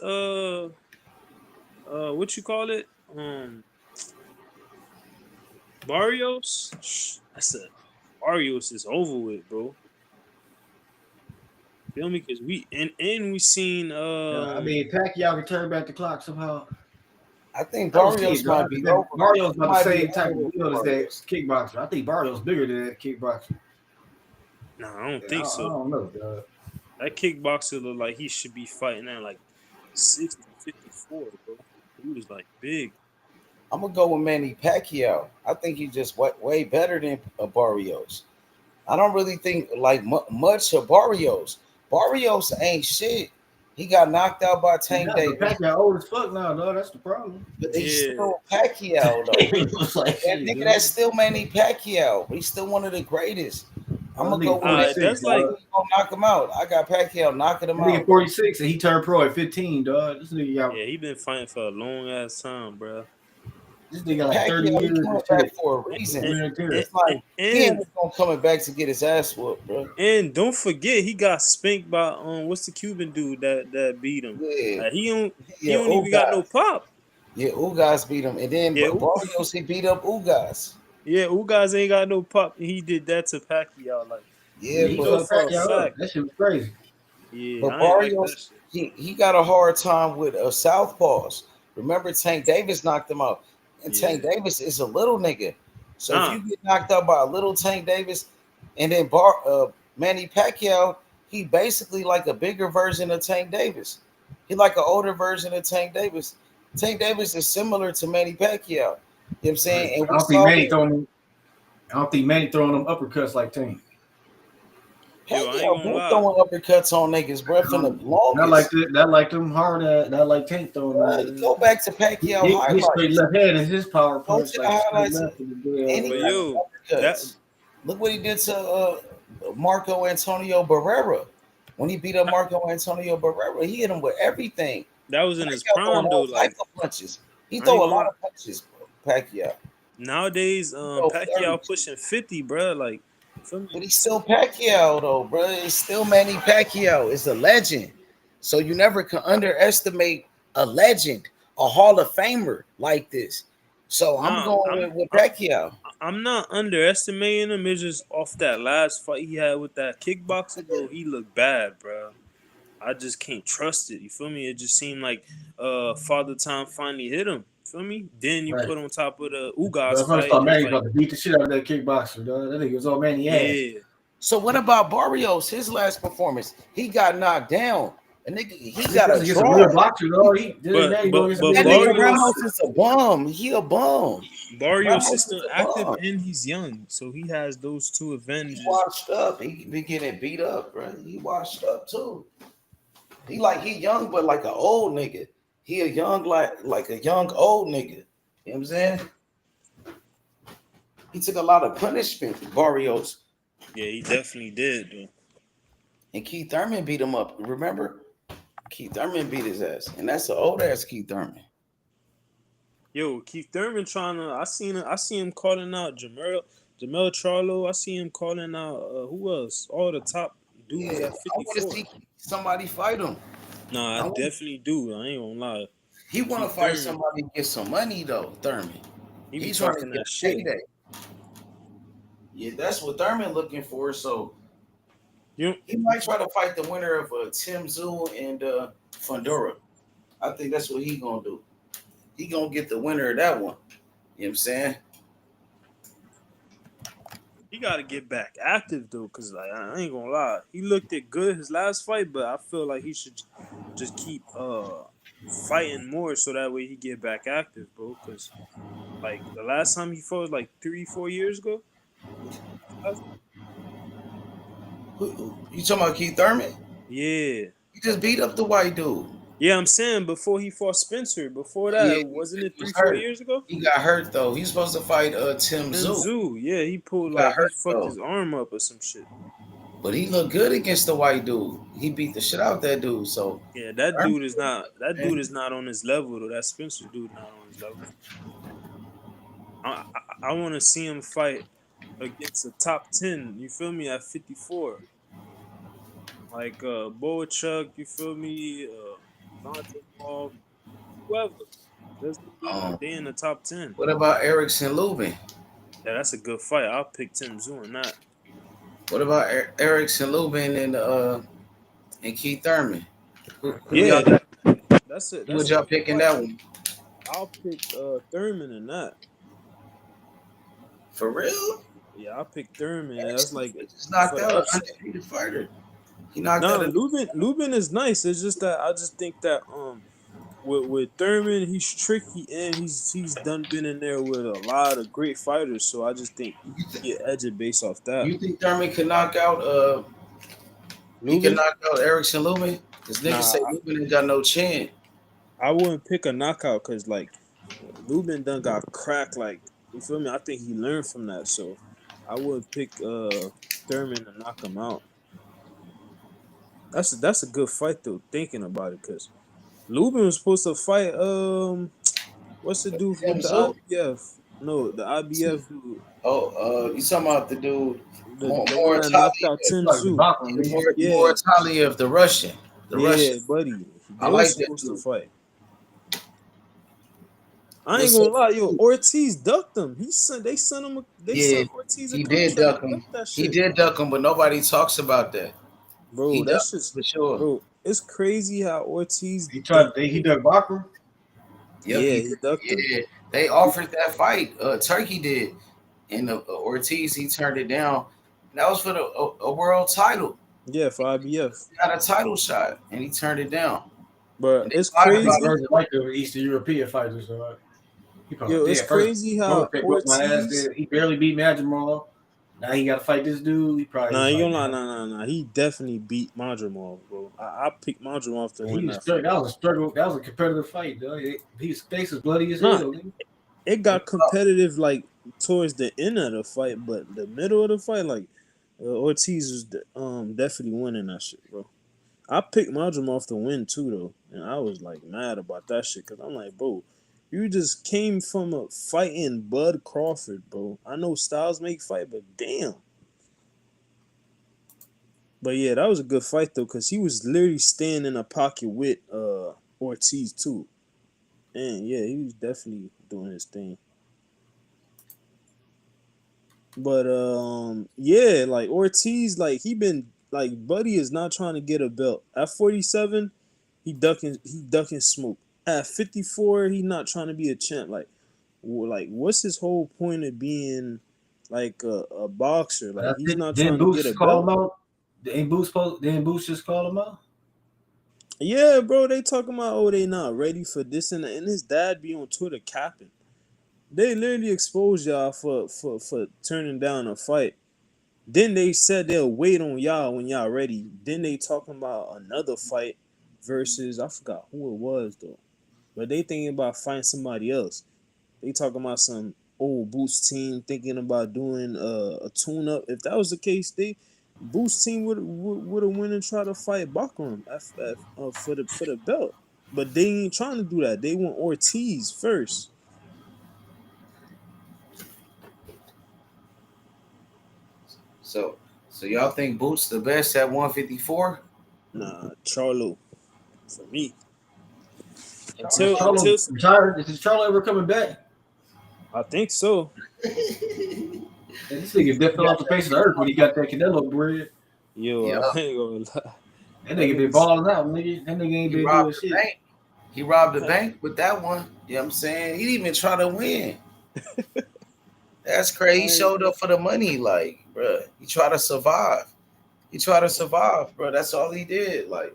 what you call it Barrios, I said Barrios is over with, bro. Feel me? Because we seen I mean, Pacquiao can turn back the clock somehow. I think I don't see it, Barrios dog. might be over. Barrios He about the might be same type over of build as that Barrios. kickboxer. I think Barrios bigger than that kickboxer. nah, I don't I think so. don't know, dog. That kickboxer look like he should be fighting at like 60, 54, bro. He was like big. I'm gonna go with Manny Pacquiao. I think he's just way better than Barrios. I don't really think like much of Barrios. Barrios ain't shit. He got knocked out by Tank Yeah, but Davis, Pacquiao old as fuck now, dog. That's the problem. but he's Yeah. still Pacquiao though. It looks like That shit, nigga, dude. that's still Manny Pacquiao. He's still one of the greatest. I'm That gonna go nigga with Manny. 46, That's like Pacquiao. Gonna knock him out. I got Pacquiao knocking him that nigga out. 46 and he turned pro at 15, dog. This nigga got yeah, he been fighting for a long ass time, bro. like 30 Pacquiao, he years coming and back shit. for a reason. And Wear and tear. and, It's like he and, ain't gonna coming back to get his ass whooped, bro. and don't forget he got spanked by what's the Cuban dude that beat him? Yeah, He yeah, don't even got no Ugas. pop. Yeah, Ugas beat him, and then Yeah, Barrios he beat up Ugas. yeah, Ugas ain't got no pop. And he did that to Pacquiao. Like Yeah, Yeah, we he know but fucked for a Pacquiao up. fact. That shit was crazy. Yeah, but I ain't like that Barrios shit. he got a hard time with southpaws. Remember, Tank Davis knocked him out, and Yeah, Tank Davis is a little nigga. So if nah, you get knocked out by a little Tank Davis, and then Manny Pacquiao, he basically like a bigger version of Tank Davis. He like an older version of Tank Davis. Tank Davis is similar to Manny Pacquiao. You know what I'm saying? And I we don't think saw Manny that. throwing I don't think Manny throwing them uppercuts like Tank. Yo, I ain't Pacquiao gonna been lie. throwing uppercuts on niggas, bro, from the longest. That like them hard that like Tank throwing. Go back to Pacquiao He straight highlights. left hand is his power Go punch. to the Like straight highlights. left And he But got yo, that uppercuts. Look what he did to Marco Antonio Barrera. When he beat up Marco Antonio Barrera, he hit him with everything. that was in his Pacquiao throwing prime though. all Like type of punches. He I throw ain't a lot gonna. of punches, bro, Pacquiao. Nowadays, Throw 30. Pacquiao pushing 50, bro. Like, feel me? But he's still Pacquiao, though, bro. It's still Manny Pacquiao. It's a legend. So you never can underestimate a legend, a Hall of Famer like this. So I'm Nah, going with Pacquiao. I'm not underestimating him. It's just off that last fight he had with that kickboxer, bro. He looked bad, bro. I just can't trust it. You feel me? It just seemed like Father Time finally hit him. Feel me? Then you Right. put on top of the But Ugas I first fight. thought It's Manny was like, about to beat the shit out of that kickboxer, dog. That nigga was all Manny ass. yeah. So what about Barrios? His last performance, he got knocked down. A nigga, he got a Against a real draw. boxer, dog. Manny going against a That real nigga Barrios, Ramos is a bum. He a bum. Barrios Ramos is still is a active bum. and he's young, so he has those two He advantages. washed up. He be getting beat up, bro. He washed up too. He young, but like an old nigga. He a young like a young old nigga. You know what I'm saying? He took a lot of punishment, Barrios. Yeah, he definitely did, though. And Keith Thurman beat him up. Remember? Keith Thurman beat his ass. And that's an old ass Keith Thurman. Yo, Keith Thurman trying to. I see him calling out Jamel Charlo. I see him calling out who else? All the top dudes at I want to 54. see somebody fight him. Nah, I definitely do. I ain't gonna lie. He want to Keith fight Thurman, somebody and get some money though, Thurman. He be He's trying to talking get that a shit. payday. Yeah, that's what Thurman looking for. So he might try to fight the winner of Tim Tszyu and Fundora. I think that's what he gonna do. He gonna get the winner of that one. You know what I'm saying? He got to get back active though, cause like I ain't gonna lie, he looked it good his last fight, but I feel like he should just keep fighting more so that way he get back active, bro. Cause like the last time he fought was like 3-4 years ago. You talking about Keith Thurman? Yeah. He just beat up the white dude. Yeah, I'm saying before he fought Spencer. Before that, Yeah, wasn't it he was 3-4 hurt. years ago? He got hurt though. He's supposed to fight Tim Tim Tszyu. Tszyu. Yeah, he pulled got like he hurt, fucked though. his arm up or some shit. But he looked good against the white dude. He beat the shit out of that dude. So Yeah, that dude is not on his level though. That Spencer dude not on his level. I want to see him fight against a top 10. You feel me? At 54, like Boachuk. You feel me? Dante Paul, whoever. Let's do they in the top 10. what about Erickson Lubin? Yeah, that's a good fight. I'll pick Tim Tszyu in that. What about Erickson Lubin and Keith Thurman? Who Yeah, y'all, that's it. who would y'all picking that one? I'll pick Thurman in that. For real? Yeah, I'll pick Thurman. That's like He's knocked for out the an upset. undefeated fighter. He knocked No, out a Lubin is nice. It's just that I just think that with Thurman, he's tricky and he's been in there with a lot of great fighters. So I just think he get edged based off that. You think Thurman can knock out he can knock out Erickson Lubin? Because niggas say Lubin ain't got no chin. I wouldn't pick a knockout because like Lubin done got cracked. Like you feel me? I think he learned from that. So I would pick Thurman to knock him out. That's a good fight though. Thinking about it, because Lubin was supposed to fight what's the dude with the IBF? No, the IBF dude. Oh, you talking about the dude The one that knocked out Tim Tszyu. Mortaliev, the Russian. Russian. Buddy. I They like was that supposed dude. to fight. I ain't gonna lie, yo. Ortiz ducked him. They sent him. They sent Ortiz a he contract. did duck him. That He shit. did duck him, but nobody talks about that. Bro, He that's ducked just for sure. Bro, it's crazy how Ortiz He ducked Bakram. Yep, yeah, he ducked him. Yeah, they offered that fight. Turkey did, and Ortiz he turned it down. That was for a world title. Yeah, for IBF. He got a title shot, and he turned it down. But it's crazy. Like the Eastern European fighters, so Yo, it's crazy how he barely beat Madjamal. Now he got to fight this dude. He probably Nah, was you like, gonna lie, nah. He definitely beat Madrimov, bro. I picked Madrimov to win he was that fight. that was a struggle. That was a competitive fight, though. His face was bloody as Nah, hell. Nigga. it got competitive like towards the end of the fight, but the middle of the fight, like Ortiz was definitely winning that shit, bro. I picked Madrimov to win too, though, and I was like mad about that shit because I'm like, bro, you just came from a fighting Bud Crawford, bro. I know styles make fight, but damn. But yeah, that was a good fight though, cause he was literally staying in a pocket with Ortiz too. And yeah, he was definitely doing his thing. But yeah, like Ortiz, like he been like Buddy is not trying to get a belt. At 47, he ducking smoke. At 54, he not trying to be a champ. Like what's his whole point of being like a boxer? Like he's not Didn't trying to get Boots a call him belt. out? Didn't Boots just call him out? Yeah, bro, they talking about they not ready for this and that. And his dad be on Twitter capping. They literally exposed y'all for turning down a fight. Then they said they'll wait on y'all when y'all ready. Then they talking about another fight versus I forgot who it was though. But they thinking about fighting somebody else. They talking about some old Boots team thinking about doing a tune up. If that was the case, Boots team would have went and tried to fight Bakram for the belt. But they ain't trying to do that. They want Ortiz first. So y'all think Boots the best at 154? Nah, Charlo for me. Is Until Charlo retired? Is Charlo ever coming back? I think so. And this nigga dead fell off the face of the earth when he got that Canelo bread. Yo, Yeah. I ain't gonna lie. That nigga been balling out, nigga. That nigga ain't He been robbed doing the shit. bank. He robbed the bank with that one. You know what I'm saying? He didn't even try to win. That's crazy. He showed up for the money, like, bro. He tried to survive. Bro. That's all he did. Like,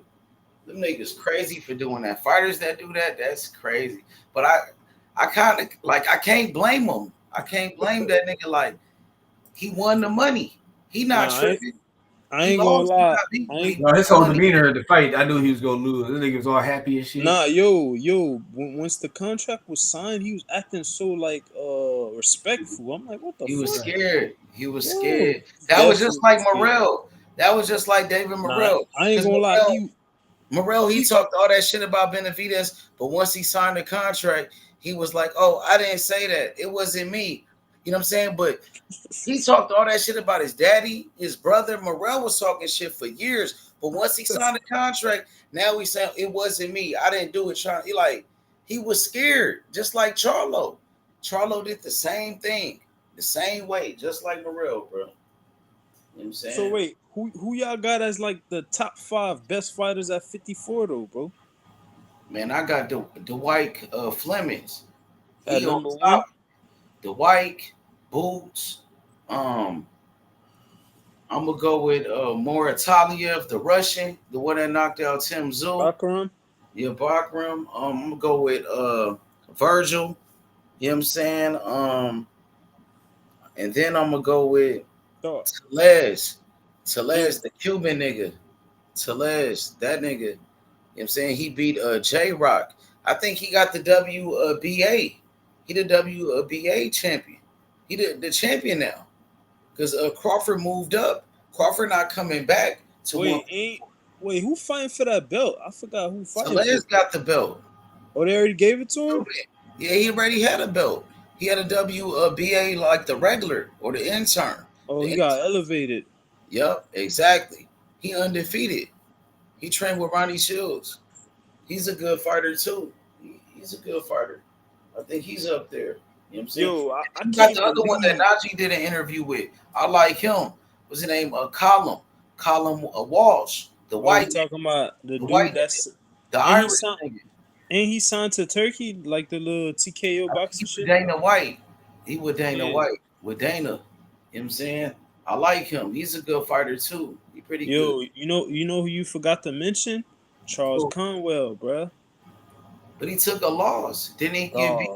them niggas crazy for doing that. Fighters that do that, that's crazy. But I kind of like I can't blame him. I can't blame that nigga. Like, he won the money. He not tripping. I He ain't gonna lost. lie. He got beat, No, his whole demeanor at the fight, I knew he was gonna lose. This nigga was all happy and shit. Nah, yo. Once the contract was signed, he was acting so like respectful. I'm like, what the fuck? He was scared. He was Yo, scared. That was just like Morrell. That was just like David Nah, Morrell. I ain't gonna lie. Morrell, he talked all that shit about Benavidez, but once he signed the contract, he was like, "Oh, I didn't say that. It wasn't me." You know what I'm saying? But he talked all that shit about his daddy, his brother. Morrell was talking shit for years, but once he signed the contract, now he's saying it wasn't me. I didn't do it. He was scared, just like Charlo. Charlo did the same thing, the same way, just like Morrell, bro. You know what I'm saying? So wait, who y'all got as like the top 5 best fighters at 54 though, bro? Man, I got Dwyke Flemmings. At He on number top. 1. Dwyke, Boots. I'm gonna go with Morataliev, the Russian, the one that knocked out Tim Tszyu. Bakram. Yeah, Bakram. I'm gonna go with Virgil. You know what I'm saying? And then I'm gonna go with Telez. Telez, the Cuban nigga. Telez, that nigga. You know what I'm saying? He beat J-Rock. I think he got the WBA. He the WBA champion. He the champion now. Because Crawford moved up. Crawford not coming back to Wait, who fighting for that belt? I forgot who fighting. Telez got the belt. Oh, they already gave it to him? Yeah, he already had a belt. He had a WBA like the regular or the intern. Oh, he got elevated. Yep, exactly. He undefeated. He trained with Ronnie Shields. He's a good fighter too. He's a good fighter. I think he's up there. You know what I'm saying? Yo, I got the other one that Najee did an interview with. I like him. What's his name? Colin Walsh. The white. Talking about the dude white that's the Irish nigga. And he signed to Turkey, like the little TKO boxing shit. Dana White. He with Dana White. With Dana. You know what I'm saying? I like him. He's a good fighter too. He pretty good. You know who you forgot to mention? Charles Conwell, bruh. But he took a loss. Didn't he get beat?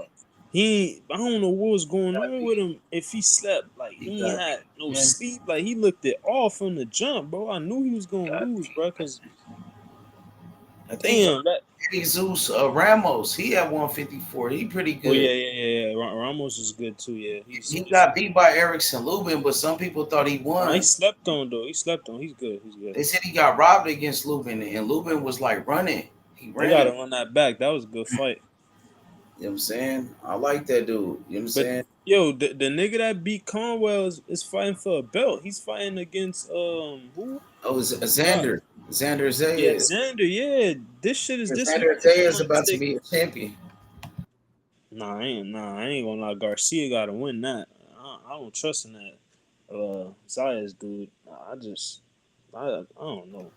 I don't know what was going on with him. If he slept, like he ain't had no sleep, like he looked it off from the jump, bro. I knew he was gonna lose, bro. Cause I think damn that. Jesus Ramos, he at 154. He pretty Oh good. yeah. Ramos is good too. Yeah, He got beat by Erickson Lubin, but some people thought he Nah, he won. slept on though. He slept on. He's good. He's good. They said he got robbed against Lubin, and Lubin was like running. He They ran gotta him. run that back. That was a good fight. You know what I'm saying? I like that dude. You know what I'm But saying? yo, the nigga that beat Conwell is fighting for a belt. He's fighting against who? Oh, Xander. Xander Yeah, Zayas. Xander. Yeah, this shit is this Xander weekend, if I'm Zayas not about to mistaken. be a champion. I ain't gonna lie. Garcia gotta win that. I don't trust in that. Zayas dude. I don't know.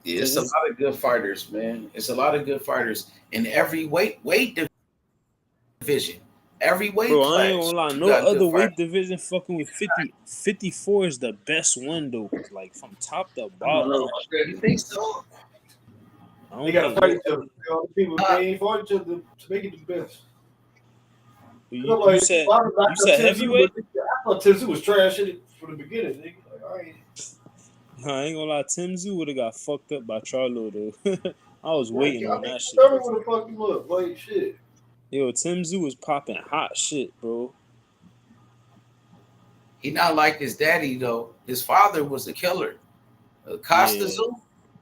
Yeah, Cause it's a it's lot of good fighters, man. It's a lot of good fighters in every weight division, every weight bro, I ain't class. gonna lie. You No got good other fighters. weight division fucking with 50. 54 is the best one though. Cause like from top to I don't bottom, know. like You think so? I They don't gotta think fight no each other. other. All the people they ain't fought each other to make it the best. You Like, said I you said Tim Tszyu, but heavyweight? I thought Tim Tszyu was trash in it from the beginning. Nigga. Like, all right. Nah, I ain't gonna lie. Tim Tszyu would have got fucked up by Charlo though. I was Like, waiting I on mean, that shit tell me though. what the fuck you look like. Shit. Yo, Tim Tszyu was popping hot shit, bro. He not like his daddy though. His father was a killer. Costa Yeah, Zoo,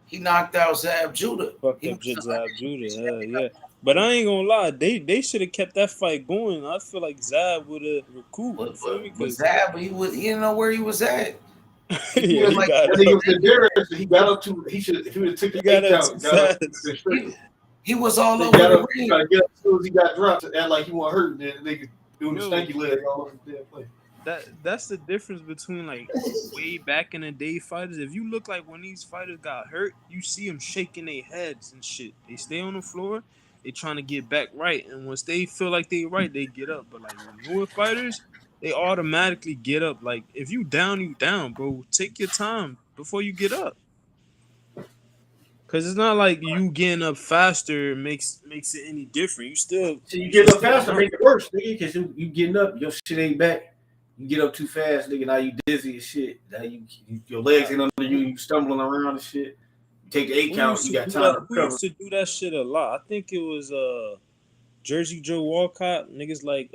he knocked out Zab Judah. fucked He up was Jit the Zab Judah. undisputed Hell champion. yeah. But I ain't gonna lie, they should have kept that fight going. I feel like Zab would have recouped. You feel me? But Cause Zab, he didn't know where he was at. He yeah, was That he like got nigga up. was embarrassed. He got up to. He should. If he would have took He the got 8 up too count, got up to fast. the stricken. he was all They over got the up. He ring. tried to get up as soon as he got dropped. Act like he wasn't hurt. Then the nigga doing the Yo, stanky leg all over the damn place. that's the difference between like way back in the day fighters. If you look like when these fighters got hurt, you see them shaking their heads and shit. They stay on the floor, they trying to get back right, and once they feel like they right, they get up. But like with newer fighters, they automatically get up. Like if you down, bro. Take your time before you get up. Cause it's not like you getting up faster makes it any different. So you You get should up still faster, run. make it worse, nigga. Cause you getting up, your shit ain't back. You get up too fast, nigga. Now you dizzy as shit. Now your legs ain't under you. You stumbling around and shit. You take the 8 Who used count. You to got do time to that? Who recover. used to do that shit a lot? I think it was Jersey Joe Walcott, niggas like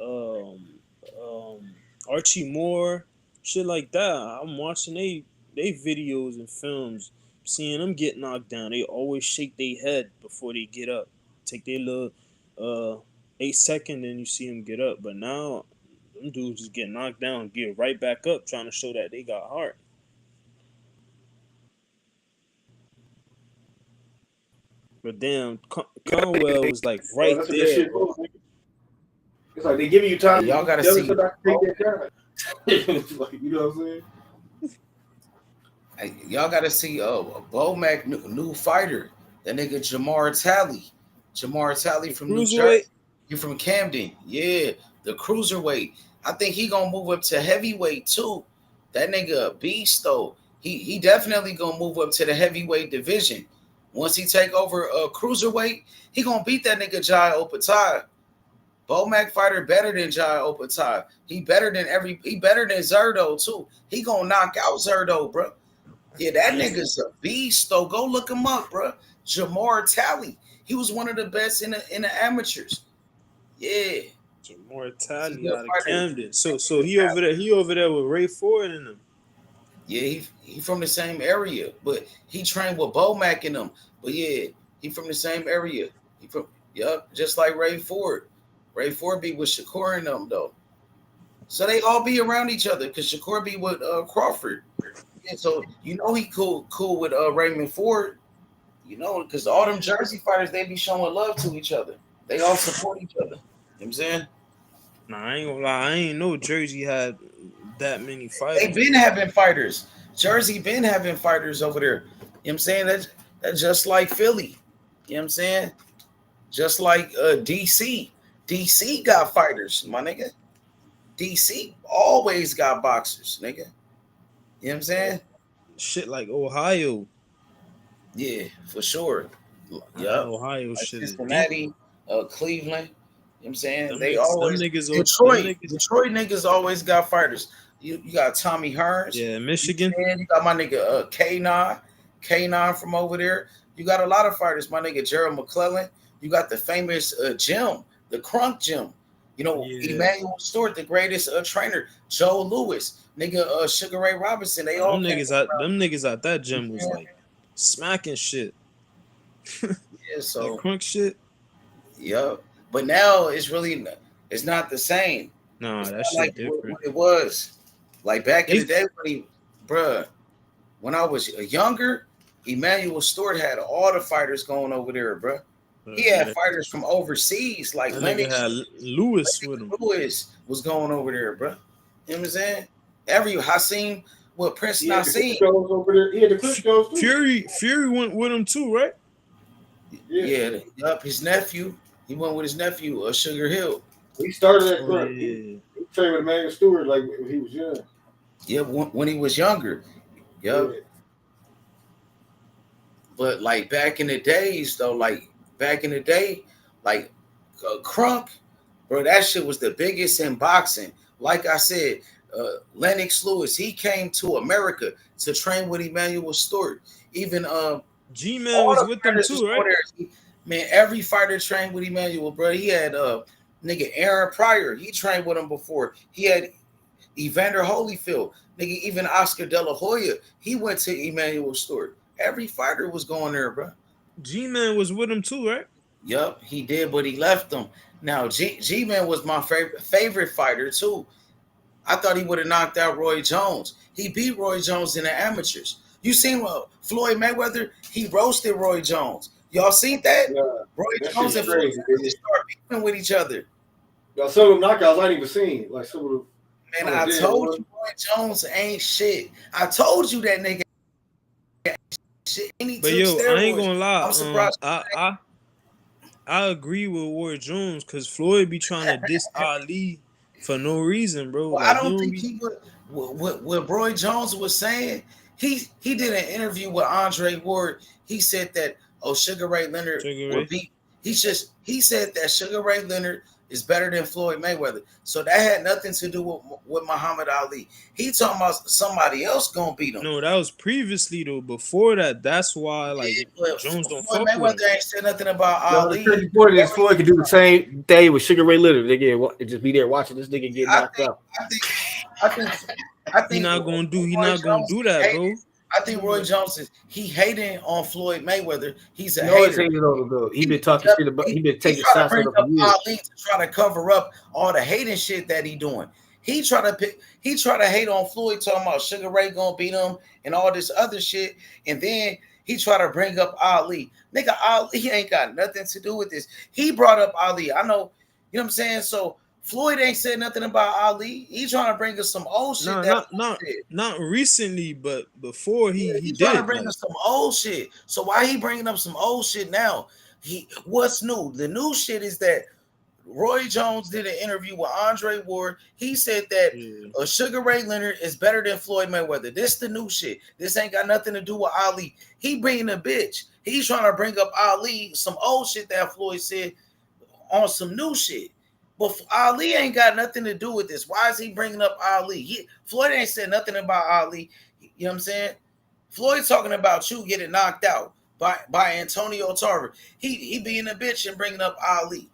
Archie Moore, shit like that. I'm watching they videos and films, seeing them get knocked down. They always shake their head before they get up. Take their little 8 second, then you see them get up. But now them dudes just get knocked down, get right back up, trying to show that they got heart. But damn, Conwell was like right That's a good there, shit. bro. It's like they giving you Hey, time. y'all gotta The other see. stuff I can take that time. Like, you know what I'm saying? Hey, y'all gotta see. Bomac new fighter. That nigga Jamar Talley. Jamar Talley The from New cruiserweight. Jersey. You from Camden? Yeah, the cruiserweight. I think he gonna move up to heavyweight too. That nigga a beast though. He definitely gonna move up to the heavyweight division. Once he take over cruiserweight, he gonna beat that nigga Jai Opatai. Bomac fighter better than Jai Opatai. He better than Zerdo too. He gonna knock out Zerdo, bro. Yeah, that nigga's a beast though. Go look him up, bro. Jamar Talley. He was one of the best in the amateurs. Yeah, More he's a Italian good out of fighter. Camden. So he over there with Ray Ford and them. Yeah, he from the same area, but he trained with Bomac and them. But yeah, he from the same area. He from just like Ray Ford. Ray Ford be with Shakur and them though. So they all be around each other because Shakur be with Crawford. Yeah, so you know he cool with Raymond Ford. You know, because all them Jersey fighters, they be showing love to each other. They all support each other. You know what I'm saying? Nah, I ain't gonna lie. I ain't know Jersey had that many They fighters. been having fighters. Jersey been having fighters over there. You know what I'm saying? That's just like Philly. You know what I'm saying? Just like DC. DC got fighters, my nigga. DC always got boxers, nigga. You know what I'm saying? Shit like Ohio. Yeah, for sure. Yep. Ohio Like shit is deep. Cincinnati. Cleveland. You know what I'm saying? Them They niggas, them always niggas, them Detroit. niggas. Detroit niggas always got fighters. You got Tommy Hearns. Yeah, You know Michigan. what I'm saying? You got my nigga K9 from over there. You got a lot of fighters. My nigga Gerald McClellan. You got the famous Jim, the Crunk Jim. You know, Yeah, Emmanuel Stewart, the greatest trainer. Joe Lewis, nigga Sugar Ray Robinson. They all came them niggas at that gym was like smacking shit. yeah, That so crunk shit. yep. But now it's not the same. Nah, It's that not like shit different. what it was. Like back in They, the day when I was younger, Emmanuel Stewart had all the fighters going over there, bruh. He had yeah, fighters from overseas, like that nigga Lennox had Lewis with him. Lewis was going over there, bruh. You know what I'm saying? Every Hasim, what Prince He had the Nassim. Klitschko's over there. He had the Klitschko's too. Fury went with him too, right? Yeah, his nephew. He went with his nephew, Sugar Hill. He started at Oh, Crunk. yeah. He trained with Emmanuel Stewart like when he was young. Yeah, when he was younger. Yep. Yeah. But like back in the days, though, like Crunk, bro, that shit was the biggest in boxing. Like I said, Lennox Lewis, he came to America to train with Emmanuel Stewart. Even G-Man was with them too, right? Man, every fighter trained with Emmanuel, bro. He had nigga Aaron Pryor. He trained with him before. He had Evander Holyfield. Nigga, even Oscar De La Hoya. He went to Emmanuel Stewart. Every fighter was going there, bro. G-Man was with him too, right? Yup, he did, but he left them. Now, G-Man was my favorite fighter, too. I thought he would have knocked out Roy Jones. He beat Roy Jones in the amateurs. You seen Floyd Mayweather? He roasted Roy Jones. Y'all seen that? Yeah, Roy Jones and Floyd Mayweather start beefing with each other. Y'all, some of them knockouts I ain't even seen. Like some of them. Man, I told you Roy Jones ain't shit. I told you that nigga ain't shit. But yo, steroids. I ain't gonna lie. I'm surprised. I agree with Roy Jones because Floyd be trying to diss Ali for no reason, bro. Well, Like, I don't think he would. What Roy Jones was saying, he did an interview with Andre Ward. He said that Sugar Ray Leonard would beat. He said that Sugar Ray Leonard is better than Floyd Mayweather. So that had nothing to do with Muhammad Ali. He talking about somebody else gonna beat him. No, that was previously though. Before that, that's why Jones don't fuck Mayweather with him. ain't said nothing about Ali. The crazy part is Floyd could do the same day with Sugar Ray Leonard. They just be there watching this nigga get knocked out. I think He not gonna do that, bro. I think Roy Jones he hating on Floyd Mayweather. He's a hater. He been talking shit about. He been taking shots at Ali to try to cover up all the hating shit that he doing. He try to hate on Floyd, talking about Sugar Ray gonna beat him and all this other shit, and then he try to bring up Ali. Nigga, Ali ain't got nothing to do with this. He brought up Ali. I know, you know what I'm saying. So Floyd ain't said nothing about Ali. He trying to bring us some old shit. Not recently, but before he did. Trying to bring us some old shit. So why he bringing up some old shit now? What's new? The new shit is that Roy Jones did an interview with Andre Ward. He said that Sugar Ray Leonard is better than Floyd Mayweather. This the new shit. This ain't got nothing to do with Ali. He bringing a bitch. He's trying to bring up Ali, some old shit that Floyd said on some new shit. But Ali ain't got nothing to do with this. Why is he bringing up Ali? Floyd ain't said nothing about Ali. You know what I'm saying? Floyd talking about you getting knocked out by Antonio Tarver. He being a bitch and bringing up Ali.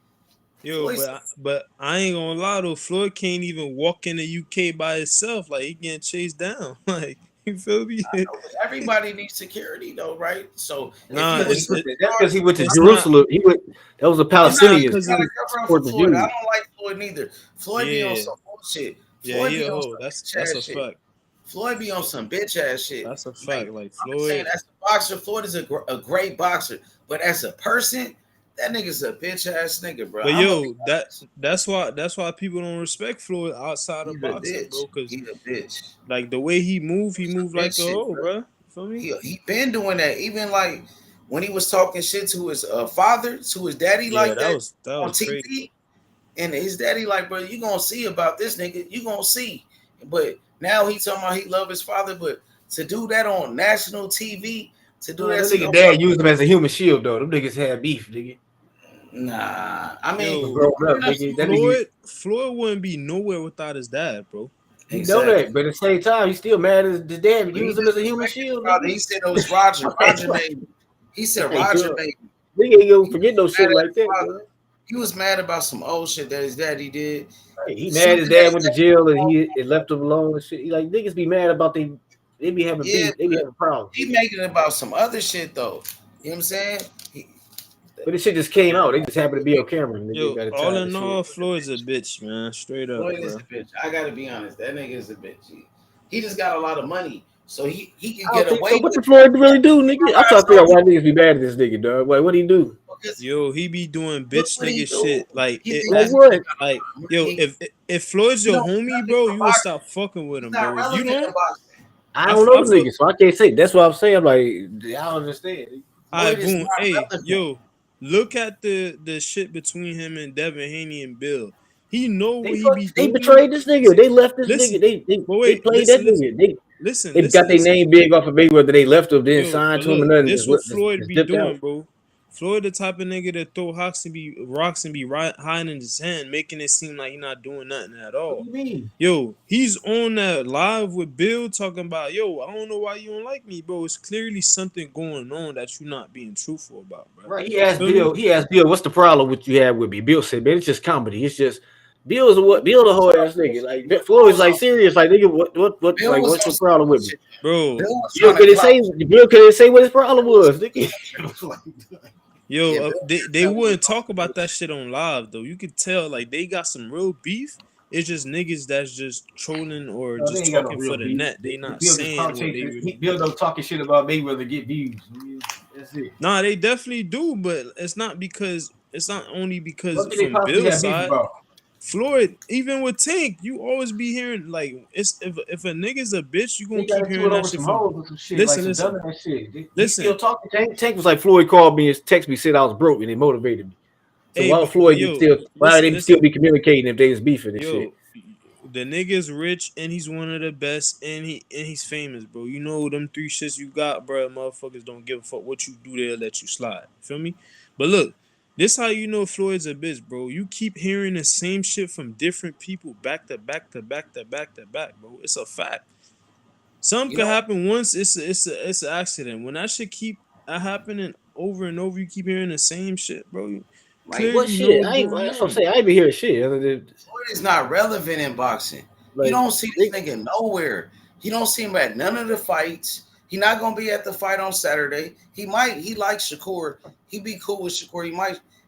Yo, but I ain't gonna lie though. Floyd can't even walk in the UK by himself. Like he getting chased down. Like you feel me? Everybody needs security though, right? So that's because he went to Jerusalem. That was a Palestinian. I don't like Floyd neither. Floyd be on some bullshit. Floyd be on that's a shit. fact. Floyd be on some bitch ass shit. That's a fact. Like Floyd, I'm saying as a boxer, Floyd is a great boxer, but as a person, that nigga's a bitch ass nigga, bro. But yo, that's why people don't respect Floyd outside of boxing, bro. Because he's a bitch. Like the way he moved like a hoe, bro. Feel me? He been doing that. Even like when he was talking shit to his father, to his daddy, like that was on TV. Crazy. And his daddy, like, bro, you gonna see about this nigga. You gonna see. But now he talking about he love his father, but to do that on national TV, to do that nigga dad used him as a human shield, though. Them niggas had beef, nigga. Nah, I mean, Yo, nigga. Floyd wouldn't be nowhere without his dad, bro. You know that, but at the same time, he's still mad at his dad. But Use him as a human shield. he said it was Roger. Roger made. He said Hey, Roger girl. made. Nigga ain't gonna forget no shit like that, bro. He was mad about some old shit that his daddy did. He mad his dad went to jail and he left him alone and shit. He like niggas be mad about they be having beef, they be having problems. He making it about some other shit though. You know what I'm saying? But this shit just came out. They just happened to be on camera. Yo, all in all, Floyd's a bitch, man. Straight up, Floyd is a bitch. I gotta be honest. That nigga is a bitch. He just got a lot of money, so he can get away. So what the Floyd really do, nigga? I'm trying to figure out why niggas be mad at this nigga, dog. Like, what he do? Yo, he be doing bitch nigga shit. Like what? Like, yo, if Floyd's your homie, bro, you would stop fucking with him, bro. If you don't, I don't know the nigga, so I can't say. That's what I'm saying. I'm like, I don't understand. All right, boom. Hey, yo, look at the shit between him and Devin Haney and Bill. He know what he be doing. They betrayed this nigga. They left this nigga. They played that nigga. They got their name big off of Mayweather. They left him, didn't sign to him, and nothing. This what Floyd be doing, bro. Floyd the type of nigga that throw rocks and be hiding in his hand, making it seem like he not doing nothing at all. What do you mean? Yo, he's on that live with Bill talking about, yo, I don't know why you don't like me, bro. It's clearly something going on that you're not being truthful about, bro. Right? He asked Bill, what's the problem with you have with me? Bill said, man, it's just comedy. It's just Bill the whole ass nigga. Like Floyd's like serious, like nigga, what like what's the problem with me? Bro, Bill couldn't say what his problem was, nigga. Yo, they wouldn't talk about that shit on live though. You could tell like they got some real beef. It's just niggas that's just trolling or just talking for the net. They not saying what they really. Bill don't talking shit about Mayweather get views. That's it. Nah, they definitely do, but it's not only because from Bill's side. Floyd, even with Tank, you always be hearing like it's if a nigga's a bitch, you gonna keep hearing that shit. Listen. Still talking. Tank was like Floyd called me and text me, said I was broke, and it motivated me. So why Floyd still be communicating if they was beefing and shit? The nigga's rich and he's one of the best and he's famous, bro. You know them 3 shits you got, bro. Motherfuckers don't give a fuck what you do there, let you slide. Feel me? But look. This how you know Floyd's a bitch, bro. You keep hearing the same shit from different people back to back, bro. It's a fact. Something could happen once. It's an accident. When that shit keep happening over and over, you keep hearing the same shit, bro. Like what shit? That's what I'm saying. I ain't been hearing shit. Floyd is not relevant in boxing. You don't see this nigga nowhere. You don't see him at none of the fights. He not gonna be at the fight on Saturday. He likes Shakur. He be cool with Shakur.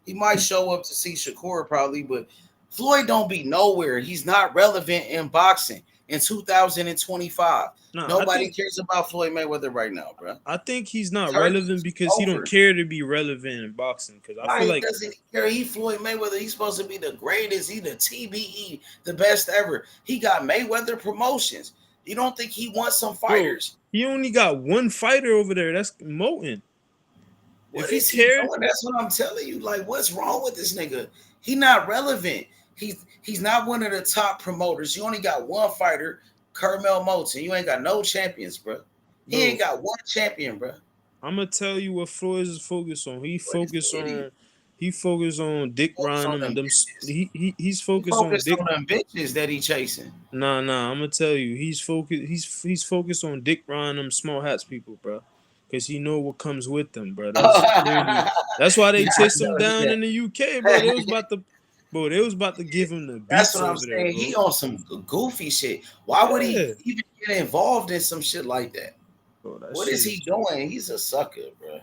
He might show up to see Shakur probably, but Floyd don't be nowhere. He's not relevant in boxing in 2025. Nobody cares about Floyd Mayweather right now, bro. I think he's not relevant because he don't care to be relevant in boxing. Because I feel like doesn't care. He Floyd Mayweather. He's supposed to be the greatest. He the TBE, the best ever. He got Mayweather Promotions. You don't think he wants some fighters? He only got one fighter over there. That's Moten. If he cares, that's what I'm telling you. Like, what's wrong with this nigga? He not relevant. He's not one of the top promoters. You only got one fighter, Carmel Moten. You ain't got no champions, bro. He ain't got one champion, bro. I'm gonna tell you what Floyd is focused on. He focused on Dick Ryan and them. He's focused on Dick them bitches that he chasing. Nah. I'm gonna tell you, he's focused. He's focused on Dick Ryan, them small hats people, bro. Because he know what comes with them, bro. That's why they chased him down in the UK, bro. They was about to give him the beats. That's what I'm saying. He on some goofy shit. Why would he even get involved in some shit like that? Bro, what is he doing? He's a sucker, bro.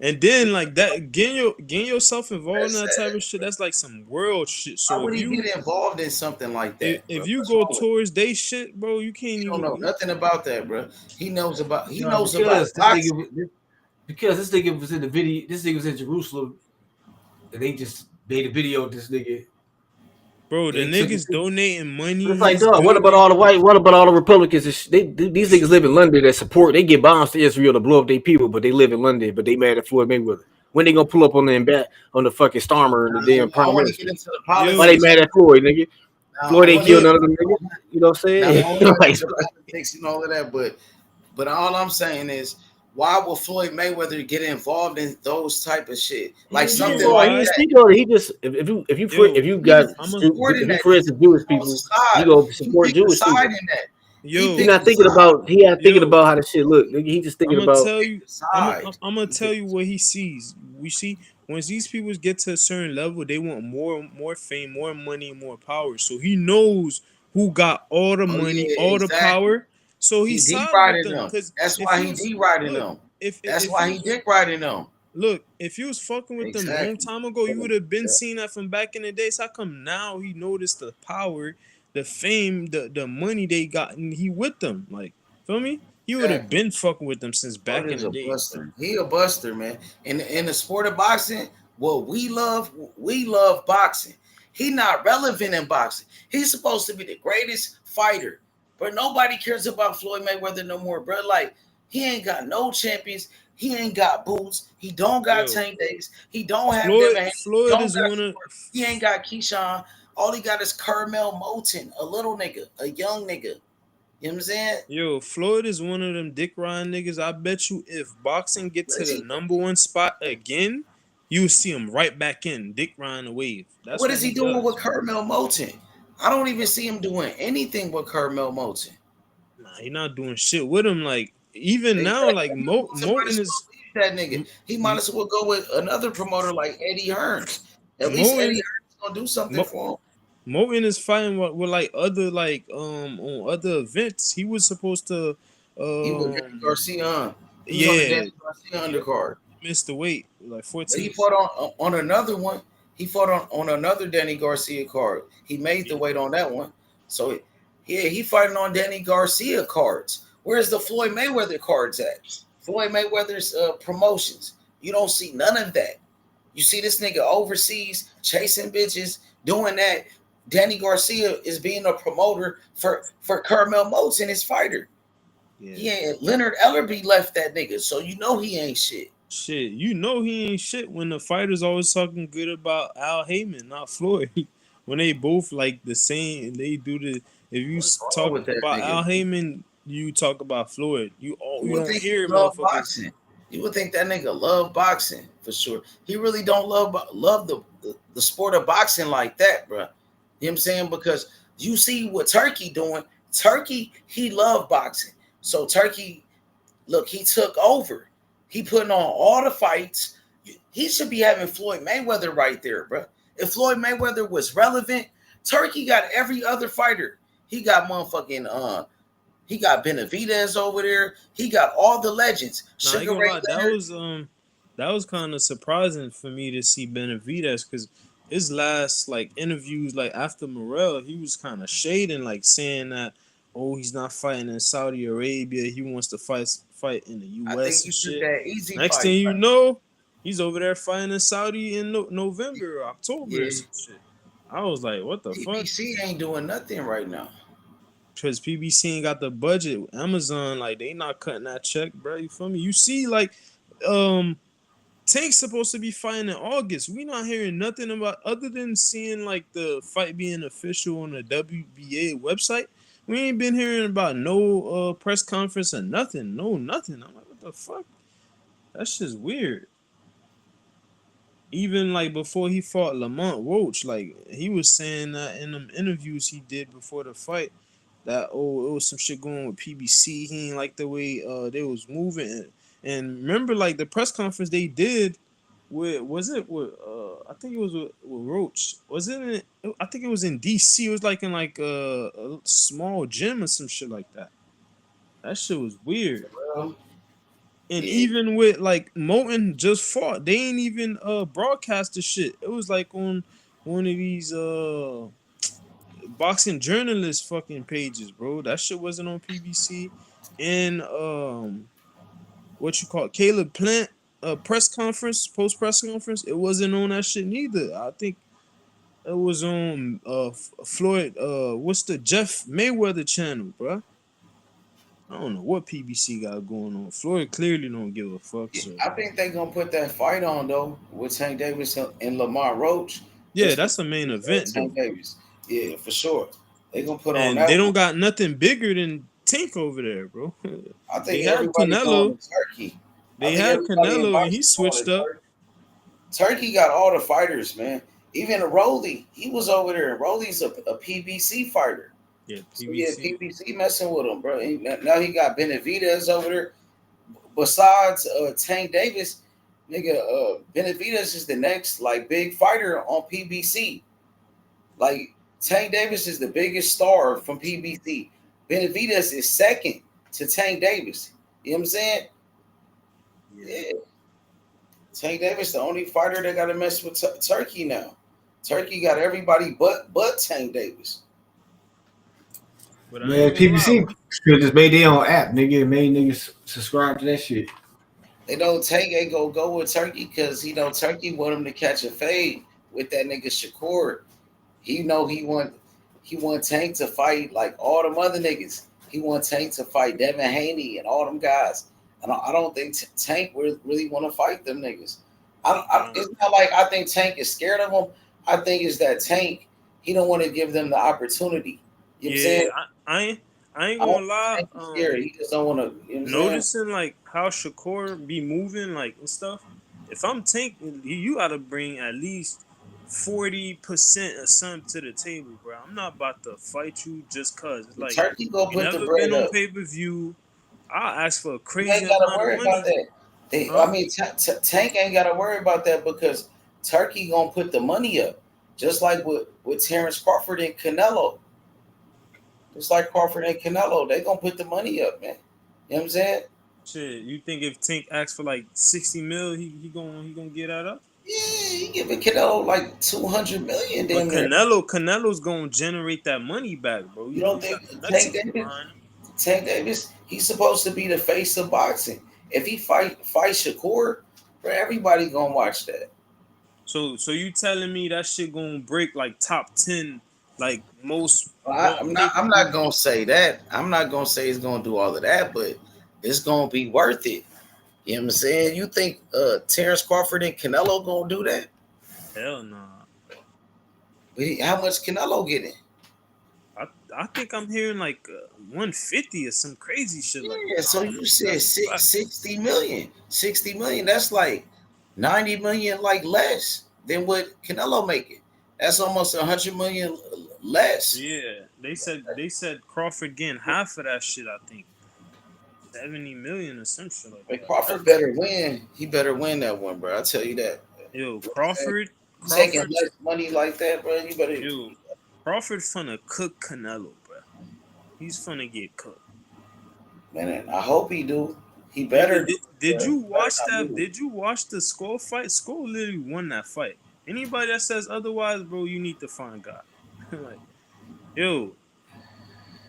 And then like that, getting yourself involved in that type of shit, that's like some world shit. So why would he get involved in something like that? If you go towards they shit, bro, you can't even know nothing about that, bro. He knows about because this nigga was in the video. This nigga was in Jerusalem, and they just made a video of this nigga. Bro, the niggas donating money. It's like, dog, what about all the white? What about all the Republicans? These niggas live in London that support. They get bombs to Israel to blow up their people, but they live in London. But they mad at Floyd Mayweather. When they gonna pull up on the fucking Starmer and the damn prime minister? Why they mad at Floyd, nigga? Floyd ain't killed none of them niggas. You know what I'm saying? Politics and all of that, but all I'm saying is why will Floyd Mayweather get involved in those type of shit? Like You know something No, like he why? that. speaking on it. He just Yo, if you He got was I'm a supporting if you that friends nigga with Jewish on people, you side. go He support picked a Jewish side people. in that. He He yo, picked not a thinking side. about he not thinking yo. about how the shit look. Nigga, he just thinking I'm gonna about tell Picked you. a side. I'm gonna He tell picked you what he sees. We see once these people get to a certain level, they want more fame, more money, more power. So he knows who got all the Oh money, yeah, all the exactly. power. So he He D sides with riding them. them. Cause That's if why he he was D riding look, them. if That's if he why he was dick riding them. look, if he was fucking with them long Exactly. time ago, you would have been Yeah. seeing that from back in the days. How come now he noticed the power, the fame, the money they got, and he with them? Like, feel me? He would have Exactly. been fucking with them since Floyd back in is the a days, bro. buster. He a buster, man. In the sport of boxing, what we love boxing. He not relevant in boxing. He's supposed to be the greatest fighter, but nobody cares about Floyd Mayweather no more, bro. Like he ain't got no champions. He ain't got Boots. He don't got Yo, Tank Davis. He don't have Floyd Devin Haney. He Floyd don't is got one of Short. He ain't got Keyshawn. All he got is Carmel Moulton, a little nigga, a young nigga. You know what I'm saying? yo, Floyd is one of them Dick Ryan niggas. I bet you if boxing get What to is the he? number one spot again, you will see him right back in Dick Ryan the wave. That's What what is he he doing with does. Carmel Moulton? I don't even see him doing anything with Carmel Moulton. Nah, he not doing shit with him. Like even now, Exactly. like Moulton might Moten as is well leave that nigga. M- He might M- as well go with another promoter like Eddie Hearns. At least Eddie Moten Hearns gonna do something Mo, for him. Moten is fighting with like other like on other events. He was supposed to He with Danny um Garcia on. He was on the yeah Danny Garcia yeah undercard. he missed the weight like But he 14. fought on another one. He fought on another Danny Garcia card. He made the weight on that one. So yeah, he fighting on Danny Garcia cards. Where's the Floyd Mayweather cards at? Floyd Mayweather's promotions. You don't see none of that. You see this nigga overseas chasing bitches, doing that. Danny Garcia is being a promoter for Carmel Moulton, his fighter. Yeah. Yeah, Leonard Ellerby left that nigga, so you know he ain't shit. Shit, you know he ain't shit when the fighters always talking good about Al Heyman, not Floyd. When they both like the same, they do the. If you What's wrong talk with that about Al nigga? Heyman, you talk about Floyd. You You would don't think he hear love motherfuckers. boxing. You would think that nigga love boxing for sure. He really don't love the sport of boxing like that, bro. You know what I'm saying? Because you see what Turkey doing. Turkey, he loved boxing. So Turkey, look, he took over. He putting on all the fights. He should be having Floyd Mayweather right there, bro. If Floyd Mayweather was relevant, Turkey got every other fighter. He got motherfucking he got Benavidez over there. He got all the legends. Nah, I ain't Sugar gonna Ray lie. Leonard. That was kind of surprising for me to see Benavidez because his last like interviews like after Morel, he was kind of shading like saying that oh he's not fighting in Saudi Arabia. He wants to fight in the I U.S. think and he took shit. that easy Next fight. thing you know, he's over there fighting in Saudi in November or October or Yeah. some shit. I was like, what the fuck? PBC ain't doing nothing right now. Because PBC ain't got the budget. Amazon, like, they not cutting that check, bro. You feel me? You see, like, Tank's supposed to be fighting in August. We not hearing nothing about other than seeing like the fight being official on the WBA website. We ain't been hearing about no press conference or nothing. No, nothing. I'm like, what the fuck? That's just weird. Even like before he fought Lamont Roach, like he was saying that in them interviews he did before the fight that oh it was some shit going on with PBC. He ain't like the way they was moving. And remember like the press conference they did with was it with I think it was with Roach. Was it in, I think it was in DC. It was like in like a small gym or some shit like that. That shit was weird. Well, And yeah. even with like Moten just fought, they ain't even broadcast the shit. It was like on one of these boxing journalist fucking pages, bro. That shit wasn't on PBC. And what you call it, Caleb Plant press conference, post press conference, it wasn't on that shit neither. I think it was on Floyd what's the Jeff Mayweather channel, bro. I don't know what PBC got going on. Floyd clearly don't give a fuck, so I think they gonna put that fight on though with Tank Davis and Lamar Roach yeah, just that's because the main event though. Tank Davis. Yeah, for sure. They gonna put on And that they don't one. got nothing bigger than Tank over there, bro. I They think had everybody going Canelo. to Turkey. I They think had everybody in Canelo, and he boxing going switched to up. Turkey. Turkey got all the fighters, man. Even Rolly, he was over there. Rolly's a PBC fighter. Yeah, So yeah, PBC. PBC messing with him, bro. Now he got Benavidez over there. Besides Tank Davis, nigga, Benavidez is the next like big fighter on PBC. Like Tank Davis is the biggest star from PBC. Benavidez is second to Tank Davis. You know what I'm saying? Yeah. Tank Davis, the only fighter that got to mess with Turkey now. Turkey got everybody but Tank Davis. But I Man, ain't gonna lie. PBC should have just made their own app, nigga, and made niggas subscribe to that shit. They know Tank ain't gonna go with Turkey because he know Turkey want him to catch a fade with that nigga Shakur. He know he want Tank to fight like all them other niggas. He want Tank to fight Devin Haney and all them guys. And I don't think Tank really want to fight them niggas. It's not like I think Tank is scared of them. I think it's that Tank, he don't want to give them the opportunity. You know what I'm saying? I ain't gonna lie. He just don't want to. You know Noticing like how Shakur be moving like and stuff. If I'm Tank, you gotta bring at least 40% of something to the table, bro. I'm not about to fight you just cause. It's like Turkey gonna you put the never bread been on up. pay-per-view. I'll ask for a You crazy ain't gotta amount of worry money. about that. I mean, Tank ain't gotta worry about that because Turkey gonna put the money up, just like with Terence Crawford and Canelo. Just like Crawford and Canelo, they gonna put the money up, man. You know what I'm saying? Shit, you think if Tank asks for like 60 mil, he gonna get that up? Yeah, he giving Canelo like 200 million But damn near. Canelo's gonna generate that money back, bro. You You don't got think the Tank Mexican Davis? behind him. Tank Davis, he's supposed to be the face of boxing. If he fight Shakur, bro, everybody gonna watch that. So you telling me that shit gonna break like top 10, like most I'm not gonna say that. I'm not gonna say it's gonna do all of that, but it's gonna be worth it. You know what I'm saying? You think Terence Crawford and Canelo gonna do that? Hell nah. But how much Canelo getting? I think I'm hearing like 150 or some crazy shit like Yeah, that. so I don't know you if said that's a fact. 60 million. 60 million, that's like 90 million like less than what Canelo making. That's almost 100 million less. Yeah, they said Crawford getting half of that shit. I think 70 million or some shit like But that. Crawford better win. He better win that one, bro. I tell you that. Yo, You taking Crawford, less money like that, bro? You better. yo, Crawford finna cook Canelo, bro. He's finna get cooked. Man, I hope he do. He Nigga, better. did you He better watch not that? lose. Did you watch the Skull fight? Skull literally won that fight. Anybody that says otherwise, bro, you need to find God. Like, yo,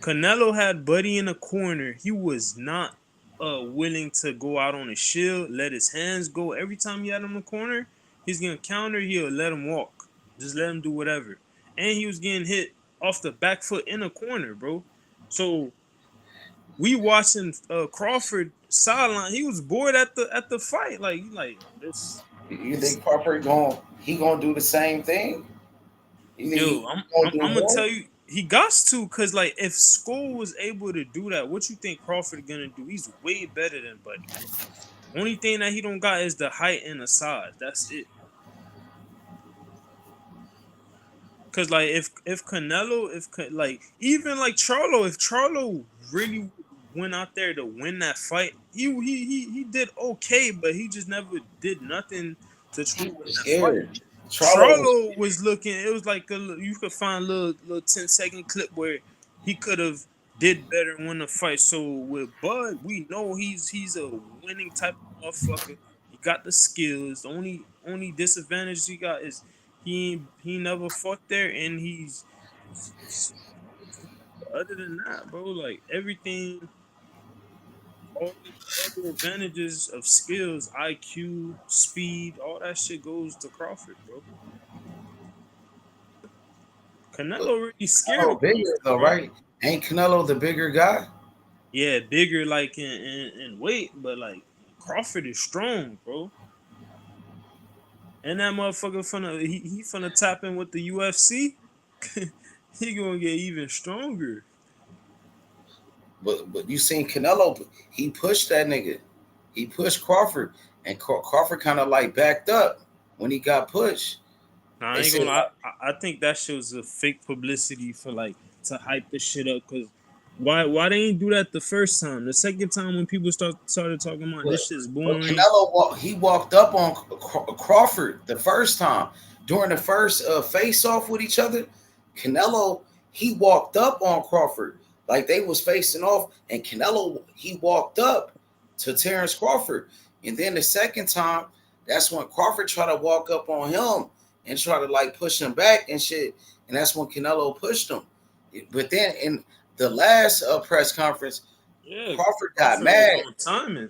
Canelo had Buddy in the corner. He was not willing to go out on a shield, let his hands go. Every time he had him in the corner, he's gonna counter, he'll let him walk. Just let him do whatever. And he was getting hit off the back foot in the corner, bro. So we watching Crawford sideline. He was bored at the fight. Like this. You think Crawford gonna do the same thing? You think Yo, he I'm gonna I'm, do I'm gonna more? tell you, he got to, cause like if Skull was able to do that, what you think Crawford gonna do? He's way better than Buddy, bro. Only thing that he don't got is the height and the size. That's it. Cause like if Canelo, like even like Charlo, if Charlo really went out there to win that fight, he did okay, but he just never did nothing to try He to win was that fight. scared. Charlo was Charlo was looking. It was like you could find a little 10-second clip where he could have did better and win the fight. So with Bud, we know he's a winning type of motherfucker. He got the skills. The only disadvantage he got is he never fought there, and he's other than that, bro. Like everything, all the advantages of skills, IQ, speed, all that shit goes to Crawford, bro. Canelo really scared of Canelo bigger Crawford, though, bro. right? Ain't Canelo the bigger guy? Yeah, bigger like in weight, but like Crawford is strong, bro. And that motherfucker he finna tap in with the UFC. He gonna get even stronger. But you seen Canelo, he pushed that nigga. He pushed Crawford, and Crawford kind of like backed up when he got pushed. Nah, I They ain't said gonna lie. I think that shit was a fake publicity for like to hype the shit up. Cause why they ain't do that the first time? The second time when people started talking about this shit's but boring. Canelo he walked up on Crawford the first time during the first face off with each other. Canelo he walked up on Crawford like they was facing off, and Canelo he walked up to Terence Crawford, and then the second time that's when Crawford tried to walk up on him and try to like push him back and shit, and that's when Canelo pushed him. But then in the last press conference, Yeah, Crawford got Crawford was mad. on timing.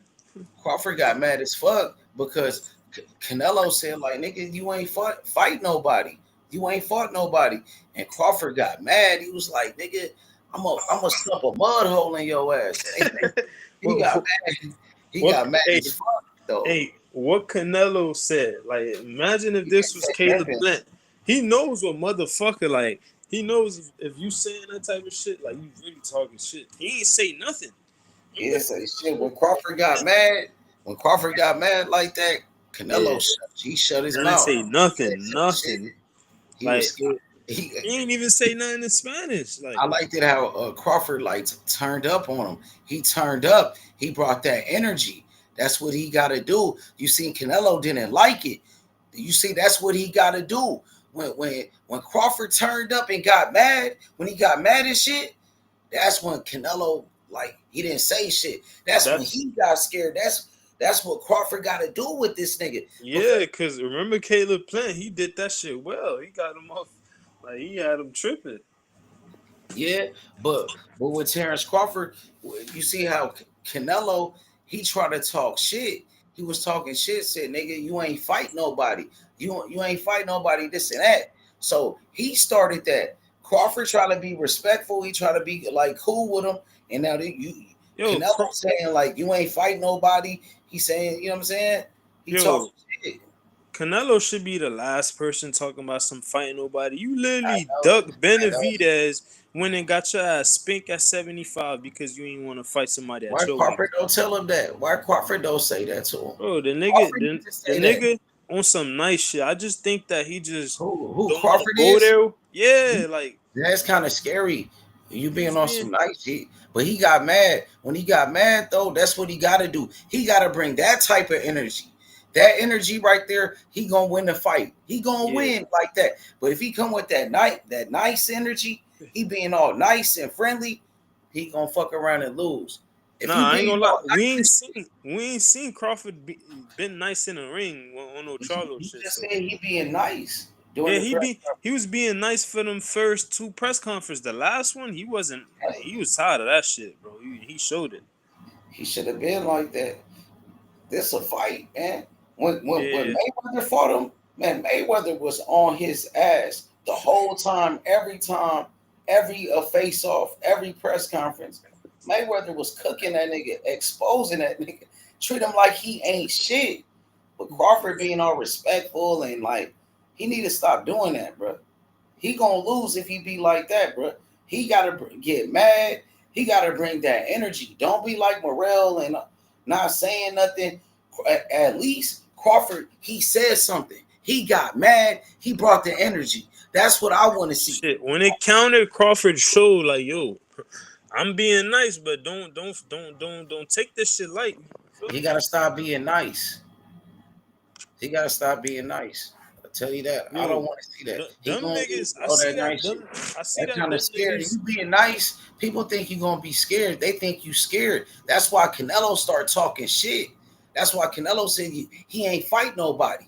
Crawford got mad as fuck because Canelo said, like, nigga, you ain't fight nobody. You ain't fought nobody. And Crawford got mad. He was like, nigga, I'm gonna stuff a mud hole in your ass. He got mad. He got mad as fuck, though. Hey, what Canelo said, like, imagine if this was Caleb Plant. He knows what motherfucker, like, he knows if you saying that type of shit, like, you really talking shit. He ain't say nothing. He didn't say shit. When Crawford got mad like that, Canelo shut his He didn't mouth. say nothing. He Like, was scared. he ain't even say nothing in Spanish. Like, I liked it how Crawford like turned up on him. He turned up. He brought that energy. That's what he got to do. You see, Canelo didn't like it. You see, that's what he got to do. When Crawford turned up and got mad, when he got mad and shit, that's when Canelo like he didn't say shit. That's when he got scared. That's what Crawford got to do with this nigga. yeah, because remember Caleb Plant, he did that shit well. He got him off, like, he had him tripping. Yeah, but with Terence Crawford, you see how Canelo he tried to talk shit. He was talking shit, said, "Nigga, you ain't fight nobody. You ain't fight nobody. This and that." So he started that. Crawford tried to be respectful. He tried to be like cool with him, and now Canelo saying like you ain't fight nobody. He's saying, you know what I'm saying? He talking shit. Canelo should be the last person talking about some fighting nobody. You literally duck Benavidez when and got your ass spanked at 75 because you ain't want to fight somebody Why at your weight. Crawford don't tell him that? Why Crawford don't say that to him? Bro, the nigga on some nice shit. I just think that he just who don't Crawford go is? there. Yeah, like that's kind of scary. You being on some nice shit, but he got mad. When he got mad, though, that's what he got to do. He got to bring that type of energy. That energy right there, he gonna win the fight. He gonna win like that. But if he come with that nice energy, he being all nice and friendly, he gonna fuck around and lose. If I ain't gonna lie. We ain't seen Crawford been nice in the ring on no Charlo shit. Just said he being nice. Yeah, he was being nice for them first two press conferences. The last one, he wasn't. Like, he was tired of that shit, bro. He showed it. He should have been like that. This a fight, man. When Mayweather fought him, man, Mayweather was on his ass the whole time, every face off, every press conference. Mayweather was cooking that nigga, exposing that nigga, treat him like he ain't shit. But Crawford being all respectful and like, he need to stop doing that, bro. He gonna lose if he be like that, bro. He gotta get mad. He gotta bring that energy. Don't be like Morrell and not saying nothing. At least Crawford, he said something. He got mad. He brought the energy. That's what I want to see. Shit, when it counted, Crawford showed like, yo, I'm being nice, but don't take this shit light. He gotta stop being nice. He gotta stop being nice. I tell you that. I don't want to see that. Them niggas, I see that. Kind of scary. You being nice, people think you're gonna be scared. They think you scared. That's why Canelo start talking shit. That's why Canelo said he ain't fight nobody.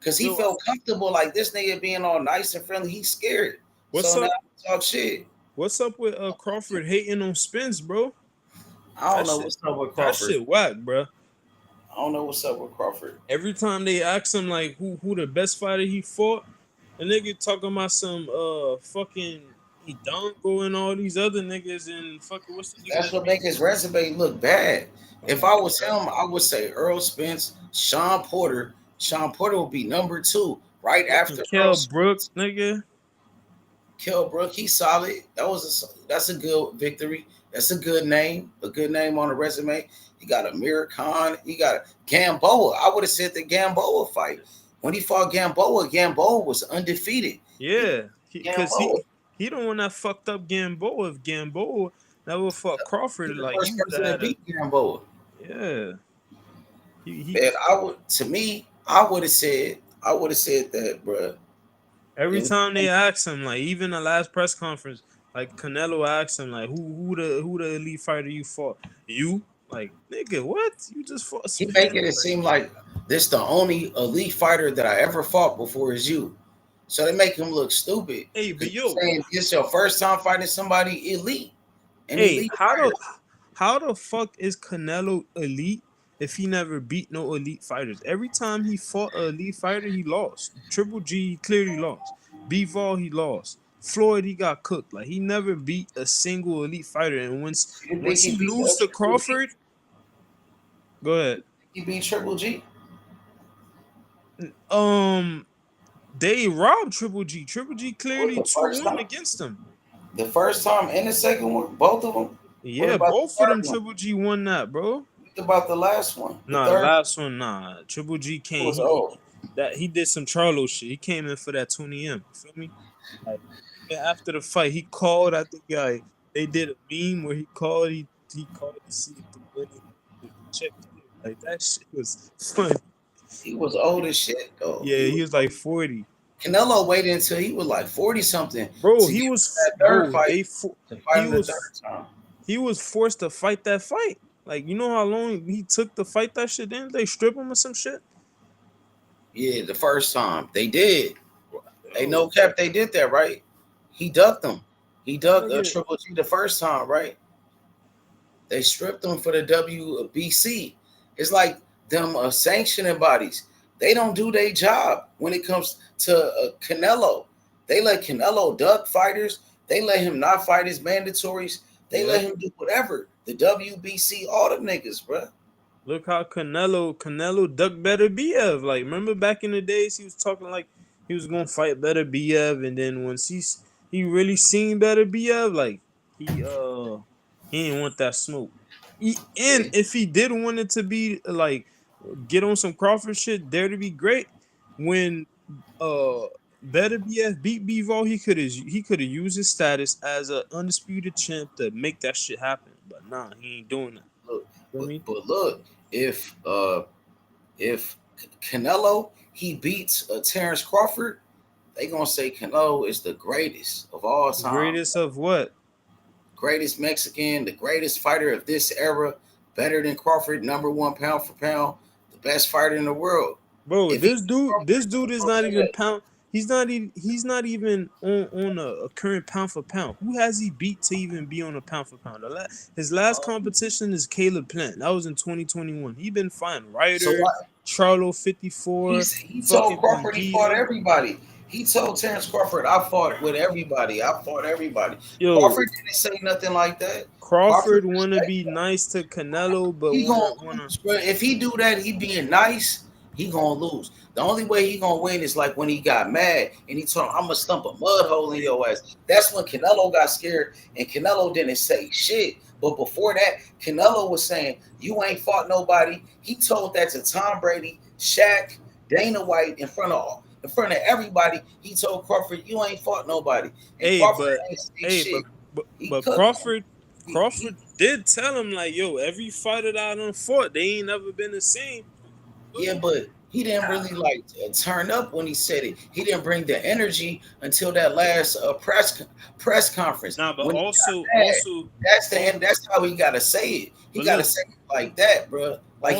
Because he felt comfortable like this nigga being all nice and friendly. He's scared. What's so up? Now talk shit. What's up with Crawford hating on Spence, bro? I don't know what's up with Crawford. That shit whack, bro. I don't know what's up with Crawford. Every time they ask him like who the best fighter he fought, the nigga talking about some fucking Hidalgo and all these other niggas and fucking what's the nigga? That's what make his resume look bad. If I was him, I would say Earl Spence, Sean Porter. Sean Porter would be number 2 right after Kell Brooks, nigga. Kell Brook, he's solid. That's a good victory. That's a good name on the resume. He got Amir Khan. He got Gamboa. I would have said the Gamboa fight. When he fought Gamboa was undefeated. Yeah, because Gamboa. he the one that fucked up Gamboa. If Gamboa never fought Crawford, He's the like he first would person have that had a beat Gamboa. yeah. He Man, I would have said that, bro. every time they ask him, like even the last press conference, like Canelo asked him, like who the elite fighter you fought? You like nigga, what? You just fought He some making it seem like this the only elite fighter that I ever fought before is you. So they make him look stupid. Hey, but Because you're yo, saying it's your first time fighting somebody elite. An hey, elite fighter. how the fuck is Canelo elite if he never beat no elite fighters? Every time he fought an elite fighter, he lost. Triple G he clearly lost. B-Vol he lost. Floyd he got cooked. Like he never beat a single elite fighter. And once You think he he beat lose to Triple G? Crawford, go ahead. He beat Triple G? They robbed Triple G. Triple G What, clearly the first 2-1 time? against him. The first time and the second one? Both of them? What Yeah, about the both of them third one? Triple G won that, bro. What about the last one? The Nah, the third? last one, nah. Triple G It came. was old. He did some Charlo shit. He came in for that 20M. You feel me? Like even after the fight, he called. I think they did a meme where he called. He called to see if the winning check cleared. Like that shit was funny. He was old as shit, though. Yeah, he was like 40. Canelo waited until he was like 40 something Bro, to he get was that third bro. fight. To fight He him the third time. he was forced to fight that fight. Like you know how long he took to fight that shit? Didn't they strip him or some shit? Yeah, the first time they did. Hey, no cap, they did that, right? He ducked them. He ducked Triple G the first time, right? They stripped him for the WBC. It's like them sanctioning bodies. They don't do their job when it comes to Canelo. They let Canelo duck fighters. They let him not fight his mandatories. They let him do whatever. The WBC, all them niggas, bro. Look how Canelo ducked Better BF. Like, remember back in the days, he was talking like he was gonna fight Better BF, and then once he really seen Better BF, like he didn't want that smoke. And if he did want it to be like get on some Crawford shit, dare to be great. When Better BF beat B-Vol, he could have used his status as an undisputed champ to make that shit happen. But nah, he ain't doing that. But look, if Canelo he beats Terence Crawford, they gonna say Canelo is the greatest of all time. Greatest of what? Greatest Mexican, the greatest fighter of this era, better than Crawford, number one pound for pound, the best fighter in the world. Bro, this dude is not even pound. He's not even on a current pound for pound. Who has he beat to even be on a pound for pound? His last competition is Caleb Plant. That was in 2021. He been fighting Ryder, Charlo 54. He told Crawford he fought everybody. He told Terence Crawford, I fought with everybody. I fought everybody. Yo, Crawford didn't say nothing like that. Crawford want to be nice to Canelo, but he gonna lose, bro. If he do that, he being nice, he gonna lose. The only way he gonna win is like when he got mad and he told him, I'm gonna stump a mud hole in your ass. That's when Canelo got scared and Canelo didn't say shit. But before that, Canelo was saying, you ain't fought nobody. He told that to Tom Brady, Shaq, Dana White in front of everybody. He told Crawford, you ain't fought nobody. And Crawford but Crawford did tell him like, yo, every fighter that I done fought, they ain't never been the same. Yeah, but he didn't really like turn up when he said it. He didn't bring the energy until that last press conference. Nah, but when also that's how he gotta say it. He gotta say it like that, bro. Like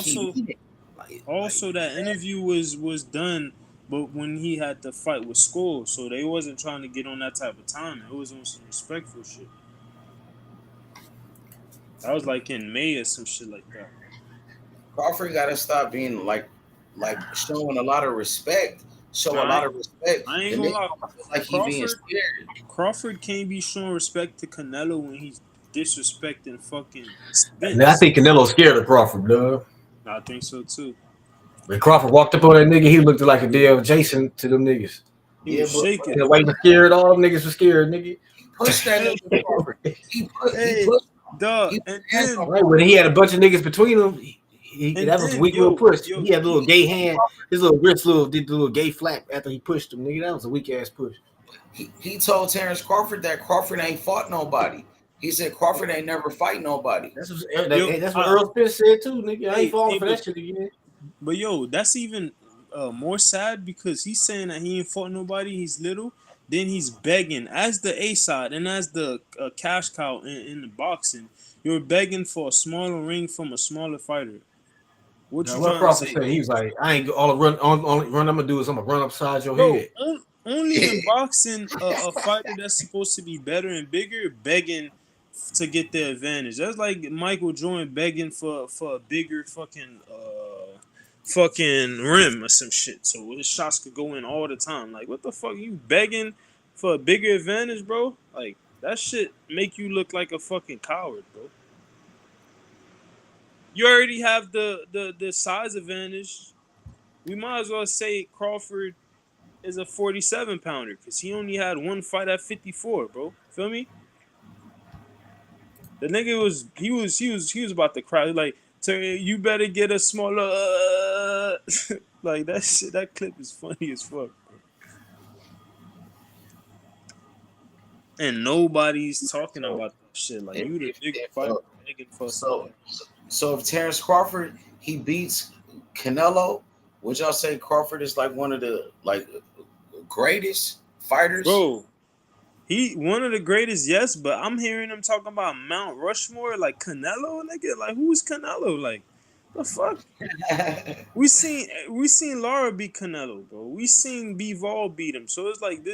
also that interview was done, but when he had to fight with Skull, so they wasn't trying to get on that type of time. It was on some respectful shit. That was like in May or some shit like that. Crawford gotta stop being like showing a lot of respect. A lot of respect. I ain't gonna lie. Like he being scared. Crawford can't be showing respect to Canelo when he's disrespecting fucking Vince. I think Canelo's scared of Crawford, dog. I think so too. When Crawford walked up on that nigga, he looked like a damn Jason to them niggas. He was shaking. The way he was scared, all them niggas were scared, nigga. He pushed that nigga Crawford. He pushed Duh. And then Right when he had a bunch of niggas between them, and that was a then weak little push. yo, He had a little gay hand, his little wrist did the little gay flap after he pushed him, nigga. That was a weak ass push. He told Terence Crawford that Crawford ain't fought nobody. He said Crawford ain't never fight nobody. That's what Earl Spence said too, nigga. I ain't falling for that shit again. But yo, that's even more sad because he's saying that he ain't fought nobody. He's little. Then he's begging as the A side and as the cash cow in the boxing. You're begging for a smaller ring from a smaller fighter. What you trying to Crawford say? said, he was like, I ain't all the run. Only run I'm gonna do is I'm gonna run upside your Bro, head. only in boxing, a fighter that's supposed to be better and bigger begging to get the advantage. That's like Michael Jordan begging for a bigger fucking rim or some shit, so his shots could go in all the time. Like, what the fuck, you begging for a bigger advantage, bro? Like, that shit make you look like a fucking coward, bro. You already have the size advantage. We might as well say Crawford is a 47 pounder because he only had one fight at 54, bro. Feel me? The nigga was about to cry. Like, you better get a smaller. Like, that shit. That clip is funny as fuck, bro. And nobody's talking about that shit. Like, you the big fighter begging for something. So if Terence Crawford he beats Canelo, would y'all say Crawford is like one of the greatest fighters? Bro, he one of the greatest, yes, but I'm hearing him talking about Mount Rushmore, like Canelo, nigga. Like, who's Canelo? Like, the fuck? we seen Lara beat Canelo, bro. We seen Bivol beat him. So it's like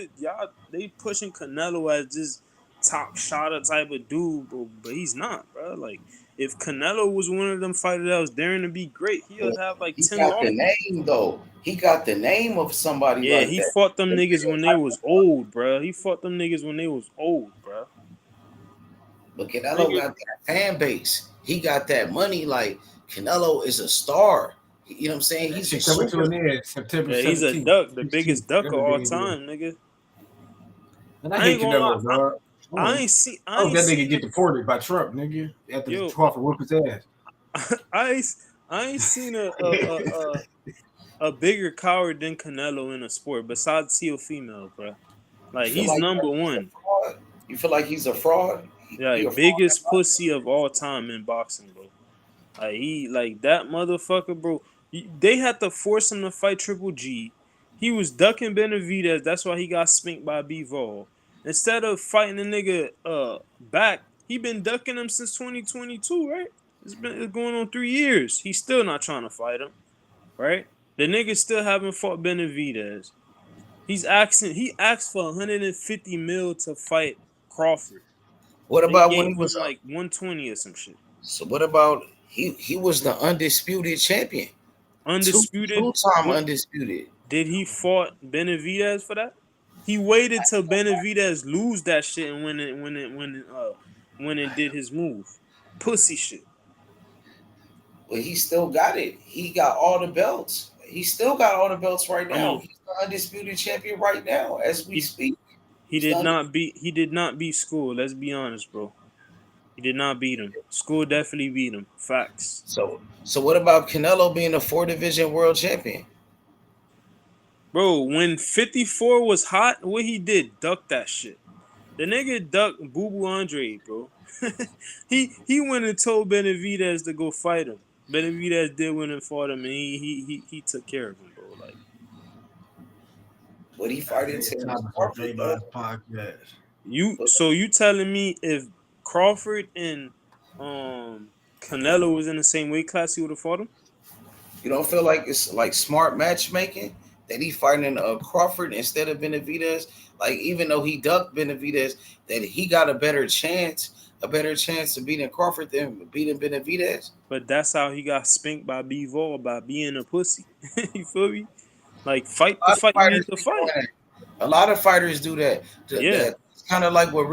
they pushing Canelo as this top shotter type of dude, bro. But he's not, bro. Like, if Canelo was one of them fighters that was daring to be great, he'll have like 10 got losses. the name though. He got the name of somebody. Yeah, like he that. fought them niggas when they was old, bro. But Canelo got that fan base. He got that money. Like, Canelo is a star. You know what I'm saying? He's a coming to an end September 17th. He's a duck, the biggest duck of all time, nigga. And I hate Canelo, dog. I ain't seen. I hope that nigga get deported by Trump, nigga. After Crawford whoop his ass. I ain't seen a bigger coward than Canelo in a sport besides he a female, bro. Like, he's like number one. You feel like he's a fraud? Yeah, biggest pussy of all time in boxing, bro. Like, he like that motherfucker, bro. They had to force him to fight Triple G. He was ducking Benavidez. That's why he got spanked by Bivol. Instead of fighting the nigga back, he been ducking him since 2022, right? It's going on 3 years. He's still not trying to fight him, right? The nigga still haven't fought Benavidez. He asked for 150 mil to fight Crawford. What about when he was like 120 or some shit? So what about he was the undisputed champion? Undisputed, two-time undisputed. Did he fought Benavidez for that? He waited till Benavidez lose that shit and when it did his move. Pussy shit. Well, he still got it. He got all the belts. He still got all the belts right now. He's the undisputed champion right now as we speak. He did not beat School. Let's be honest, bro. He did not beat him. School definitely beat him. Facts. So what about Canelo being a 4-division world champion? Bro, when 54 was hot, what he did? Duck that shit. The nigga ducked Boo Boo Andre, bro. he went and told Benavidez to go fight him. Benavidez did win and fought him, and he took care of him, bro. Like, what he fighting podcast. You telling me if Crawford and Canelo was in the same weight class, he would have fought him? You don't feel like it's like smart matchmaking that he fighting Crawford instead of Benavidez? Like, even though he ducked Benavidez, that he got a better chance of beating Crawford than beating Benavidez. But that's how he got spanked by Bivol, by being a pussy. You feel me? Like, fight the fight you need to fight. A lot of fighters do that. Yeah. It's kind of like what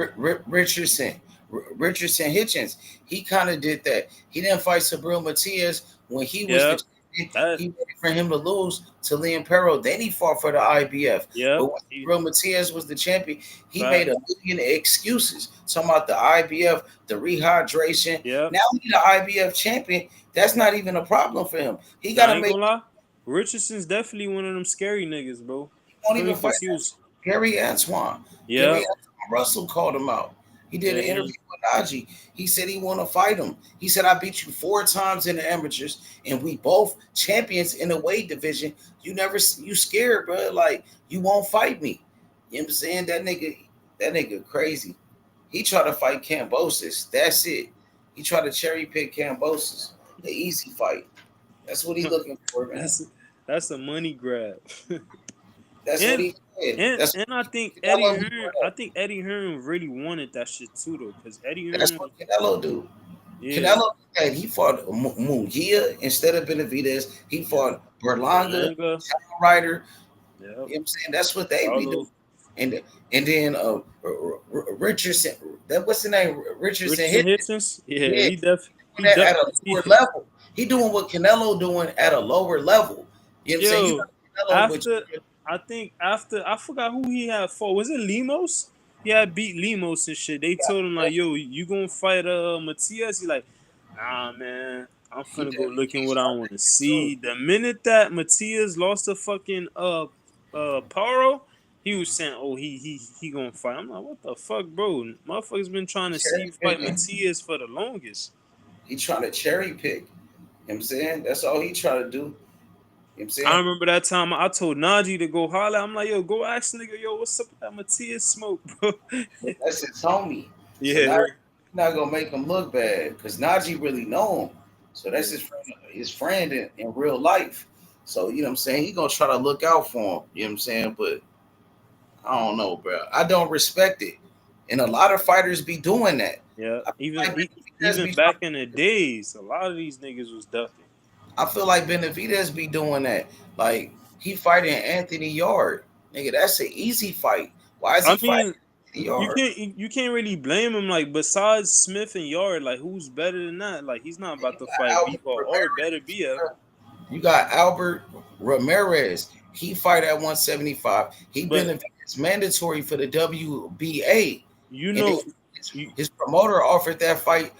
Richardson Hitchens, he kind of did that. He didn't fight Sabril Matias when he was the He waited for him to lose to Liam Perro. Then he fought for the IBF. Yep. But when Real Matias was the champion, he Right. made a million excuses. Talking about the IBF, the rehydration. Yep. Now he's the IBF champion. That's not even a problem for him. He Nah, I got to ain't make. gonna lie. Richardson's definitely one of them scary niggas, bro. Won't Feel me? even fight 'Cause he was. Gary Antoine. Yeah. Gary Antoine Russell called him out. He did an Yeah. interview with Najee. He said he want to fight him. He said, I beat you 4 times in the amateurs, and we both champions in the weight division. You scared, bro. Like, you won't fight me. You know what I'm saying? That nigga crazy. He tried to fight Kambosos. That's it. He tried to cherry pick Kambosos. The easy fight. That's what he looking for, man. That's a money grab. That's what he said. And I think Eddie Hearn really wanted that shit too, though, because Eddie Hearn. That's what Canelo do. Yeah. Canelo, he fought Munguia instead of Benavidez. He fought Berlanga, Ryder. Yep. You know what I'm saying? That's what they be doing. And then Richardson. What's the name? Richardson Hitchens? Yeah, he definitely at a lower level. He doing what Canelo doing at a lower level. You know what I'm saying? I forgot who he had fought. Was it Limos? He had beat Limos and shit. They told him like, "Yo, you gonna fight Matias?" He like, "Nah, man, I'm finna go looking what I want to see." The minute that Matias lost the fucking Paro, he was saying, "Oh, he gonna fight." I'm like, "What the fuck, bro? Motherfuckers been trying to see you fight Matias for the longest." He trying to cherry pick. You know what I'm saying? That's all he trying to do. You know what I'm saying? I remember that time I told Najee to go holler. I'm like, "Yo, go ask nigga, yo, what's up with that Matias smoke, bro?" That's his homie. Yeah. So you're not gonna make him look bad because Najee really know him. So that's his friend in real life. So you know what I'm saying? He gonna try to look out for him. You know what I'm saying? But I don't know, bro. I don't respect it. And a lot of fighters be doing that. Yeah, even back in the days, a lot of these niggas was ducking. I feel like Benavidez be doing that. Like, he fighting Anthony Yard. Nigga, that's an easy fight. Why is he fighting Anthony Yard? You can't really blame him. Like, besides Smith and Yard, like, who's better than that? Like, he's not about to fight Bivol or better BF. You got Albert Ramirez. He fight at 175. Benavidez mandatory for the WBA. You know, his promoter offered that fight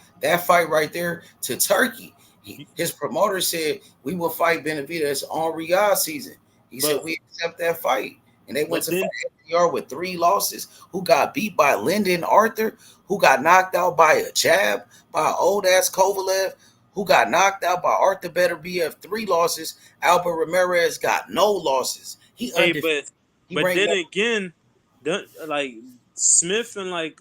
right there to Turkey. His promoter said we will fight Benavidez on Riyadh season. He said we accept that fight, and they went to fight Anthony Yard with 3 losses. Who got beat by Lyndon Arthur? Who got knocked out by a jab by old ass Kovalev? Who got knocked out by Arthur Better BF? 3 losses. Albert Ramirez got no losses. But then again, like Smith and like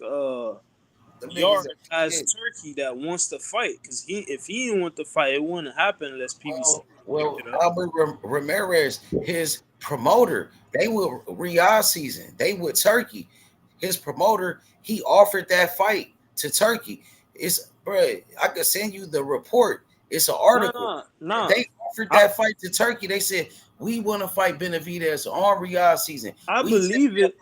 Yard has Turkey that wants to fight, because if he didn't want to fight, it wouldn't happen unless PBC. Well, Albert Ramirez, his promoter, they were Riyadh season. They were Turkey. His promoter, he offered that fight to Turkey. I could send you the report. It's an article. No. They offered that fight to Turkey. They said we want to fight Benavidez on Riyadh season. I believe it.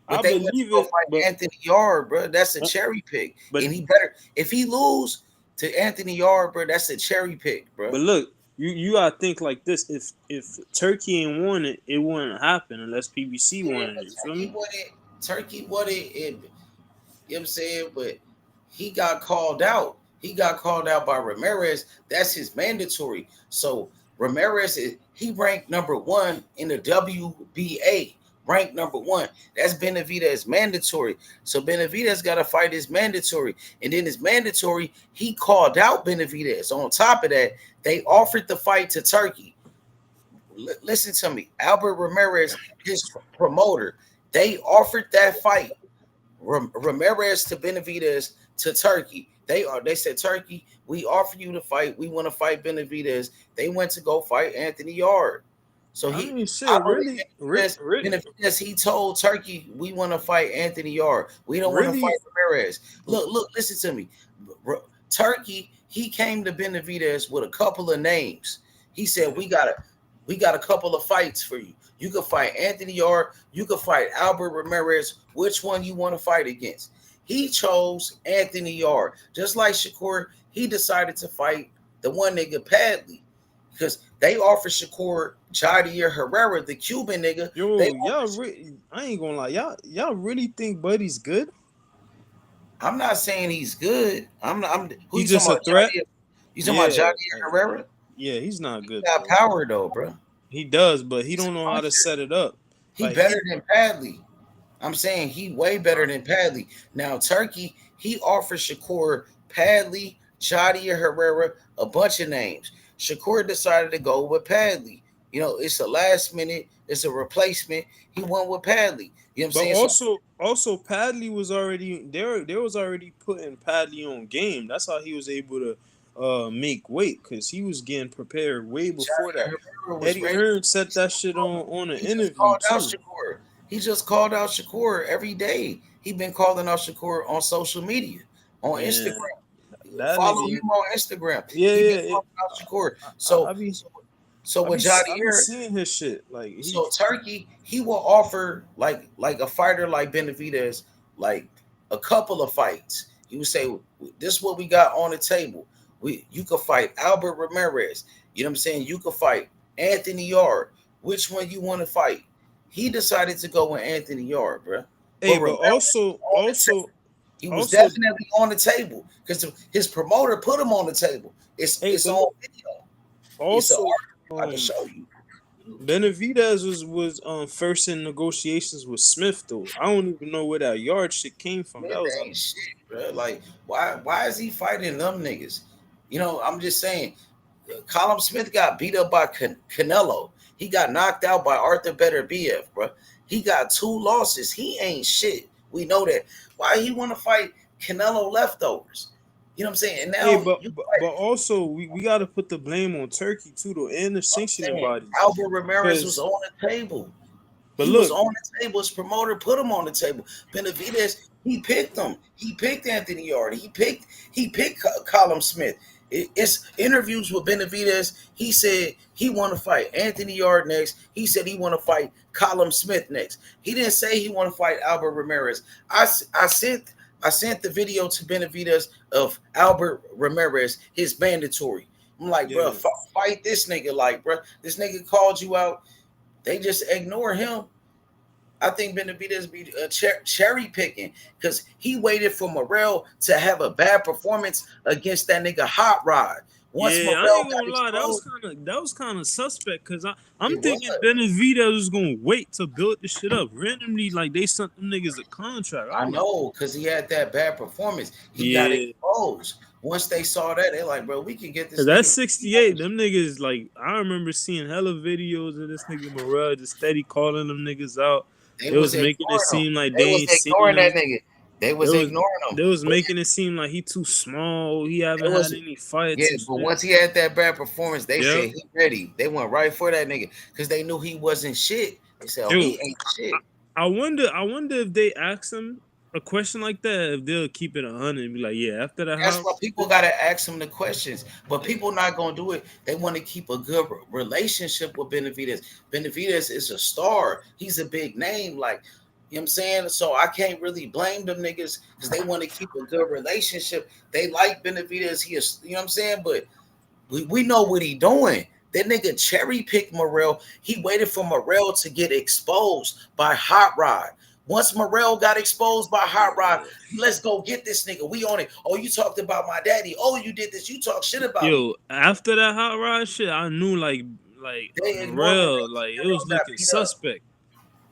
But they went to go fight Anthony Yard, bro. That's a cherry pick. And he better, if he lose to Anthony Yard, bro, that's a cherry pick, bro. But look, you gotta think like this: if Turkey ain't won it, it wouldn't happen unless PBC won it. Turkey won it. You know what I'm saying? But he got called out. He got called out by Ramirez. That's his mandatory. So Ramirez he ranked number 1 in the WBA. Ranked number 1. That's Benavidez mandatory. So Benavidez got to fight his mandatory. And then his mandatory, he called out Benavidez. On top of that, they offered the fight to Turkey. Listen to me. Albert Ramirez, his promoter, they offered that fight. Ramirez to Benavidez to Turkey. They said, Turkey, we offer you the fight. We want to fight Benavidez. They went to go fight Anthony Yard. So Benavidez, he told Turkey, we want to fight Anthony Yard. We don't want to fight Ramirez. Look, listen to me. Turkey, he came to Benavidez with a couple of names. He said, we got a couple of fights for you. You can fight Anthony Yard. You can fight Albert Ramirez. Which one you want to fight against? He chose Anthony Yard. Just like Shakur, he decided to fight the one nigga Padley. because they offered Shakur Javier Herrera, the Cuban nigga. Yo, They I ain't gonna lie, y'all really think Buddy's good? I'm not saying he's good. Who He you talking just a about? threat? You talking about Yeah, Javier Herrera? yeah, he's not He good, got bro. power though, bro. He does, but he He's don't a know how to puncher. set it up. He Like better than Padley. I'm saying he way better than Padley. Now Turkey, he offered Shakur Padley, Javier Herrera, a bunch of names. Shakur decided to go with Padley. You know, it's a last minute, it's a replacement. He went with Padley. You know what I'm But saying? also Padley was already there. There was already putting Padley on game. That's how he was able to make weight because he was getting prepared way before Javier that. Herrera was Eddie ready. Hearn set that shit on an He just interview called out too. Shakur. He just called out Shakur every day. He been calling out Shakur on social media, on Man, Instagram. that Follow nigga, him on Instagram. yeah, He been yeah. calling out Shakur. I be So with I be Javier, seeing his shit. Like so Turkey, he will offer like a fighter like Benavidez, like a couple of fights. He would say, "This is what we got on the table. You could fight Albert Ramirez. You know what I'm saying? You could fight Anthony Yard. Which one you want to fight?" He decided to go with Anthony Yard, bro. hey, But but Ramirez was on the table. He was also, definitely on the table because his promoter put him on the table. It's hey, but on look, video. It's an also, article I can show you. Benavidez was first in negotiations with Smith though. I don't even know where that yard shit came from. That Smith was ain't shit, bro. Like, why is he fighting them niggas? You know, I'm just saying. Colin Smith got beat up by Canelo. He got knocked out by Arthur Beterbiev, bro. He got 2 losses. He ain't shit. We know that. Why he want to fight Canelo leftovers? You know what I'm saying? And hey, now but also we got to put the blame on Turkey too though and the sanctioning bodies. Albert Ramirez was Because, on the table. but He was look, on the table. His promoter put him on the table. Benavidez, he picked him. He picked Anthony Yard. He picked Colin Smith. It's interviews with Benavidez. He said he want to fight Anthony Yard next. He said he want to fight Colin Smith next. He didn't say he want to fight Albert Ramirez. I sent the video to Benavidez of Albert Ramirez, his mandatory. I'm like, bro, yeah. fight this nigga. Like, bro, this nigga called you out. They just ignore him. I think Benavidez be cherry picking because he waited for Morrell to have a bad performance against that nigga Hot Rod. Once Yeah, I Morrell ain't gonna lie. That was kind of suspect because I'm it thinking was. Benavidez was gonna wait to build this shit up randomly. Like they sent them niggas a contract. I know because he had that bad performance. He got exposed. Once they saw that, they're like, bro, we can get this. Cause that's 68. Them niggas like I remember seeing hella videos of this nigga Morrell just steady calling them niggas out. They It was ignoring making it seem him. like They was ain't seen ignoring that him. nigga. They was ignoring him. They was making it seem like he too small. He haven't had any fights. Yeah, but once he had that bad performance, they said he ready. They went right for that nigga because they knew he wasn't shit. They said, oh, he ain't shit. I wonder if they ask him a question like that, if they'll keep it 100 and be like, yeah, after that. That's why people gotta ask him the questions, but people not gonna do it. They want to keep a good relationship with Benavidez. Benavidez is a star. He's a big name, like you know what I'm saying. So I can't really blame them niggas because they want to keep a good relationship. They like Benavidez. He is, you know what I'm saying, but we know what he doing. That nigga cherry picked Morrell. He waited for Morrell to get exposed by Hot Rod. Once Morrell got exposed by Hot Rod, let's go get this nigga. We on it. Oh, you talked about my daddy. Oh, you did this. You talk shit about me. After that Hot Rod shit, I knew like Morrell, like it was looking suspect.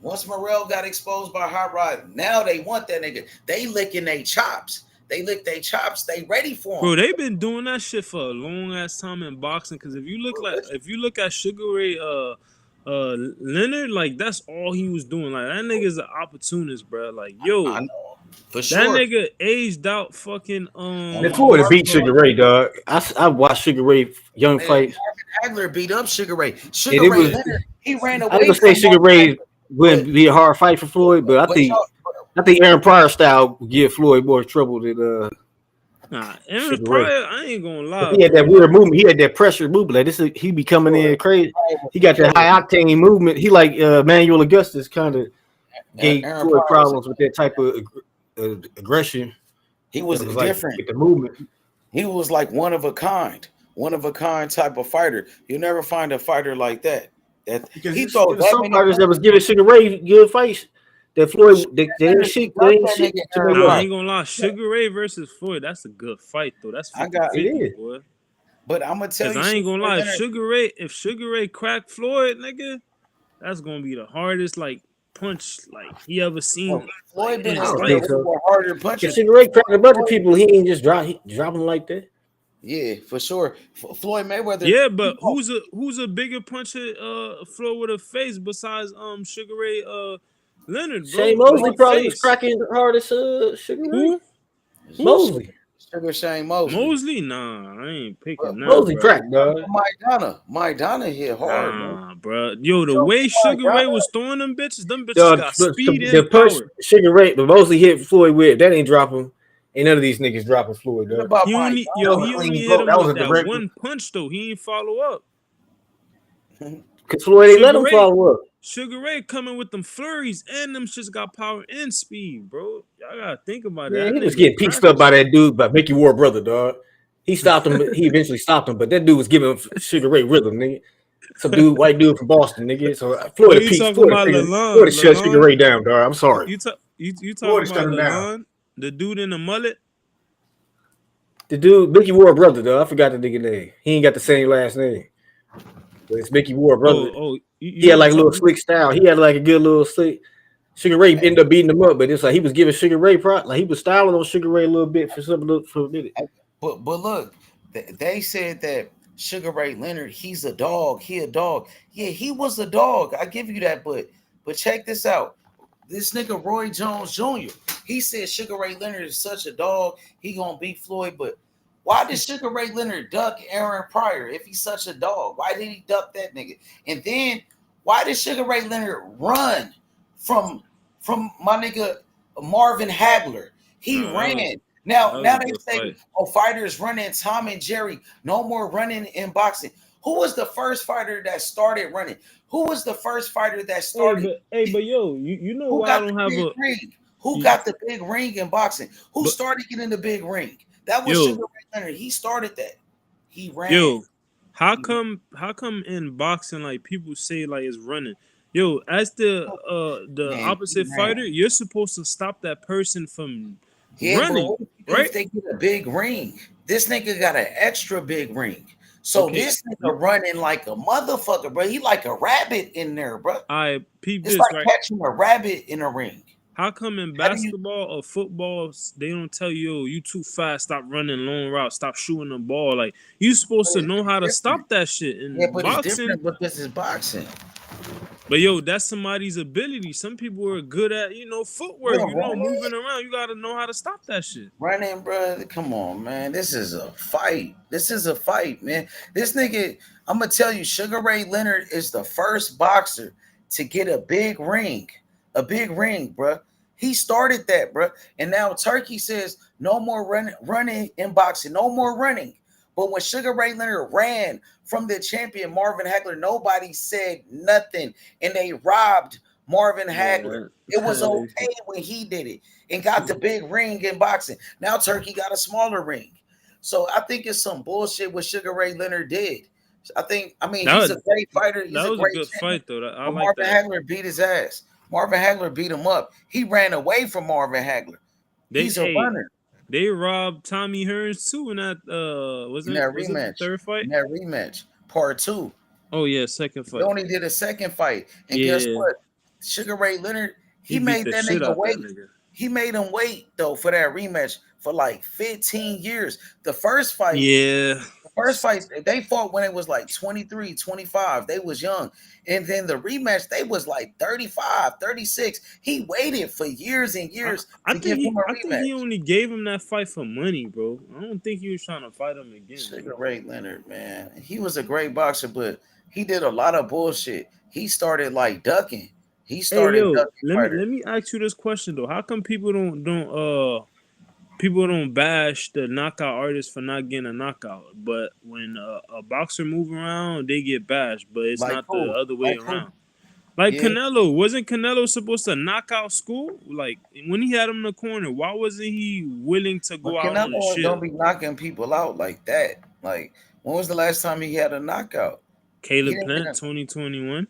Once Morrell got exposed by Hot Rod, now they want that nigga. They licking their chops. They lick their chops. They ready for him. Bro, they've been doing that shit for a long ass time in boxing. Because if you look at Sugar Ray Leonard, like that's all he was doing. Like that nigga's an opportunist, bro. Like yo, I know, for that sure. nigga aged out fucking Before to beat Sugar Ray, dog. I watched Sugar Ray young fights. Hagler beat up Sugar Ray. Sugar Ray Leonard, he ran away. I was gonna say Sugar Ray wouldn't be a hard fight for Floyd, but I think Aaron Pryor style would give Floyd more trouble than Aaron Pryor, I ain't gonna lie. He had that weird movement. He had that pressure movement. Like he be coming in crazy. He got that high octane movement. He like Manuel Augustus kind of gave Floyd problems with that type of aggression. He was different like, with the movement. He was like one of a kind. one of a kind type of fighter. You'll never find a fighter like that. That Because he there throws was that some many fighters that was punches. giving Sugar Ray good fights. That Floyd, they didn't He shit, they ducked didn't that shit nigga to Aaron make Nah, I up. ain't Pryor. gonna lie. Sugar Ray versus Floyd, that's a good fight though. That's I got, 50-50, It is. boy. but I'm gonna tell Cause you, I ain't Sugar gonna Ray lie. Leonard. If Sugar Ray crack Floyd, nigga, that's gonna be the hardest like punch like he ever seen like Floyd in been I his in don't there think life. so. with harder If punches. Sugar Ray cracked a bunch of Floyd, people, he ain't just drop them like that. yeah, for sure. Floyd Mayweather. Yeah, He but gon- who's a bigger puncher Floyd would have faced besides Sugar Ray Leonard, Shane bro? Like Mosley probably was face. cracking hard as Sugar Ray. Who? Who? Mosley. Sugar Shane Mosley. Mosley? Nah, I ain't picking But that, Mosley bro. cracked, dog. Mike Donna hit hard, man. Nah, bro. Yo, the You don't way think Mike Sugar Ray Donna? was throwing them bitches got speed The and punch power. Sugar Ray, but Mosley hit Floyd with that ain't dropping. Ain't none of these niggas dropping Floyd, What dog. about He Mike only That yo, was a he Donna? only clean hit blow. him That was with a that direct one punch though. He ain't follow up. because Floyd ain't let Sugar him Ray, follow up. Sugar Ray coming with them flurries and them shits got power and speed, bro. Y'all gotta think about it. Man, That he was nigga getting pieced up cracking. by that dude by Mickey Ward brother, dog. He stopped him. He eventually stopped him, but that dude was giving Sugar Ray rhythm, nigga. Some dude, white dude from Boston, nigga. So Oh, Floyd you Pete, talking about Floyd Lalon? shut Sugar Lalon? Ray down, dog. I'm sorry. You Floyd talking shut about him down. Lalon? The dude in the mullet? The dude, Mickey Ward brother, though. I forgot the nigga name. He ain't got the same last name, but it's Mickey Ward brother. You He had don't like a talk. little slick style. He had like a good little slick. Sugar Ray ended up beating him up, but it's like he was giving Sugar Ray like he was styling on Sugar Ray a little bit for for a minute. But look, they said that Sugar Ray Leonard, he's a dog. He a dog. Yeah, he was a dog. I give you that. But check this out. This nigga Roy Jones Jr. He said Sugar Ray Leonard is such a dog. He gonna beat Floyd. But why did Sugar Ray Leonard duck Aaron Pryor if he's such a dog? Why did he duck that nigga? And then why did Sugar Ray Leonard run from my nigga Marvin Hagler? He ran. Now That was a they good say, fight. oh, fighters running Tom and Jerry. No more running in boxing. Who was the first fighter that started running? Who was the first fighter that started? But yo, you know Who why I got the don't have big a ring? Who got the big ring in boxing? Who but started getting the big ring? That was yo Sugar Ray Leonard. He started that. He ran. yo, how come in boxing like people say like it's running? Yo, as the Man, he opposite ran. fighter, you're supposed to stop that person from Yeah, but running, what do you do right? if they get a big ring? This nigga got an extra big ring. So Okay, this nigga running like a motherfucker, bro. He like a rabbit in there, bro. I peep It's this, like right? catching a rabbit in a ring. How come in How do you basketball or football they don't tell you, yo, you too fast, stop running long routes, stop shooting the ball? Like you supposed to know how to stop that shit Yeah, in but it's boxing. different because it's boxing. But yo, that's somebody's ability. Some people are good at, footwork, Bro, moving around. You gotta know how to stop that shit. running, bro. Come on, man. This is a fight. This is a fight, man. This nigga, I'm gonna tell you, Sugar Ray Leonard is the first boxer to get a big ring. A big ring, bro. He started that, bro. And now Turkey says no more running in boxing, no more running. But when Sugar Ray Leonard ran from the champion Marvin Hagler, nobody said nothing, and they robbed Marvin Hagler. It was okay when he did it and got the big ring in boxing. Now Turkey got a smaller ring. So I think it's some bullshit what Sugar Ray Leonard did. I mean, he's a great fighter. He's That a was a great good champion. fight though. I But like Marvin that. Hagler beat his ass. Marvin Hagler beat him up. He ran away from Marvin Hagler. He's a runner. They robbed Tommy Hearns too in that was it the third fight? In that rematch, part 2. Oh yeah, second They fight. only did a second fight. And guess what? Sugar Ray Leonard, he beat made the that shit nigga out wait. that nigga. He made him wait though for that rematch for like 15 years. The first fight, they fought when it was like 23, 25. They was young. And then the rematch, they was like 35, 36. He waited for years and years to give him a I think rematch. he only gave him that fight for money, bro. I don't think he was trying to fight him again. Sugar Ray Leonard, man. He was a great boxer, but he did a lot of bullshit. He started like ducking. He started ducking fighters. let me ask you this question though. How come people don't bash the knockout artist for not getting a knockout, but when a boxer move around, they get bashed, but it's Like not who? the other way Like who? around. Like Yeah. Canelo, wasn't Canelo supposed to knock out School? Like when he had him in the corner, why wasn't he willing to But go out on the Canelo shit? don't be knocking people out like that. Like When was the last time he had a knockout? He Caleb didn't Plant, get a, 2021.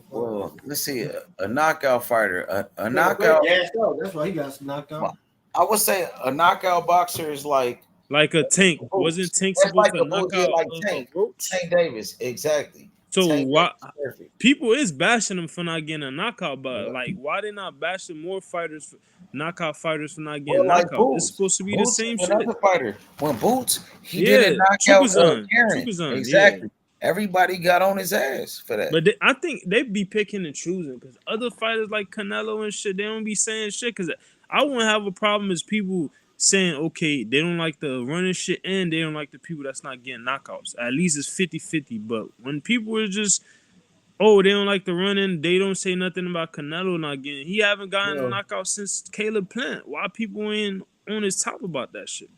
well, let's see, a knockout fighter, a Caleb Plant knockout. gassed out. That's why he got knocked out. I would say a knockout boxer is like Like a Tank. Wasn't Boots. Tank That's supposed like to a knock boot, yeah, out like a Tank. Roach? Tank Davis, exactly. So Tank why Davis, perfect. people is bashing him for not getting a knockout, but Yeah. like why they not bashing more fighters, knockout fighters for not getting Well, like knockout? It's Boots. supposed to be the Boots same is shit. another fighter. When Boots, he Yeah, didn't knock out Chukazan. Karen. Chukazan, Exactly. yeah. Everybody got on his ass for that. But I think they be picking and choosing because other fighters like Canelo and shit, they don't be saying shit. Because I won't have a problem as people saying, okay, they don't like the running shit and they don't like the people that's not getting knockouts. At least it's 50-50. But when people are just, oh, they don't like the running, they don't say nothing about Canelo not getting. He haven't gotten a knockout since Caleb Plant. Why people ain't on his top about that shit?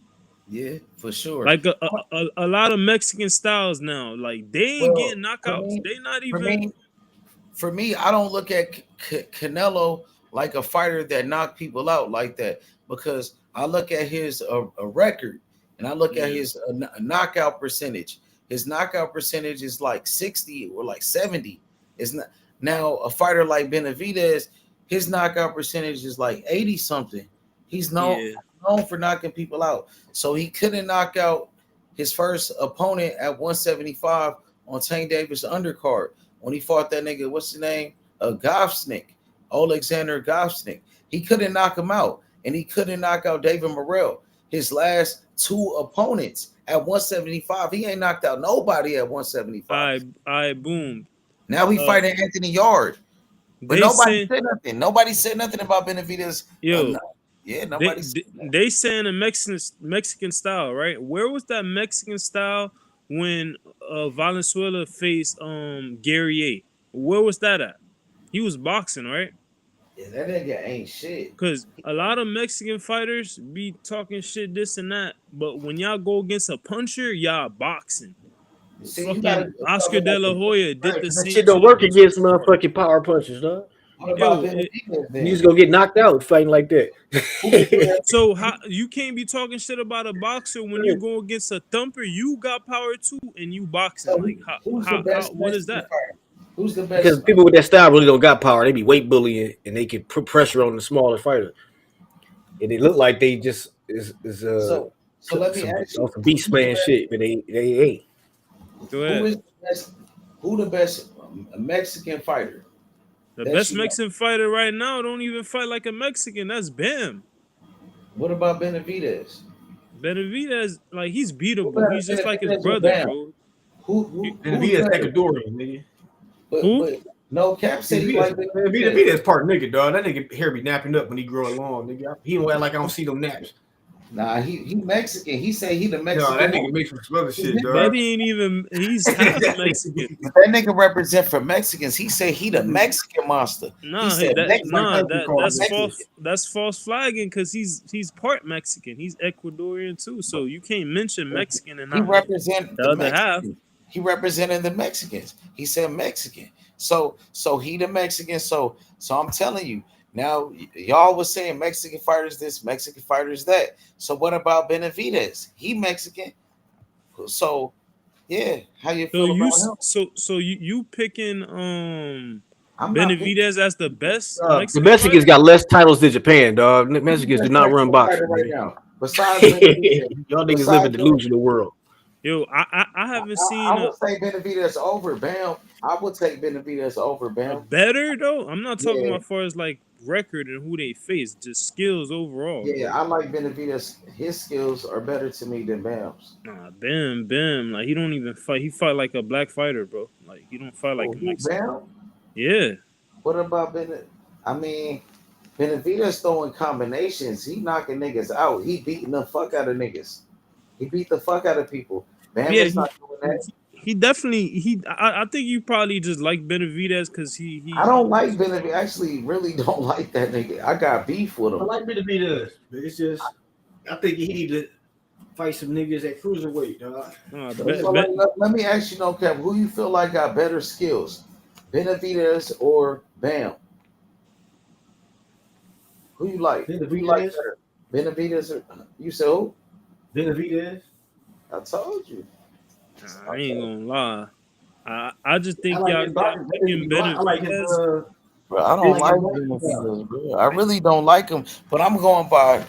Yeah, for sure. Like a lot of Mexican styles now, like they ain't getting knockouts. They not even. For me, I don't look at Canelo like a fighter that knocked people out like that because I look at his a record and I look at his knockout percentage. His knockout percentage is like 60 or like 70. It's not now a fighter like Benavidez, his knockout percentage is like 80 something. He's known for knocking people out. So he couldn't knock out his first opponent at 175 on Tank Davis undercard. When he fought that nigga, what's his name? Gofsnik, Alexander Gofsnik. He couldn't knock him out, and he couldn't knock out David Morrell. His last two opponents at 175, he ain't knocked out nobody at 175. I boom. Now he fighting Anthony Yard, but nobody said nothing. Nobody said nothing about Benavidez. Yo, nobody. They saying a Mexican style, right? Where was that Mexican style when Valenzuela faced Guerrier? Where was that at? He was boxing, right? Yeah, that nigga ain't shit. Cause a lot of Mexican fighters be talking shit this and that, but when y'all go against a puncher, y'all boxing. See, fucking Oscar De La Hoya did the same shit. Don't work against motherfucking power punches, dog. You just gonna get knocked out fighting like that. So how you can't be talking shit about a boxer when you go against a thumper? You got power too, and you boxing. Like how what is that? Who's the best? Because people with that style really don't got power. They be weight bullying and they can put pressure on the smaller fighter, and they look like they just is so let me ask you, some beast man shit, but they ain't. Go ahead. Who the best Mexican fighter? The best Mexican fighter right now don't even fight like a Mexican. That's Bam. What about Benavidez? Benavidez, like he's beatable. He's just like his brother, bro. Who Benavidez Ecuadorian, nigga. But no, Cap said he like Benavidez part nigga, dog. That nigga hair be napping up when he grow long, nigga. He don't act like I don't see them naps. Nah, he Mexican. He say he the Mexican. No, that nigga mixed with some other shit, dog. That ain't even. He's half Mexican. That nigga represent for Mexicans. He say he the Mexican monster. Nah, that's false. That's false flagging because he's part Mexican. He's Ecuadorian too. So you can't mention Mexican and not he represent the other half. He represented the Mexicans. He said Mexican. So he the Mexican. So I'm telling you. Now, y'all was saying Mexican fighters this, Mexican fighters that. So what about Benavidez? He Mexican. So, yeah. How you feel about him? So you picking Benavidez as the best? The Mexicans got less titles than Japan, dog. Mexicans do not run boxing right now. Besides y'all niggas live in delusional world. Yo, I haven't seen. I would say Benavidez over Bam. I would take Benavidez over Bam. Better though. I'm not talking about as far as like record and who they face, just skills overall. Yeah, I like Benavidez. His skills are better to me than Bam's. Nah, Bam, like he don't even fight. He fight like a black fighter, bro. Like he don't fight like a Mexican. Bam? Yeah. What about Benavidez? I mean, Benavidez throwing combinations. He knocking niggas out. He beating the fuck out of niggas. He beat the fuck out of people. Bam is not doing that. He definitely I think you probably just like Benavidez because he I don't like Benavidez. I actually really don't like that nigga. I got beef with him. I like Benavidez, but it's just I think he need to fight some niggas at cruiserweight, dog. Let me ask you, no cap, who you feel like got better skills, Benavidez or Bam? Who you like? Benavidez. Who you like better? Benavidez or you said who? Benavidez. I told you. I ain't gonna lie. I just I think like y'all his boxing. That nigga picking be block. I like his Benavidez. Bro, I I don't like his like boxing him, style. bro. I really don't like him, but I'm going by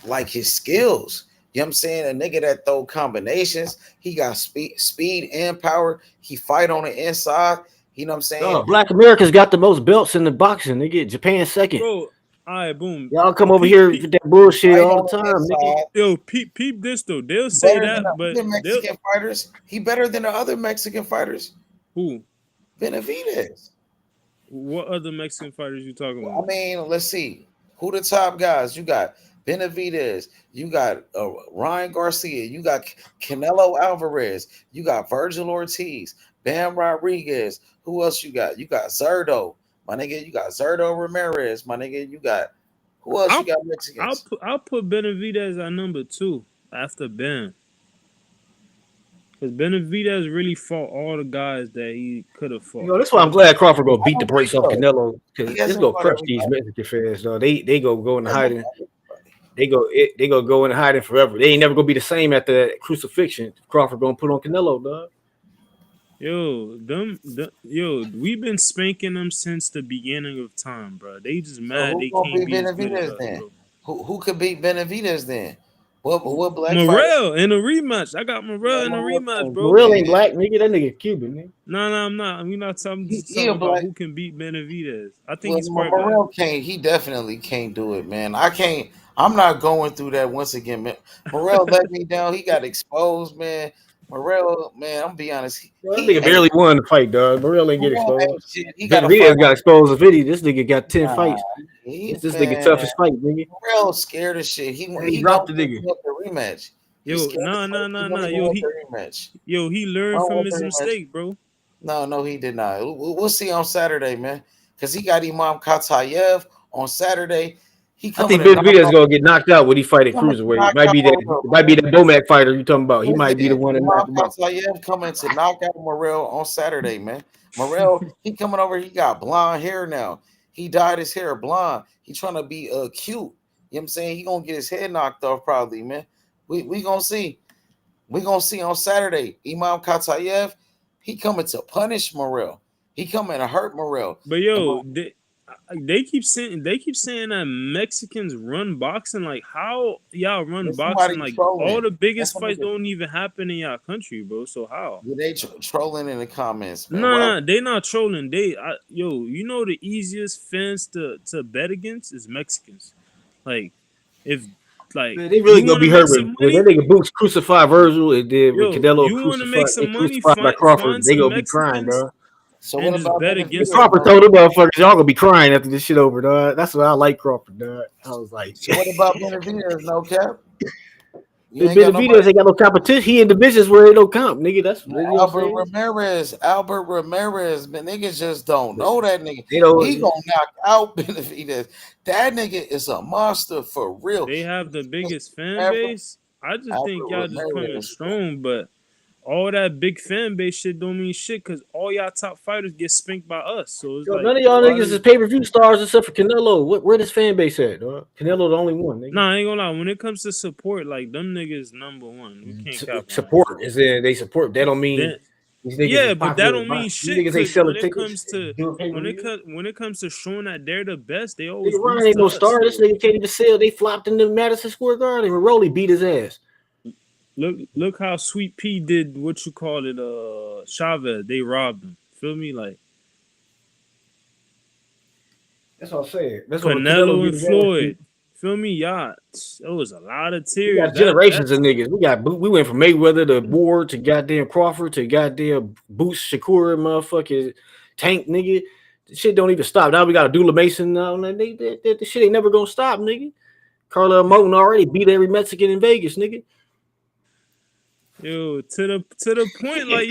like his skills. You know what I'm saying? A nigga that throw combinations, he got speed and power. He fight on the inside. You know what I'm saying? No, Black Americans got the most belts in the boxing. Nigga, Japan second. Bro, all right, boom. Y'all come over Peep, here peep, with that bullshit Fight all on the the time, nigga. inside. yo, peep this though. They'll say Better than that, the but other they'll Mexican fighters. He better than the other Mexican fighters. who? Benavidez. What other Mexican fighters you talking I about? mean, let's see. Who the top guys? You got Benavidez. You got Ryan Garcia. You got Canelo Alvarez. You got Virgil Ortiz. Bam Rodriguez. Who else you got? You got Zerdo. My nigga, you got Zerdo Ramirez. My nigga, you got who else you got Mexicans? I'll put Benavidez at number 2 after Ben. Because Benavidez really fought all the guys that he could have You fought. know, that's why I'm glad Crawford gonna I beat the don't brakes think off so. Canelo He because it's hasn't gonna fought crush these everybody. Mexican fans. Though they go into He hasn't hiding. fought everybody. They gonna go into hiding forever. They ain't never gonna be the same after that crucifixion. Crawford gonna put on Canelo, dog. Yo, we've been spanking them since the beginning of time, bro. They just So mad who they gonna can't beat be as good as Benavidez us, then? bro. Who could beat Benavidez then? What black fighter? Morel in a rematch. I got Morel in a rematch, bro. Morel ain't black, nigga. That nigga Cuban, nigga. No, I'm not. We're not talking. I'm just He talking a about black. who can beat Benavidez. I think Well, he's part black. Morel can't. He definitely can't do it, man. I can't. I'm not going through that once again, man. Morel let me down. He got exposed, man. Morel, man. I'm be honest. That He nigga ain't. barely won the fight, dog. Morel ain't get Morel ain't exposed. shit. He got to fight. Benavidez got exposed already. This nigga got 10 Nah, fights. he This nigga man. toughest fight, nigga. Morel scared of shit. He And he he dropped don't the think nigga. he want the rematch. He's Yo, scared to fight. He don't even want the rematch. He I learned don't from want the his rematch. mistake, bro. No, he did not. We'll see on Saturday, man. Because he got Imam Katayev on Saturday. He I coming think to knock Benavidez out. gonna get knocked out when he fight at Coming to cruiserweight. knock Might out be that. Morel, Might be man. that Bomac fighter you talking about. He might be the Listen, one that knock Imam him out. Katayev coming to knock out Morel on Saturday, man. Morel, he coming over. He got blonde hair now. He dyed his hair blonde. He trying to be cute. You know what I'm saying? He gonna get his head knocked off probably, man. We gonna see. We gonna see on Saturday. Imam Katayev, he coming to punish Morel. He coming to hurt Morel. But yo, they keep saying that Mexicans run boxing. Like, how y'all run There's somebody boxing? Like, all trolling. the That's biggest some fights nigga. don't even happen in y'all country, bro. So how? Yeah, they trolling in the comments, man. Nah, they not trolling. You know the easiest fans to bet against is Mexicans. Like, if Man, they really you gonna want to be make hurt some when that money, nigga Boots crucified Virgil and then when yo, Canelo you want to make crucified some money, crucified by Crawford, find they some gonna be crying, Mexicans dog. So and what just about bet And against Benavidez, them. Crawford no told them cap? motherfuckers, y'all gonna be crying after this shit over, dog. That's why I like Crawford, dog. I was like, So what about Benavidez, no cap? You ain't got nobody. Benavidez ain't got no competition. He in divisions where ain't no comp, nigga. That's you know what I'm saying. Albert Ramirez, man, niggas just don't know that nigga. You know, He gonna knock out Benavidez. That nigga is a monster for real. They have the biggest fan Albert, base. I just Albert think y'all just coming Ramirez, strong, but all that big fan base shit don't mean shit because all y'all top fighters get spanked by us. So it's yo, like, none of y'all why niggas does is pay per view stars except for Canelo. Where this fan base at, dog? Canelo the only one, nigga. Nah, I ain't gonna lie. When it comes to support, like them niggas number one. We can't cap on that Support shit. is in they support. That don't mean Then these niggas is yeah, but that popular. don't mean These shit niggas ain't because selling tickets. Do a pay per view. when it comes to showing that they're the best, they Nigga always Ryan lose ain't to no us. star. This So nigga can't even sell. They flopped in the Madison Square Garden and Rolly beat his ass. look how Sweet Pea did what you call it, Chavez. They robbed him. Feel me? Like That's what I'm saying. That's what Canelo Canelo get and his ass beat. Floyd. Feel me? Y'all, it was a lot of We tears. got generations of That's niggas. We went from Mayweather to Ward to goddamn Crawford to goddamn Boots Shakur and motherfucking Tank, nigga. The shit don't even stop. Now we got a Dula Mason now. The shit ain't never gonna stop, nigga. Carla Moten already beat every Mexican in Vegas, nigga. yo to the point. Like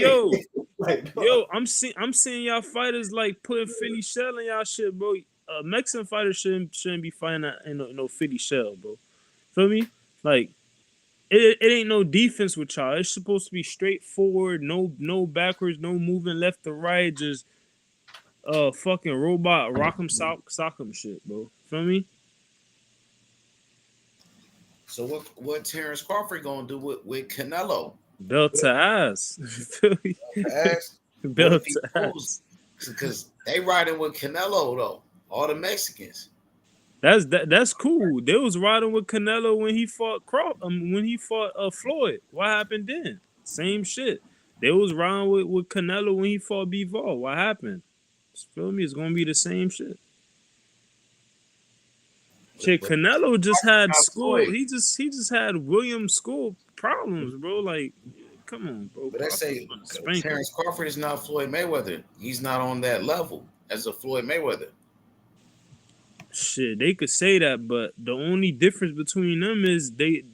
I'm seeing y'all fighters like putting Philly shell in y'all shit, bro. Mexican fighters shouldn't be fighting that in no Philly shell, bro. Feel me? Like it ain't no defense with y'all. It's supposed to be straightforward, no backwards, no moving left to right, just fucking robot rock'em sock'em shit, bro. Feel me? So what Terence Crawford gonna do with Canelo? Belt to ass. Ass. What Belt if he to lose? ass. Because they riding with Canelo though. All the Mexicans. That's cool. They was riding with Canelo when he fought Floyd. What happened then? Same shit. They was riding with Canelo when he fought Bivol. What happened? Feel me? It's gonna be the same shit. Shit, But Canelo just had not school. Floyd. He just had Williams school problems, bro. Like, come on, bro. But I Crawford's say gonna spank him. Terence Crawford is not Floyd Mayweather. He's not on that level as a Floyd Mayweather. Shit, they could say that, but the only difference between them is they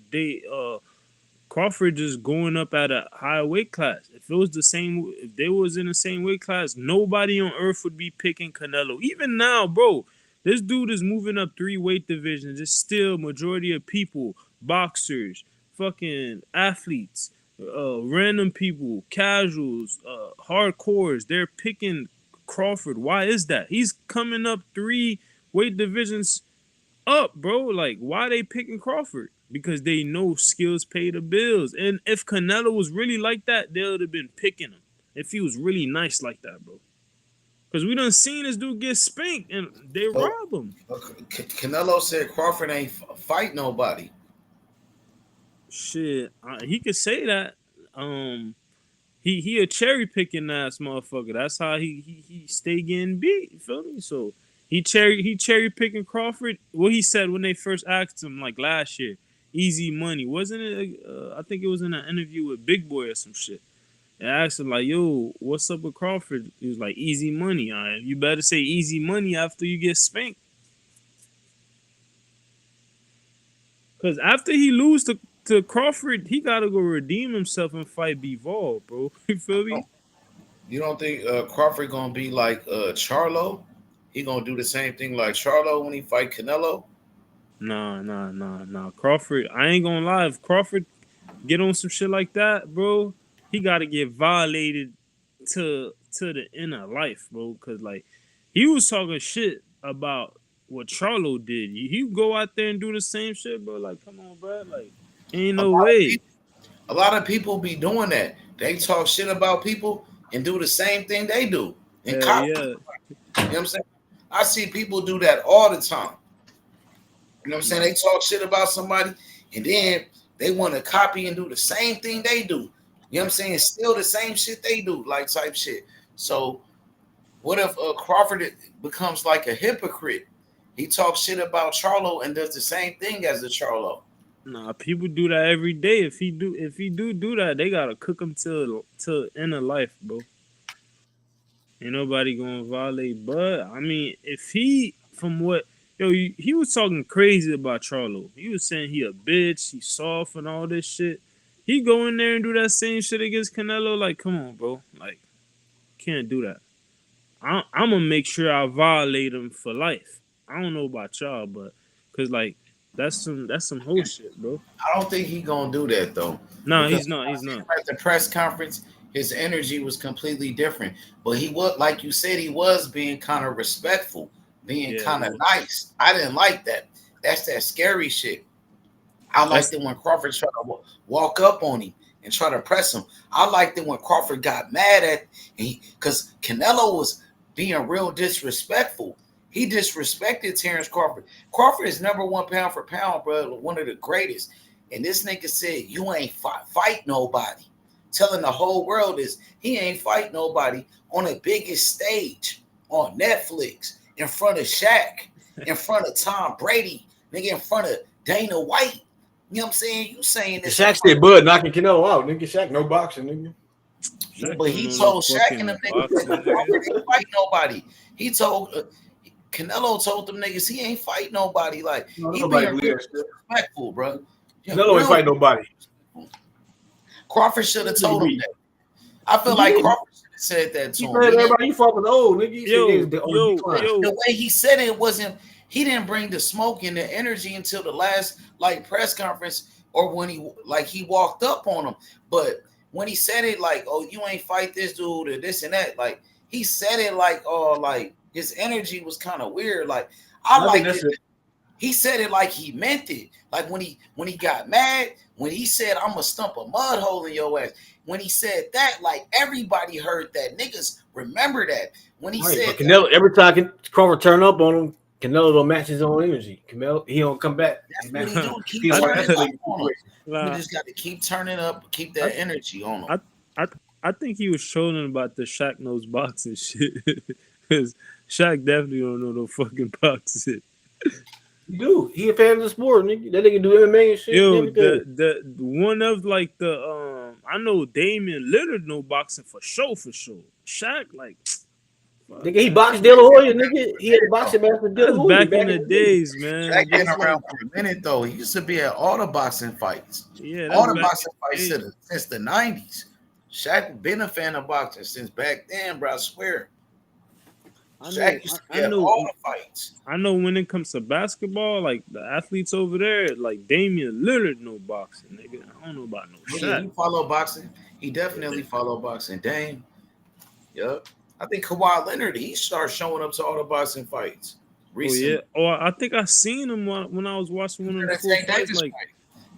Crawford just going up at a higher weight class. If it was the same, if they was in the same weight class, nobody on earth would be picking Canelo. Even now, bro, this dude is moving up 3 weight divisions. It's still majority of people, boxers, fucking athletes, random people, casuals, hardcores. They're picking Crawford. Why is that? He's coming up 3 weight divisions up, bro. Like, why they picking Crawford? Because they know skills pay the bills. And if Canelo was really like that, they would have been picking him. If he was really nice like that, bro. Because we done seen this dude get spanked and they rob him. Canelo said Crawford ain't fight nobody. Shit, he could say that. He a cherry picking ass motherfucker. That's how he stay getting beat. You feel me? So he cherry picking Crawford. What he said when they first asked him like last year, easy money, wasn't it? I think it was in an interview with Big Boy or some shit. They asked him like, "Yo, what's up with Crawford?" He was like, "Easy money. All right, you better say easy money after you get spanked." Cause after he lose to Crawford, he gotta go redeem himself and fight Bivol, bro. You feel me? You don't think Crawford gonna be like Charlo? He gonna do the same thing like Charlo when he fight Canelo? Nah. Crawford, I ain't gonna lie. If Crawford get on some shit like that, bro, he gotta get violated to the inner life, bro. Cause like he was talking shit about what Charlo did. He go out there and do the same shit, bro. Like, come on, bro. Like, ain't no way. A lot of people be doing that. They talk shit about people and do the same thing they do. And Yeah. You know what I'm saying? I see people do that all the time. You know what I'm saying? They talk shit about somebody and then they want to copy and do the same thing they do. You know what I'm saying? Still the same shit they do, like type shit. So what if Crawford becomes like a hypocrite? He talks shit about Charlo and does the same thing as the Charlo. Nah, people do that every day. If he do that, they gotta cook him till end of life, bro. Ain't nobody gonna violate. But I mean, if he he was talking crazy about Charlo. He was saying he a bitch, he soft and all this shit. He go in there and do that same shit against Canelo. Like, come on, bro. Like, can't do that. I'm gonna make sure I violate him for life. I don't know about y'all, but cause like that's some whole shit, bro. I don't think he gonna do that though. No, he's not. He's not. At the press conference, his energy was completely different. But he was, like you said, he was being kind of respectful, being kind of nice. I didn't like that. That's that scary shit. I liked it when Crawford tried to walk up on him and try to press him. I liked it when Crawford got mad at him because Canelo was being real disrespectful. He disrespected Terence Crawford. Crawford is #1 pound for pound, bro, one of the greatest. And this nigga said, you ain't fight nobody. Telling the whole world is he ain't fight nobody on the biggest stage on Netflix, in front of Shaq, in front of Tom Brady, nigga, in front of Dana White. You know what I'm saying? You saying this. Shaq said Bud knocking Canelo out, nigga. Shaq no boxing, nigga. Yeah, but he told Shaq and them niggas Crawford ain't fight nobody. He told Canelo told them niggas he ain't fight nobody. Like he being respectful, bro. Canelo ain't fight nobody. Crawford should have told him that. I feel like Crawford should have said that to him. Everybody, you fought with old nigga. The way he said it wasn't. He didn't bring the smoke and the energy until the last like press conference or when he walked up on him. But when he said it like, "Oh, you ain't fight this dude or this and that," like he said it like, "Oh, like his energy was kind of weird." Like I like it. He said it like he meant it. Like when he got mad, when he said, "I'm gonna stump a mud hole in your ass." When he said that, like everybody heard that. Niggas remember that. When he Right, said but Canelo, every time Crawford turn up on him, Canelo don't match his own energy. Canelo, he don't come back. that's what he do. He Keep don't turning up escalate the on him. situation. You just got to keep turning up, keep that energy on him. I think he was trolling about the Shaq knows boxing shit. Because Shaq definitely don't know no fucking boxing. You do. He a fan of the sport, nigga. That nigga do MMA and shit. Yo, and everything. the one of like the I know Damian Lillard know boxing for sure. Shaq like Nigga, he boxed De La Hoya, nigga. He had a boxing match with De La that's Hoya back in the days, man. Shaq been That's around like, for a minute though. He used to be at all the boxing fights. yeah, All that's the back boxing fights since the 90s. Shaq been a fan of boxing since back then, bro. I swear. Shaq used to be at all the fights. I know when it comes to basketball, like the athletes over there, like Damian Lillard know boxing, nigga. I don't know about no Yeah, Shaq. he follow boxing. He definitely follow boxing. Dame. Yup. I think Kawhi Leonard, he started showing up to all the boxing fights recently. Oh yeah. Oh, I think I seen him when I was watching one of the full fights, like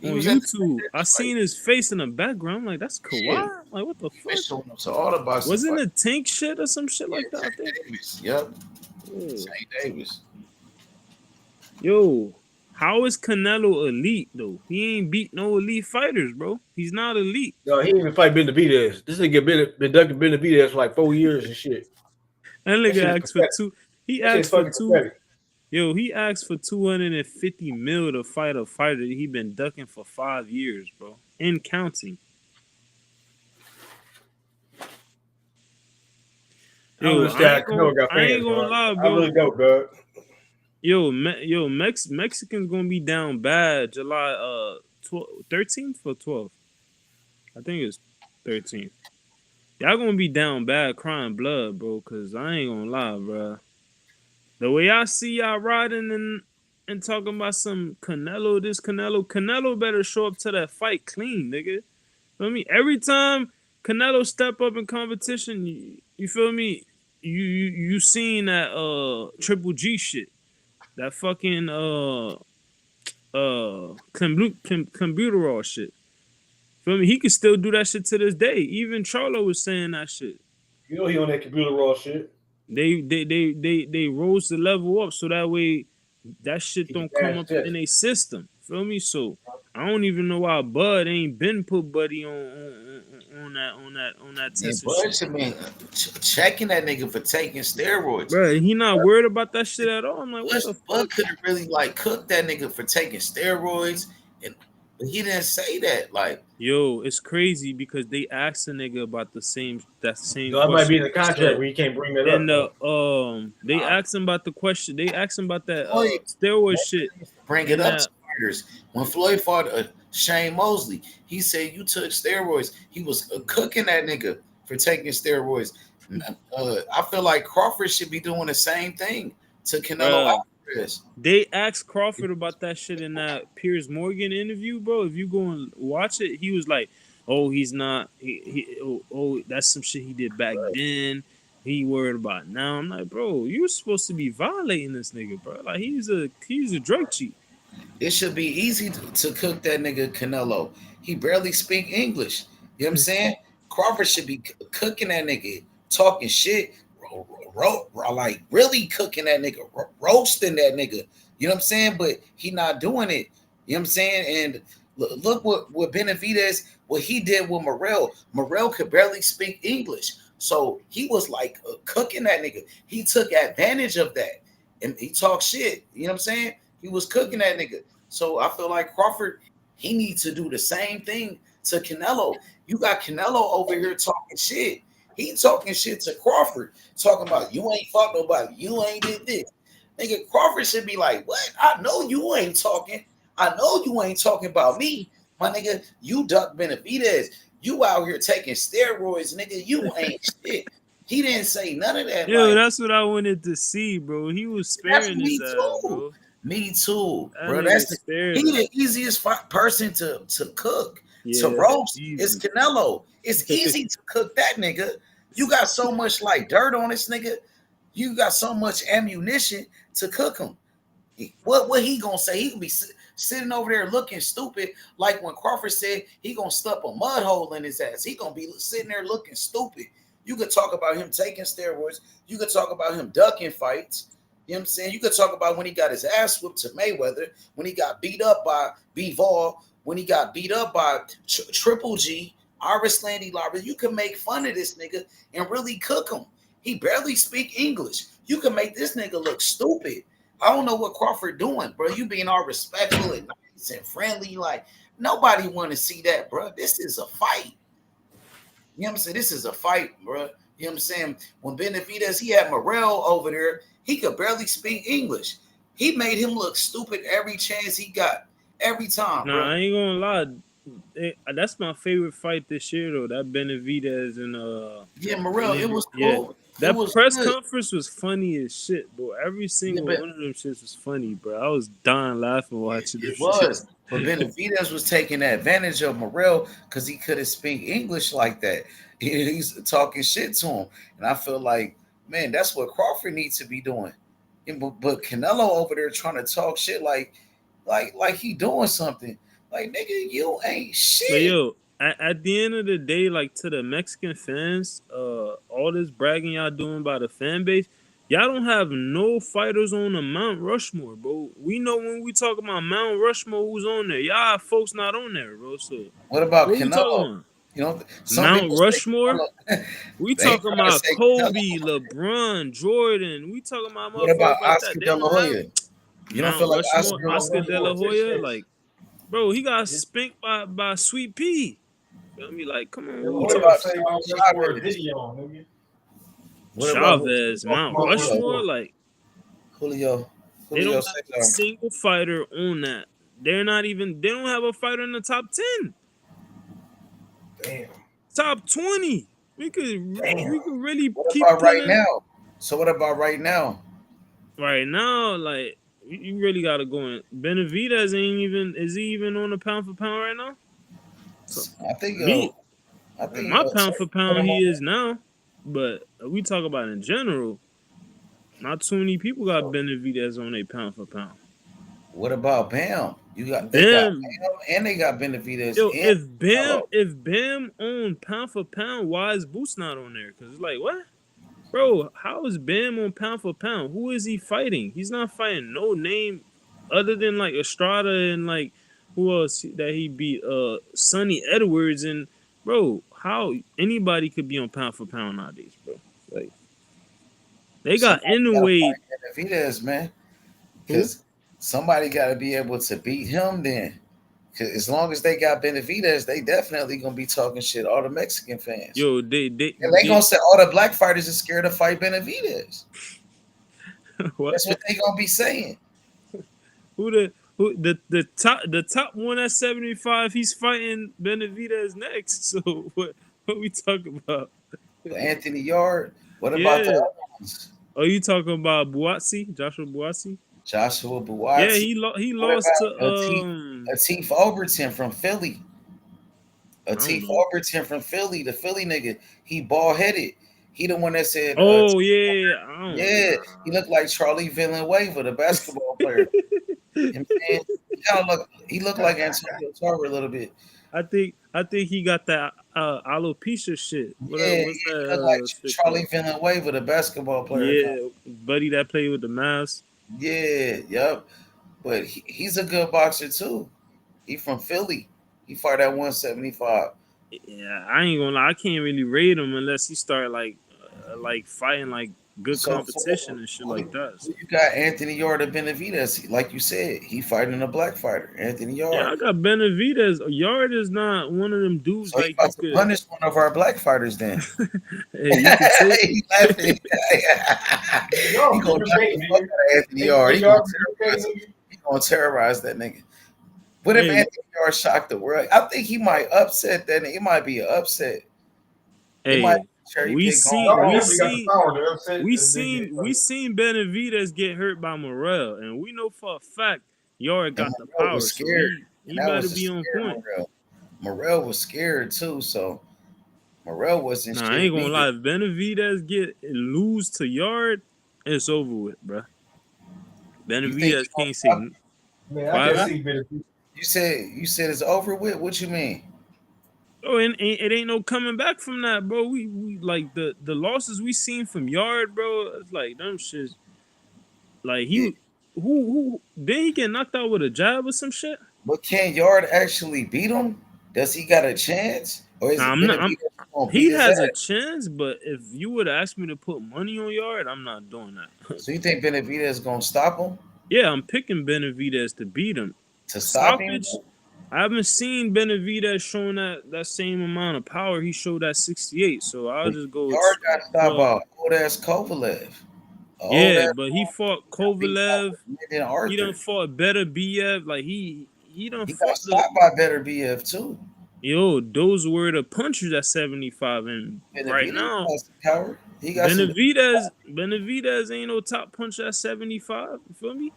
He on was at the YouTube. I seen his face in the background. I'm like, that's Kawhi. Yeah. Like, what the He fuck? been showing up to all the boxing Wasn't fights. it Tank shit or some shit like that? I think. Davis. Yep. Yeah. St. Davis. Yo, how is Canelo elite though? He ain't beat no elite fighters, bro. He's not elite. No, he didn't even fight Benavidez. This nigga been ducking Benavidez for like 4 years and shit. That nigga asked for two. He asked for two. Yo, he asked for 250 mil to fight a fighter that he been ducking for 5 years, bro, and counting. Yo, I ain't gonna lie, bro. I really don't, bro. Yo, Mexicans gonna be down bad July 13th or 12th. I think it's 13th. Y'all gonna be down bad, crying blood, bro. Cause I ain't gonna lie, bro. The way I see y'all riding and talking about some Canelo better show up to that fight clean, nigga. Feel me? Every time Canelo step up in competition, you feel me? You seen that Triple G shit, that fucking Clenbuterol shit. Feel me? He can still do that shit to this day. Even Charlo was saying that shit. You know he on that computer raw shit. They rose the level up so that way that shit don't come up in a system. Feel me? So I don't even know why Bud ain't been put Buddy on that test. Yeah, Bud should be checking that nigga for taking steroids. Bro, he not worried about that shit at all. I'm like, what the fuck? Bud could have really like cooked that nigga for taking steroids, but he didn't say that. Like, yo, it's crazy because they asked a nigga about that same. So that might be in the contract where you can't bring that and up. they asked him about the question. They asked him about that steroid shit. Bring it up to fighters. When Floyd fought Shane Mosley, he said you took steroids. He was cooking that nigga for taking steroids. I feel like Crawford should be doing the same thing to Canelo Alvarez. They asked Crawford about that shit in that Piers Morgan interview, bro. If you go and watch it, he was like, "Oh, he's not. That's some shit he did back then. He worried about now." I'm like, bro, you're supposed to be violating this nigga, bro. Like he's a drug cheat. It should be easy to cook that nigga Canelo. He barely speak English. You know what I'm saying? Crawford should be cooking that nigga, talking shit, like really cooking that nigga, roasting that nigga. You know what I'm saying? But he not doing it. You know what I'm saying? And look what Benavidez, what he did with Morrell. Morrell could barely speak English. So he was like cooking that nigga. He took advantage of that. And he talked shit. You know what I'm saying? He was cooking that nigga. So I feel like Crawford, he needs to do the same thing to Canelo. You got Canelo over here talking shit. He talking shit to Crawford, talking about you ain't fought nobody. You ain't did this. Nigga, Crawford should be like, what? I know you ain't talking. I know you ain't talking about me. My nigga, you duck Benavidez. You out here taking steroids, nigga. You ain't shit. He didn't say none of that. Yo, that's what I wanted to see, bro. He was sparing his ass, bro. Me too, bro. He the easiest person to cook, to roast. It's Canelo. It's easy to cook that nigga. You got so much like dirt on this nigga. You got so much ammunition to cook him. What he gonna say? He gonna be sitting over there looking stupid, like when Crawford said he gonna stuff a mud hole in his ass. He gonna be sitting there looking stupid. You could talk about him taking steroids. You could talk about him ducking fights. You know what I'm saying? You could talk about when he got his ass whipped to Mayweather, when he got beat up by B-Vol, when he got beat up by Triple G, Iris Landy Larber. You can make fun of this nigga and really cook him. He barely speak English. You can make this nigga look stupid. I don't know what Crawford doing, bro. You being all respectful and nice and friendly. Like, nobody want to see that, bro. This is a fight. You know what I'm saying? This is a fight, bro. You know what I'm saying? When Benavidez, he had Morrell over there. He could barely speak English. He made him look stupid every chance he got. Every time, bro. Nah, I ain't gonna lie. That's my favorite fight this year, though. That Benavidez and Yeah, Morrell, it was cool. Yeah. That was press good. conference was funny as shit, bro. Every single one of them shits was funny, bro. I was dying laughing watching It this was. shit. But Benavidez was taking advantage of Morrell because he couldn't speak English like that. He's talking shit to him. And I feel like, man, that's what Crawford needs to be doing. But Canelo over there trying to talk shit like he doing something. Like, nigga, you ain't shit. But yo, at the end of the day, like, to the Mexican fans, all this bragging y'all doing by the fan base, y'all don't have no fighters on the Mount Rushmore, bro. We know when we talk about Mount Rushmore, who's on there. Y'all have folks not on there, bro. So what about what Canelo? We talking about? You know, Mount Rushmore. We talking about Kobe, Canelo. LeBron, Jordan. We talking about What about like Oscar De La Hoya? You don't feel like Oscar De La Hoya? Like, bro, he got spanked by Sweet Pea. Feel me? Like, come on. What about Chavez, Mount Rushmore? Like, Julio. They don't have a single fighter on that. They don't have a fighter in the top 10. Damn. Top 20. We could really what keep about pulling. Right now? So what about right now? Right now, like, you really gotta go in. Benavidez is he even on the pound for pound right now? So, I think my pound for pound he is now. But we talk about in general, not too many people got Benavidez on their pound for pound. What about Bam? They got Bam and they got Benavidez. Yo, if Bam on pound for pound, why is Boots not on there? Because it's like, what? Bro, how is Bam on pound for pound? Who is he fighting? He's not fighting no name other than like Estrada and like who else that he beat? Sonny Edwards and bro, how anybody could be on pound for pound nowadays, bro? Like they got Inoue. Benavidez, man. Because somebody got to be able to beat him then. Because as long as they got Benavidez, they definitely going to be talking shit, all the Mexican fans. Yo, they going to say all the black fighters are scared to fight Benavidez. That's what they going to be saying. The top one at 75, he's fighting Benavidez next. So what we talking about? Anthony Yard. What about the other ones? Oh, you talking about Buatsi? Joshua Buatsi? Joshua Buatsi. Yeah, he lost to Atif Overton from Philly. Atif Overton from Philly, the Philly nigga. He bald headed. He the one that said, "Oh yeah, he looked like Charlie Villanueva, the basketball player." You know what I'm he looked like Antonio Tarver a little bit. I think he got that alopecia shit. What's that, he looked like Charlie Villanueva, the basketball player. Yeah, buddy that played with the Mavs. Yeah, yep. But he's a good boxer too. He from Philly. He fought at 175. Yeah, I ain't gonna lie. I can't really rate him unless he start like fighting like good competition and shit like that. So you got Anthony Yard of Benavidez. Like you said, he fighting a black fighter. Anthony Yard. Yeah, I got Benavidez. Yard is not one of them dudes so like he about you to punish one of our black fighters then. Hey, you can say he laughing. He gonna knock the fuck out of Anthony Yard. He gonna terrorize that nigga. What if Anthony Yard shocked the world? I think he might upset that. It might be an upset. Hey, we seen Benavidez get hurt by Morrell, and we know for a fact Yard got the power. So he better be on point. Morrell was scared too, so Morrell wasn't. I ain't gonna lie. If Benavidez lose to Yard, it's over with, bro. Benavidez can't say. Man, I can see Benavidez. You said it's over with. What you mean? Oh, and it ain't no coming back from that, bro. We like the losses we seen from Yard, bro. It's like them shits. Like who then he get knocked out with a jab or some shit. But can Yard actually beat him? Does he got a chance, or is it Benavidez gonna beat He his has a ass? chance, but if you would ask me to put money on Yard, I'm not doing that. So you think Benavidez gonna stop him? Yeah, I'm picking Benavidez to beat him. To stop him? Stoppage. I haven't seen Benavidez showing that same amount of power he showed at 68. So I'll just go. Yard got stopped by old ass Kovalev. Yeah, but he fought Kovalev. Arthur. He done fought better BF. Like he done He fought got stopped by better BF too. Yo, those were the punchers at 75, and right now Benavidez ain't no top puncher at 75. You feel me?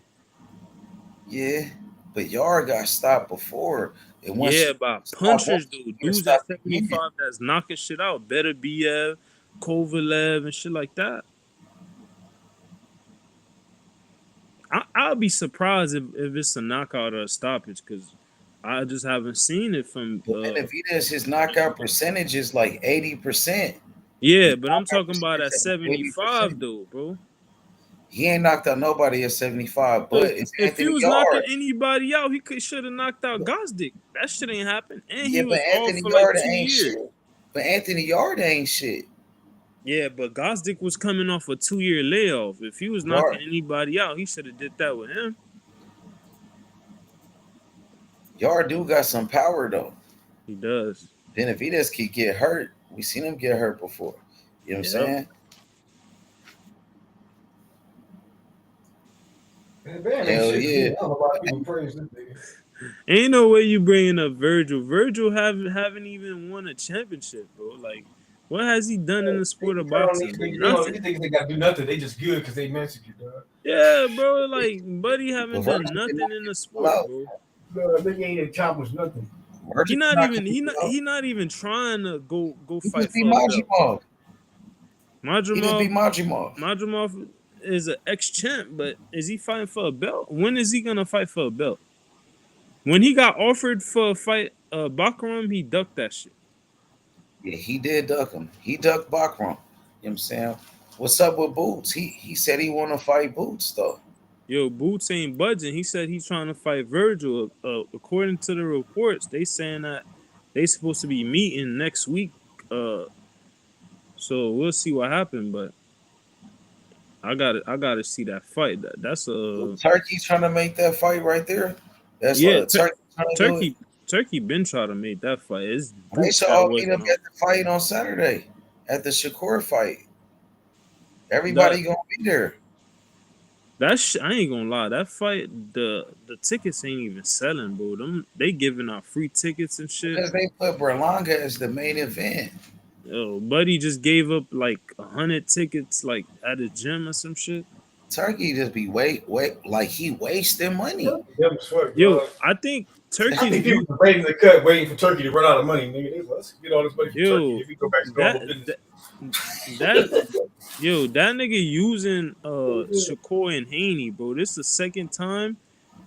Yeah, but Yard got stopped before. Yeah, by punchers, dude. Dudes at 75 that's knocking shit out. Better BF, Kovalev, and shit like that. I'll be surprised if it's a knockout or a stoppage, because I just haven't seen it from. Benavidez, his knockout percentage is like 80%. Yeah, but I'm talking about at 75 though, bro. He ain't knocked out nobody at 75, but it's if Anthony he was Yard. knocking anybody out, he should have knocked out Gosdick. That shit ain't happened. And he was Anthony off for Yard like 2 ain't years. shit. But Anthony Yard ain't shit. Yeah, but Gosdick was coming off a 2-year layoff. If he was knocking anybody out, he should have did that with him. Yard do got some power though. He does. Benavidez can get hurt. We seen him get hurt before. You know what I'm saying? Hell yeah. Ain't no way you bringing up Virgil. Virgil haven't even won a championship, bro. Like, what has he done in the sport of boxing? Nothing. You think they got to do nothing? They just good because they Mexican, dog. Yeah, bro. Like, buddy haven't done nothing in the sport, bro. No, they ain't accomplished nothing. He not even trying to go fight for Majimov. Majimov is an ex-champ, but is he fighting for a belt? When is he gonna fight for a belt? When he got offered for a fight, Bakaram, he ducked that shit. Yeah, he did duck him. He ducked Bakaram. You know what I'm saying? What's up with Boots? He said he want to fight Boots though. Yo, Boots ain't budging. He said he's trying to fight Virgil. According to the reports, they saying that they supposed to be meeting next week. So we'll see what happened, but I gotta see that fight. That's a Turkey's trying to make that fight right there. That's Turkey been trying to make that fight. They should all meet up at the fight on Saturday at the Shakur fight. Everybody gonna be there. I ain't gonna lie. That fight, the tickets ain't even selling, bro. They giving out free tickets and shit. Because they put Berlanga as the main event. Yo, buddy just gave up like 100 tickets, like at a gym or some shit. Turkey just be like he wasting money. Yo, I think Turkey. I think people waiting the cut, waiting for Turkey to run out of money, nigga. Let's get all this money from Turkey. If we go back to normal business. That nigga using Shakur and Haney, bro. This is the second time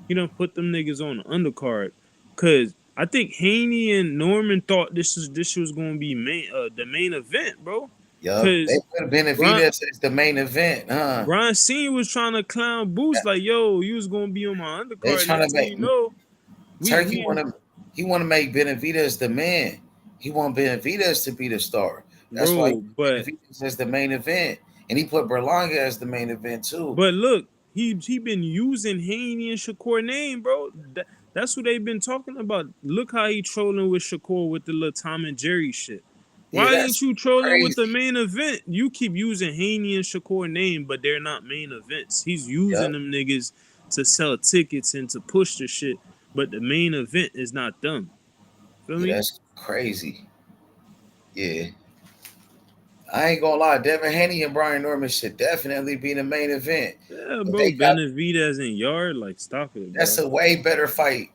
he done put them niggas on the undercard. Cause I think Haney and Norman thought this was gonna be the main event, bro. Yeah, they put Benavidez as the main event, huh? Brian Senior was trying to clown Boost like, yo, you was gonna be on my undercard. They trying to make Turkey he want to make Benavidez the man. He want Benavidez to be the star. That's why Benavidez is the main event, and he put Berlanga as the main event too. But look, he been using Haney and Shakur name, bro. That's what they've been talking about. Look how he trolling with Shakur with the little Tom and Jerry shit. Why ain't you trolling with the main event? You keep using Haney and Shakur name, but they're not main events. He's using them niggas to sell tickets and to push the shit, but the main event is not them. Feel me? That's crazy. Yeah. I ain't gonna lie, Devin Haney and Brian Norman should definitely be the main event. Yeah, bro. Benavidez in Yard, like, stop it, bro. That's a way better fight.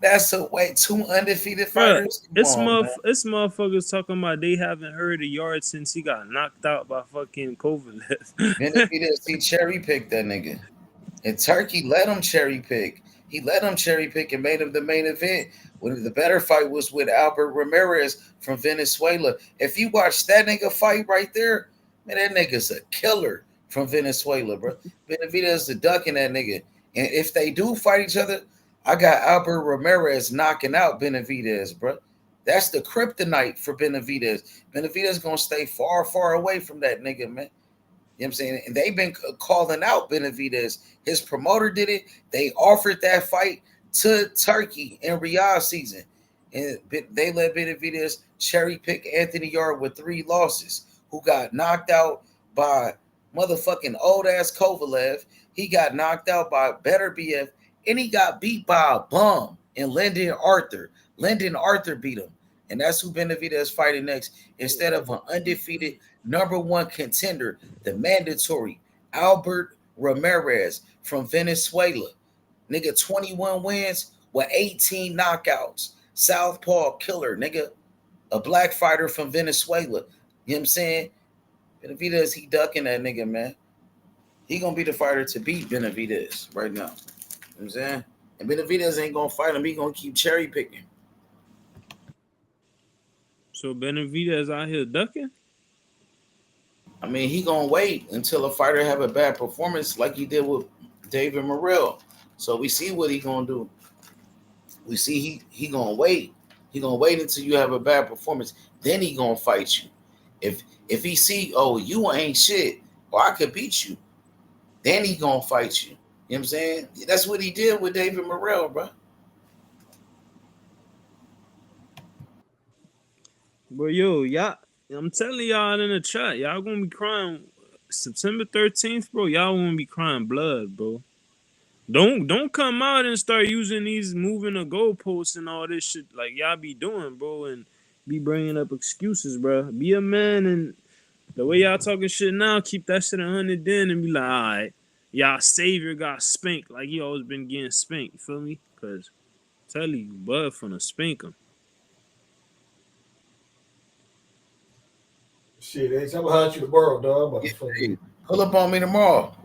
That's a way two undefeated fighters. It's motherfuckers talking about they haven't heard of Yard since he got knocked out by fucking Kovalev. Benavidez, he cherry picked that nigga. And Turkey let him cherry pick. He let him cherry pick and made him the main event. When the better fight was with Albert Ramirez from Venezuela. If you watch that nigga fight right there, man, that nigga's a killer from Venezuela, bro. Benavidez the ducking that nigga. And if they do fight each other, I got Albert Ramirez knocking out Benavidez, bro. That's the kryptonite for Benavidez. Benavidez gonna stay far, far away from that nigga, man. You know what I'm saying? And they've been calling out Benavidez. His promoter did it. They offered that fight to Turkey in Riyadh season. And they let Benavidez cherry pick Anthony Yarde with 3 losses, who got knocked out by motherfucking old-ass Kovalev. He got knocked out by Better BF, and he got beat by a bum in Lyndon Arthur. Lyndon Arthur beat him. And that's who Benavidez fighting next, instead of an undefeated #1 contender, the mandatory Albert Ramirez from Venezuela. Nigga, 21 wins with 18 knockouts. Southpaw killer, nigga. A black fighter from Venezuela. You know what I'm saying? Benavidez, he ducking that nigga, man. He gonna be the fighter to beat Benavidez right now. You know what I'm saying? And Benavidez ain't gonna fight him. He gonna keep cherry picking. So Benavidez out here ducking? I mean, he gonna wait until a fighter have a bad performance like he did with David Morrell. So we see what he gonna do. We see he gonna wait. He gonna wait until you have a bad performance. Then he gonna fight you. If he see, oh, you ain't shit, or I could beat you, then he gonna fight you. You know what I'm saying? That's what he did with David Morrell, bro. But yo, y'all, I'm telling y'all in the chat, y'all gonna be crying September 13th, bro. Y'all gonna be crying blood, bro. Don't come out and start using these moving the goalposts and all this shit like y'all be doing, bro, and be bringing up excuses, bro. Be a man, and the way y'all talking shit now, keep that shit 100 then and be like, all right, y'all savior got spanked like he always been getting spanked. You feel me? Cause tell you, Bud finna spank him. Shit, ain't I'm gonna hunt you tomorrow, dog. Hey, pull up on me tomorrow.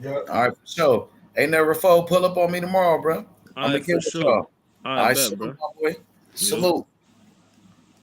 Yeah. All right, for sure. Ain't never foe. Pull up on me tomorrow, bro. I'm gonna kill with y'all. All right, bet, bro. Salute, my boy. Salute.